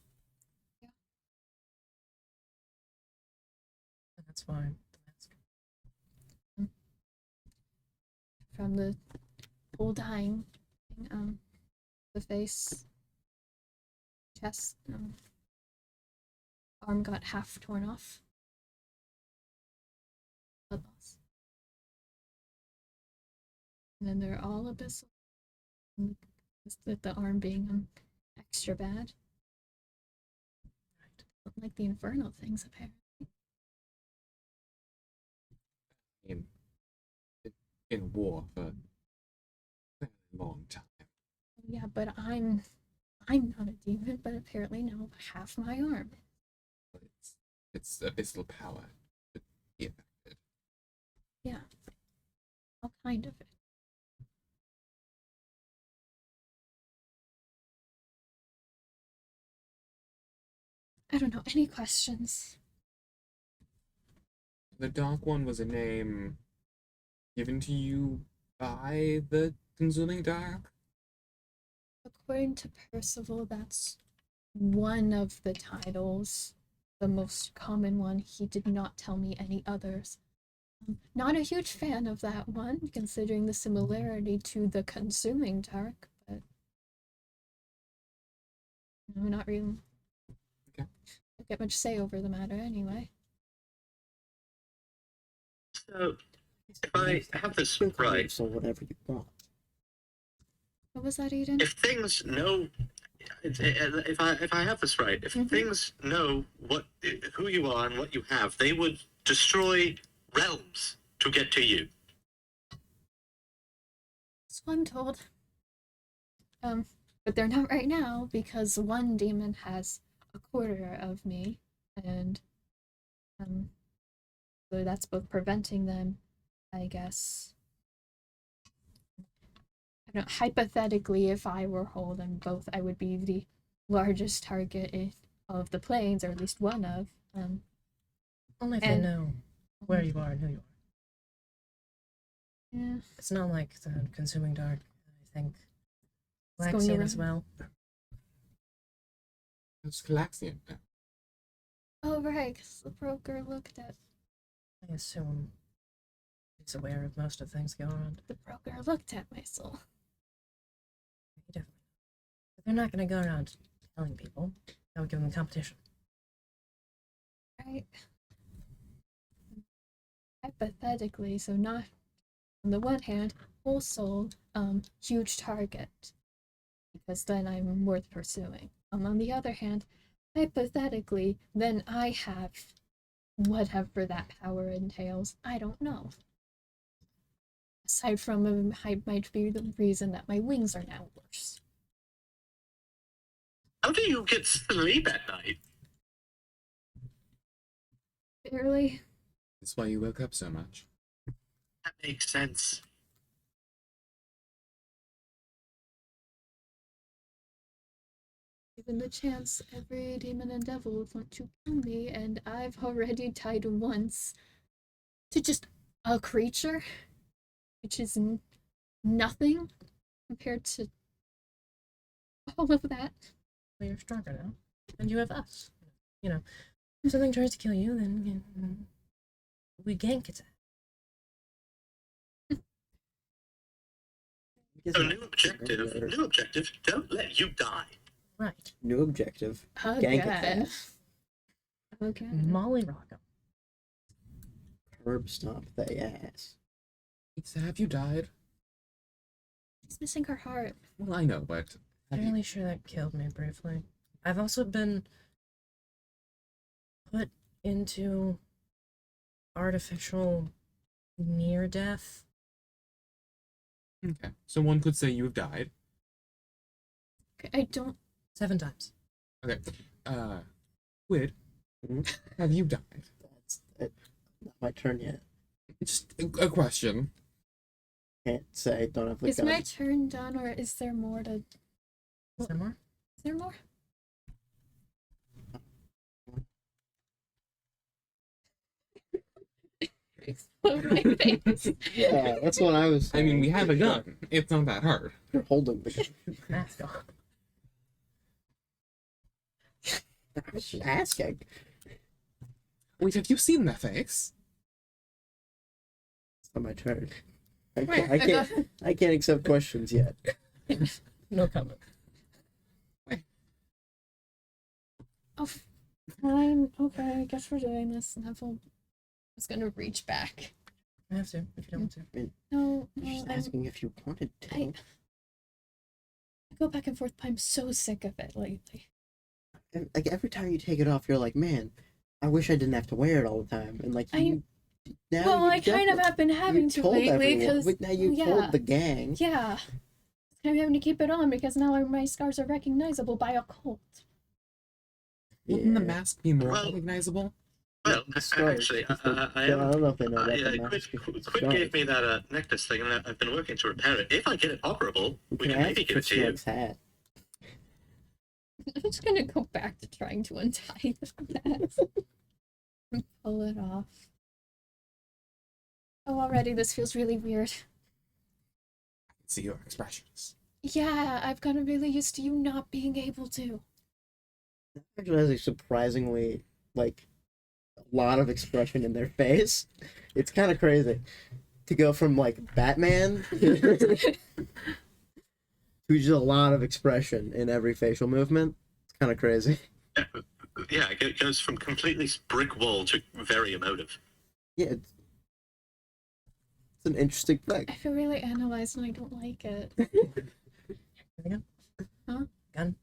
That's fine. From the whole dying, the face, chest, arm got half torn off. Blood loss. And then they're all abyssal. With the arm being extra bad. Like the infernal things, apparently. In war for a very long time. Yeah, but I'm I'm not a demon, but apparently now half my arm. It's abyssal power. Yeah. Yeah. All kind of it. I don't know. Any questions? The Dark One was a name given to you by the Consuming Dark? According to Percival, that's one of the titles, the most common one. He did not tell me any others. I'm not a huge fan of that one, considering the similarity to the Consuming Dark, but no, not really. Okay. Don't get much say over the matter anyway. So, if I have this You can call right, yourself whatever you want. What was that, Aiden? if things know, if I have this right, if Mhm. things know who you are and what you have, they would destroy realms to get to you. So I'm told. But they're not right now because one demon has a quarter of me, and so that's both preventing them, I guess. I don't know, hypothetically, if I were whole, then both I would be the largest target of the planes, or at least one of. Only if they And- know where you are and who you are. Yeah, It's not like the Consuming Dark, I think. It's going Galaxian as around. well. It's Galaxian. oh right, because the broker looked at I assume he's aware of most of things going on. my soul. He definitely. But they're not going to go around telling people. That would give them competition. Right. Hypothetically, so not on the one hand, whole soul, huge target, because then I'm worth pursuing. On the other hand, hypothetically, then I have whatever that power entails. I don't know. Aside from might be the reason that my wings are now worse. How do you get sleep at night? Barely. That's why you woke up so much. That makes sense. Given the chance, every demon and devil would want to kill me, and I've already died once to just a creature, which is nothing compared to all of that. Well, you're stronger now. And you have us. You know, if something tries to kill you, then we gank it. So new objective, don't let you die. Right. New objective. Gank Again. it. Okay. Molly Rockham. Curb stomp the ass. So have you died? She's missing her heart. Well, I know, but have I'm you? really sure that killed me briefly. I've also been put into artificial near death. Okay. So one could say you have died. Okay, I don't. 7 times. Okay. Quid, Mhm. have you died? That's it. Not my turn yet. Just a question. Can't say. Don't have the Is my gun. turn done, or is there more to? Is there more? Is there more? Explode my face. Yeah, that's what I was I mean, saying. we have a gun. It's not that hard. You're holding the gun. Mask on. I was just asking. Wait, have you seen their face? It's not my turn. I Wait, can't, I can't, I can't accept questions yet. No comment. Oh, fine. Okay, I guess we're doing this. Neville was gonna reach back. I have to, if you don't want to. No, I'm just no, asking if you wanted to. I go back and forth, but I'm so sick of it lately. And, like every time you take it off, you're like, man, I wish I didn't have to wear it all the time. And like, you, now Well, you I kind of definitely- have been having you to told lately everyone, because but now you yeah, told the gang. yeah, it's I'm having to keep it on because now my scars are recognizable by a cult. Wouldn't the Yeah. mask be more Well- recognizable? Well, Scars, actually, just the- I I don't know if they know about the Quid, mask. Quid gave me that necklace thing, and I've been working to repair it. If I get it operable, we can maybe ask give for it to you. Snug's hat. I'm just gonna go back to trying to untie the mask and pull it off. Oh, already this feels really weird. I can see your expressions. Yeah, I've gotten really used to you not being able to. Actually has a surprisingly, like, a lot of expression in their face. It's kind of crazy to go from like Batman to just a lot of expression in every facial movement. It's kind of crazy. Yeah, it goes from completely brick wall to very emotive. Yeah, it's an interesting thing. I feel really analyzed and I don't like it. Gun? Huh? Gun?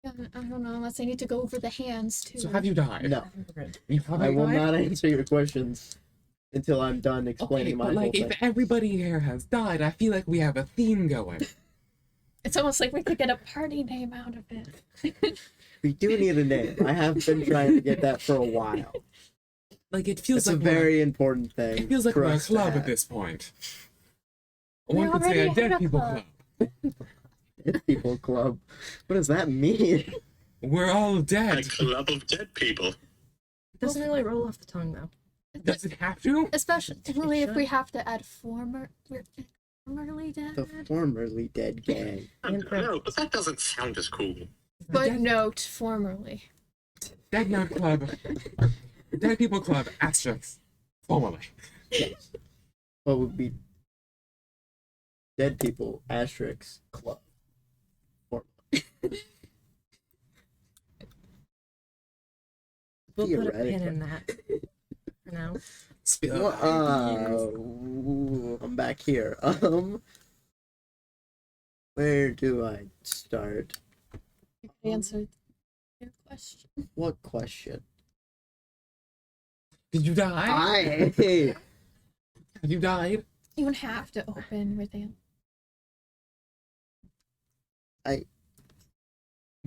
Yeah, I don't know, unless I need to go over the hands too. So have you died? No, You haven't I will died? not answer your questions until I'm done explaining Okay, my but whole like, thing. if everybody here has died, I feel like we have a theme going. It's almost like we could get a party name out of it. We do need a name. I have been trying to get that for a while. Like, it feels It's like a very important thing. it feels like for we're a us to club at have. this point. We One could say already a had dead a people club. club. Dead People Club. What does that mean? We're all A dead. club of dead people. It doesn't really roll off the tongue, though. Does it have to? Especially if should. we have to add formerly dead. The formerly dead gang. No, but that doesn't sound as cool. Footnote formerly. Dead Note Club. Dead People Club, asterisk. Formerly. What would be Dead People Asterix Club? We'll put a pin Theoretically. in that for now. Spill Well, ideas. I'm back here. Where do I start? I answered your question. What question? Did you die? Have you died? You don't have to open with it.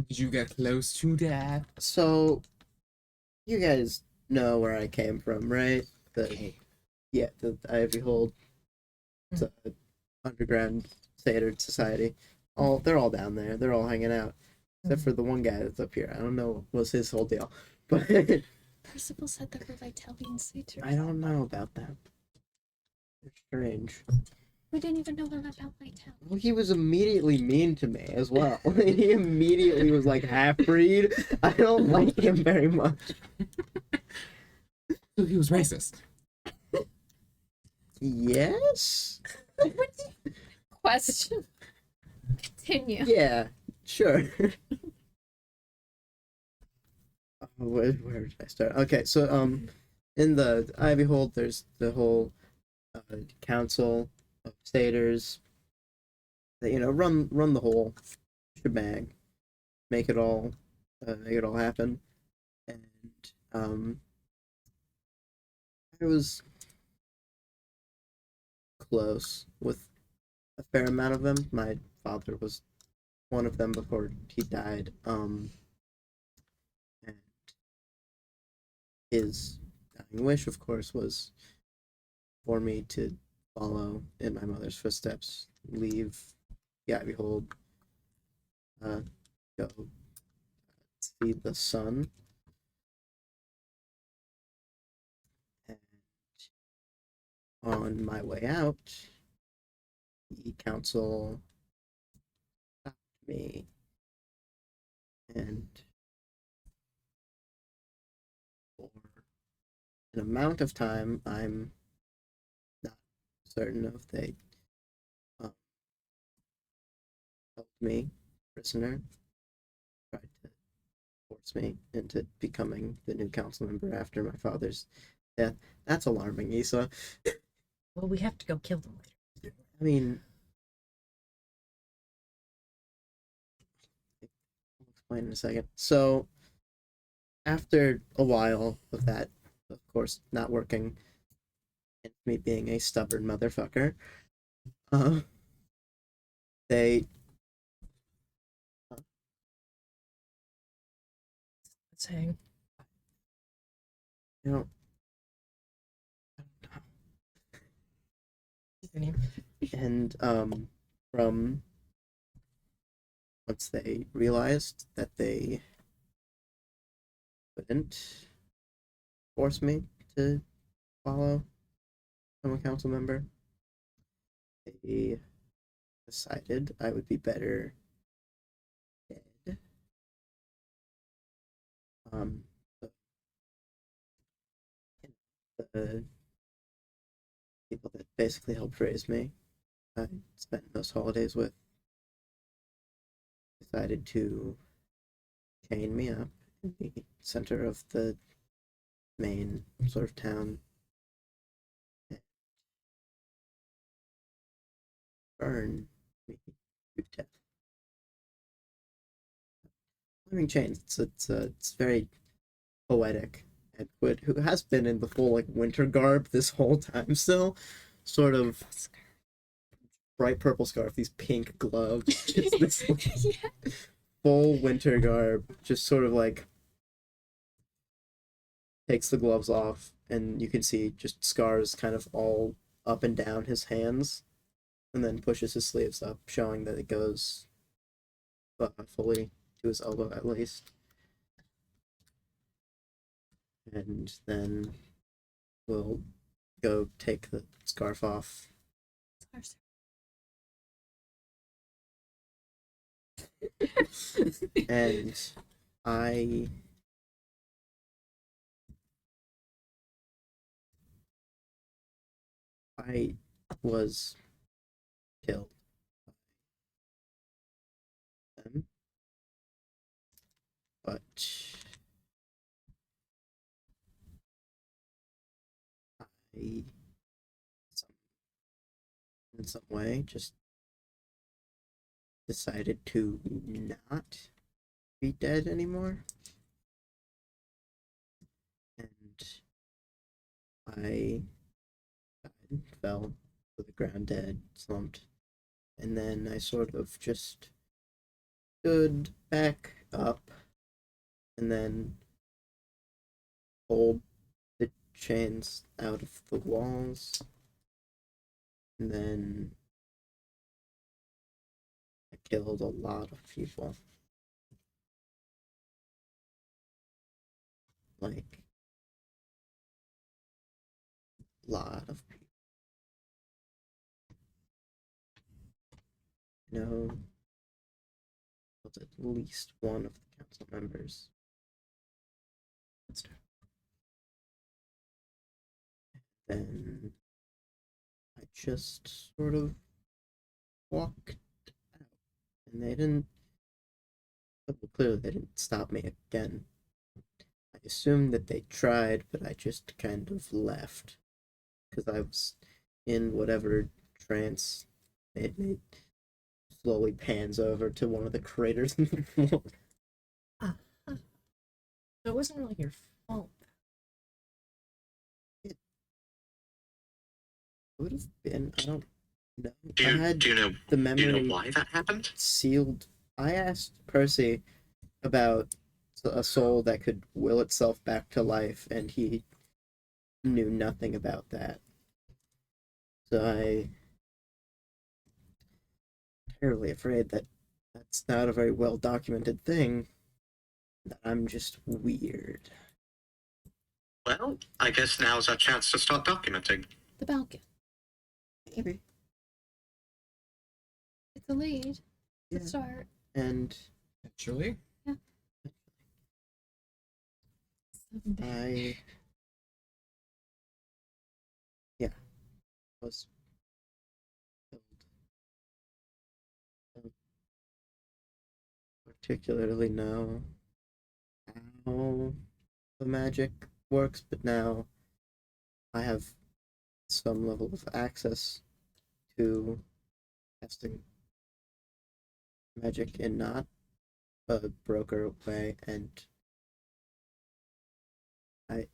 Did you get close to death? So, you guys know where I came from, right? The Ivy Hold, the underground theater society. They're all down there. They're all hanging out, except for the one guy that's up here. I don't know what was his whole deal, but Percival said there were Italian suitors. I don't know about them. They're strange. We didn't even know about my town. Well, he was immediately mean to me as well. He immediately was like half-breed. I don't like him very much. So he was racist. Yes? Question. Continue. Yeah, sure. Where did I start? Okay, so in the Ivy Hold, there's the whole council of satyrs that run the whole shebang, make it all happen, and I was close with a fair amount of them. My father was one of them before he died. And his dying wish, of course, was for me to follow in my mother's footsteps, leave the Ivy Hold, go see the sun, and on my way out, the council stopped me and for an amount of time, I'm not certain if they held me prisoner, tried to force me into becoming the new council member after my father's death. That's alarming, Issa. Well, we have to go kill them later. I mean, I'll explain in a second. So, after a while of that, of course, not working, and me being a stubborn motherfucker, they Saying, you know continue. and from once they realized that they couldn't force me to follow from a council member, they decided I would be better dead. The, the people that basically helped raise me, I spent those holidays with, decided to chain me up in the center of the main sort of town and burn me to death. Flaming chains. It's very poetic. And Quid, who has been in the full like winter garb this whole time still, sort of bright purple scarf, these pink gloves, just this like, Yeah. full winter garb, just sort of like takes the gloves off, and you can see just scars kind of all up and down his hands, and then pushes his sleeves up, showing that it goes fully to his elbow at least. And then we'll go take the scarf off. And I was killed by them, but I, in some way, just decided to not be dead anymore. And I died, fell to the ground dead, slumped. And then I sort of just stood back up and then pulled the chains out of the walls. And then I killed a lot of people. Like, lot of people. You know, killed at least one of the council members. Then I just sort of walked out, and they didn't. Well, clearly, they didn't stop me again. I assumed that they tried, but I just kind of left because I was in whatever trance made me. Slowly pans over to one of the craters in the floor. So it wasn't really your fault. It would have been. I don't know. Do I you, had do you know the do memory you know why that happened? sealed. I asked Percy about a soul that could will itself back to life, and he knew nothing about that. So I'm terribly afraid that that's not a very well documented thing. That I'm just weird. Well, I guess now's our chance to start documenting. The balcony. Maybe. It's a lead. Yeah. It's a start. And Actually, I was killed. Don't particularly know how the magic works, but now I have some level of access to casting magic in not a broker way, and I'm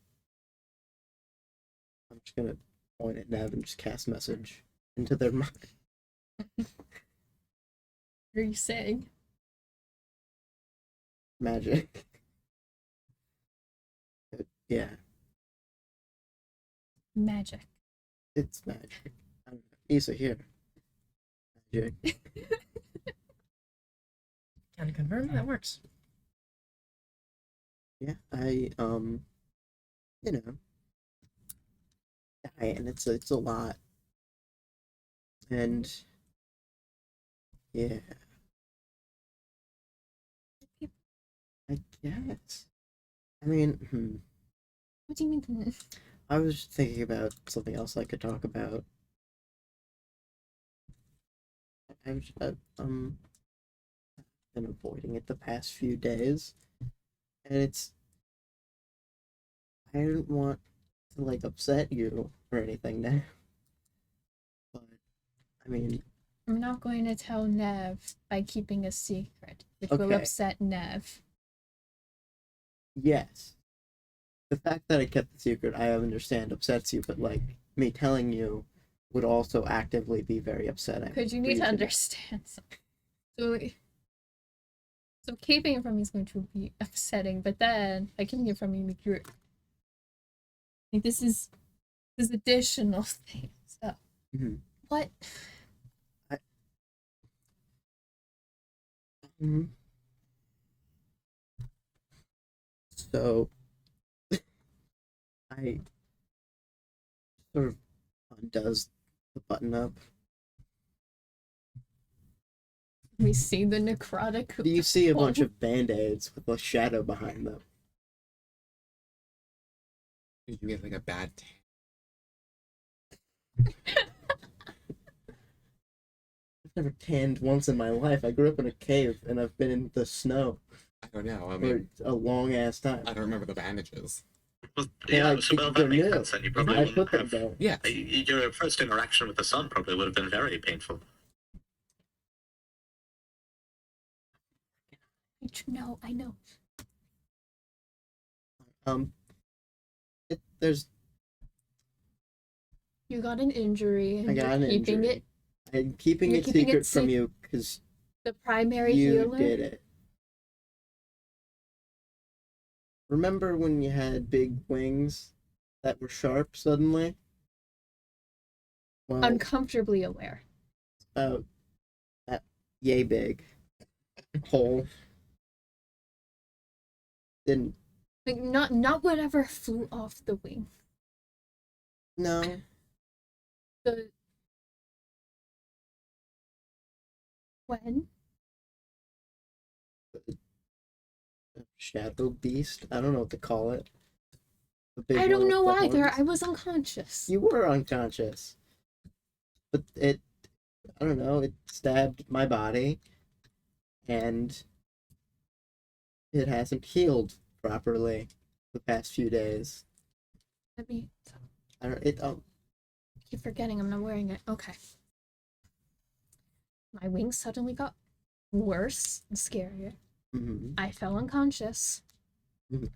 just gonna point at Nev and just cast message into their mind. What are you saying? Magic. Yeah, Magic. it's magic. I don't know. Issa here. Magic. Can confirm that works. Yeah, you know, and it's a lot, and yeah, I guess. I mean, What do you mean? I was thinking about something else I could talk about. I've been avoiding it the past few days, and I didn't want to like upset you or anything now, but I mean, I'm not going to tell Nev by keeping a secret, which will Okay. upset Nev. yes, the fact that I kept the secret, I understand upsets you, but like me telling you would also actively be very upsetting. Because you for need to know. understand something. So keeping it from me is going to be upsetting, but then by keeping it from me, you're like this is additional thing. So Mhm. what? Mhm. So I sort of undoes the button up. We see the necrotic. Do you see a bunch of band-aids with a shadow behind them? You get like a bad I've never tanned once in my life. I grew up in a cave and I've been in the snow I don't know. I for mean, a long ass time. I don't remember the bandages. Well, Yeah, yeah, so well, they're that makes new. sense. Then you probably I wouldn't put them have. there. Yeah. Your first interaction with the sun probably would have been very painful. I know. There's You got an injury, and I got you're an keeping injury. it I'm keeping You're it keeping it secret from sec- you because the primary you healer. did it. Remember when you had big wings that were sharp suddenly? Well, Uncomfortably aware. about that yay big hole. Didn't Like not whatever flew off the wing. no. The when Shadow beast. I don't know what to call it. The big I one don't with know the either. horns. I was unconscious. You were unconscious, but I don't know. It stabbed my body, and it hasn't healed properly the past few days. Let me I don't. It. keep forgetting I'm not wearing it. Okay. My wings suddenly got worse and scarier. Mhm. I fell unconscious. Mhm.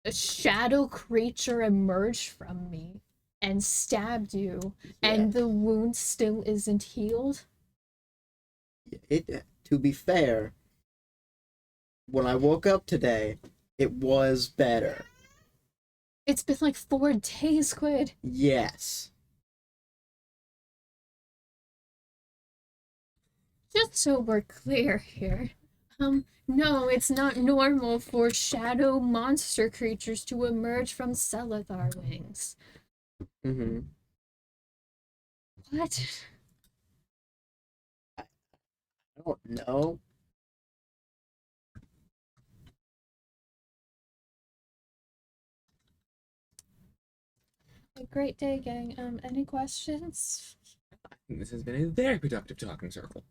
A shadow creature emerged from me and stabbed you, and the wound still isn't healed. It. To be fair, when I woke up today, it was better. It's been like 4 days, Squid. Yes. Just so we're clear here. No, it's not normal for shadow monster creatures to emerge from Celethar wings. Mm-hmm. What? I don't know. A great day, gang. Any questions? I think this has been a very productive talking circle.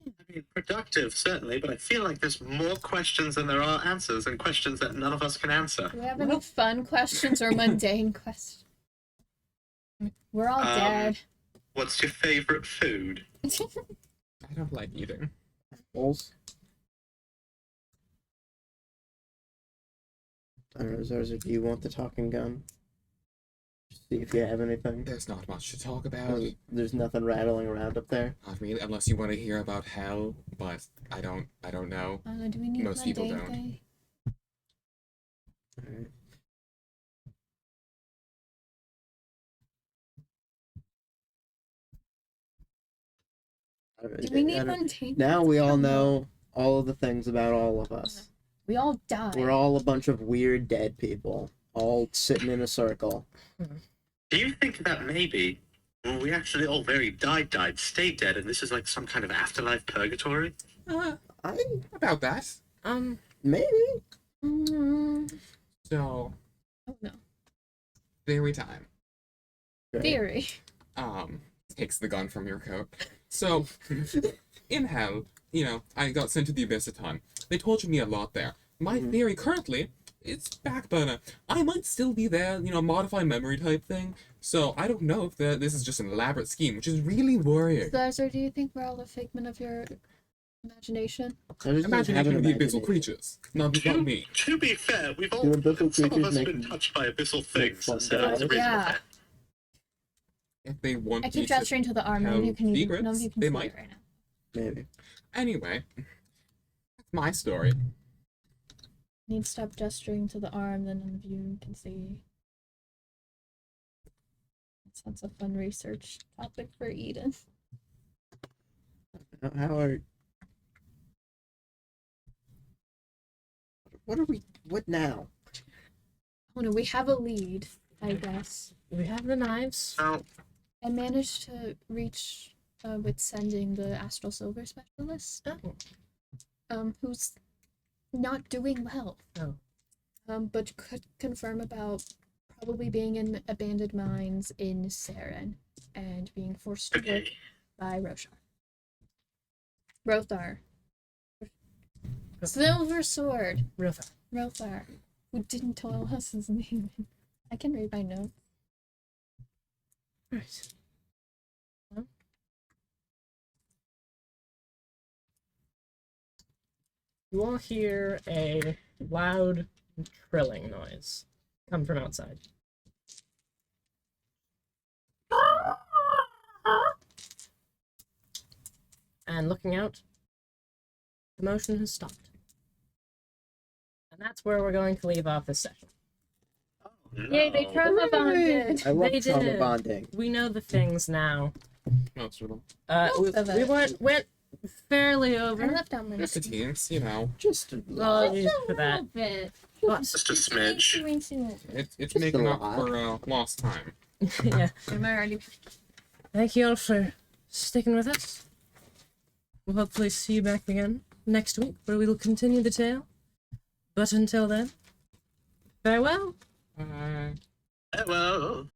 I mean, productive, certainly, but I feel like there's more questions than there are answers, and questions that none of us can answer. Do we have any fun questions or mundane questions? We're all dead. What's your favorite food? I don't like eating. Apples. I don't know, Zarza, do you want the talking gun? See if you have anything. There's not much to talk about. There's nothing rattling around up there. Not really, unless you want to hear about hell, but I don't know. Do we need Most people mundane don't. day? Alright. Do we need mundane? Now we all I don't know all of the things about all of us. We all die. We're all a bunch of weird dead people, all sitting in a circle. Do you think that maybe we actually all very died, stay dead, and this is like some kind of afterlife purgatory? I About that. maybe. So, Oh no. theory time. Theory. Takes the gun from your coat. So, in hell, you know, I got sent to the abyss a ton. They tortured me a lot there. My theory currently, it's back burner. I might still be there, you know, modify memory type thing. So I don't know if this is just an elaborate scheme, which is really worrying. Lazar, do you think we're all a figment of your imagination? Imagination of the abyssal creatures, not me. To be fair, we've all Do abyssal some of creatures us have make- been touched by abyssal make things, fun so it's a of reasonable Yeah. bet. If they want I me keep to gesturing to the arm. None of you can secrets, none of you can they see might. it right now. Maybe. Anyway, that's my story. Need to stop gesturing to the arm, then none of you can see. Sounds a fun research topic for Eden. How are? What are we? What now? Oh no, we have a lead, I guess. We have the knives. So, I managed to reach with sending the Astral Silver specialist, who's not doing well. But could confirm about probably being in abandoned mines in Saren and being forced to work okay. by Rothar. Silver Sword. Real fast. Rothar. Who didn't tell us his name. I can read my notes. Right. You all hear a loud trilling noise come from outside. And looking out, the motion has stopped. And that's where we're going to leave off this session. Yay, they No. trauma bonded. I love They trauma did. bonding. We know the things now. Most of them. Most of We it. went fairly I over. left out my Just the teens, you know. Just Apologies for that. bit. But Just a smidge. It's Just making a up lot. for lost time. yeah. Am I already? Thank you all for sticking with us. We'll hopefully see you back again next week where we will continue the tale. But until then, farewell. Bye. Well.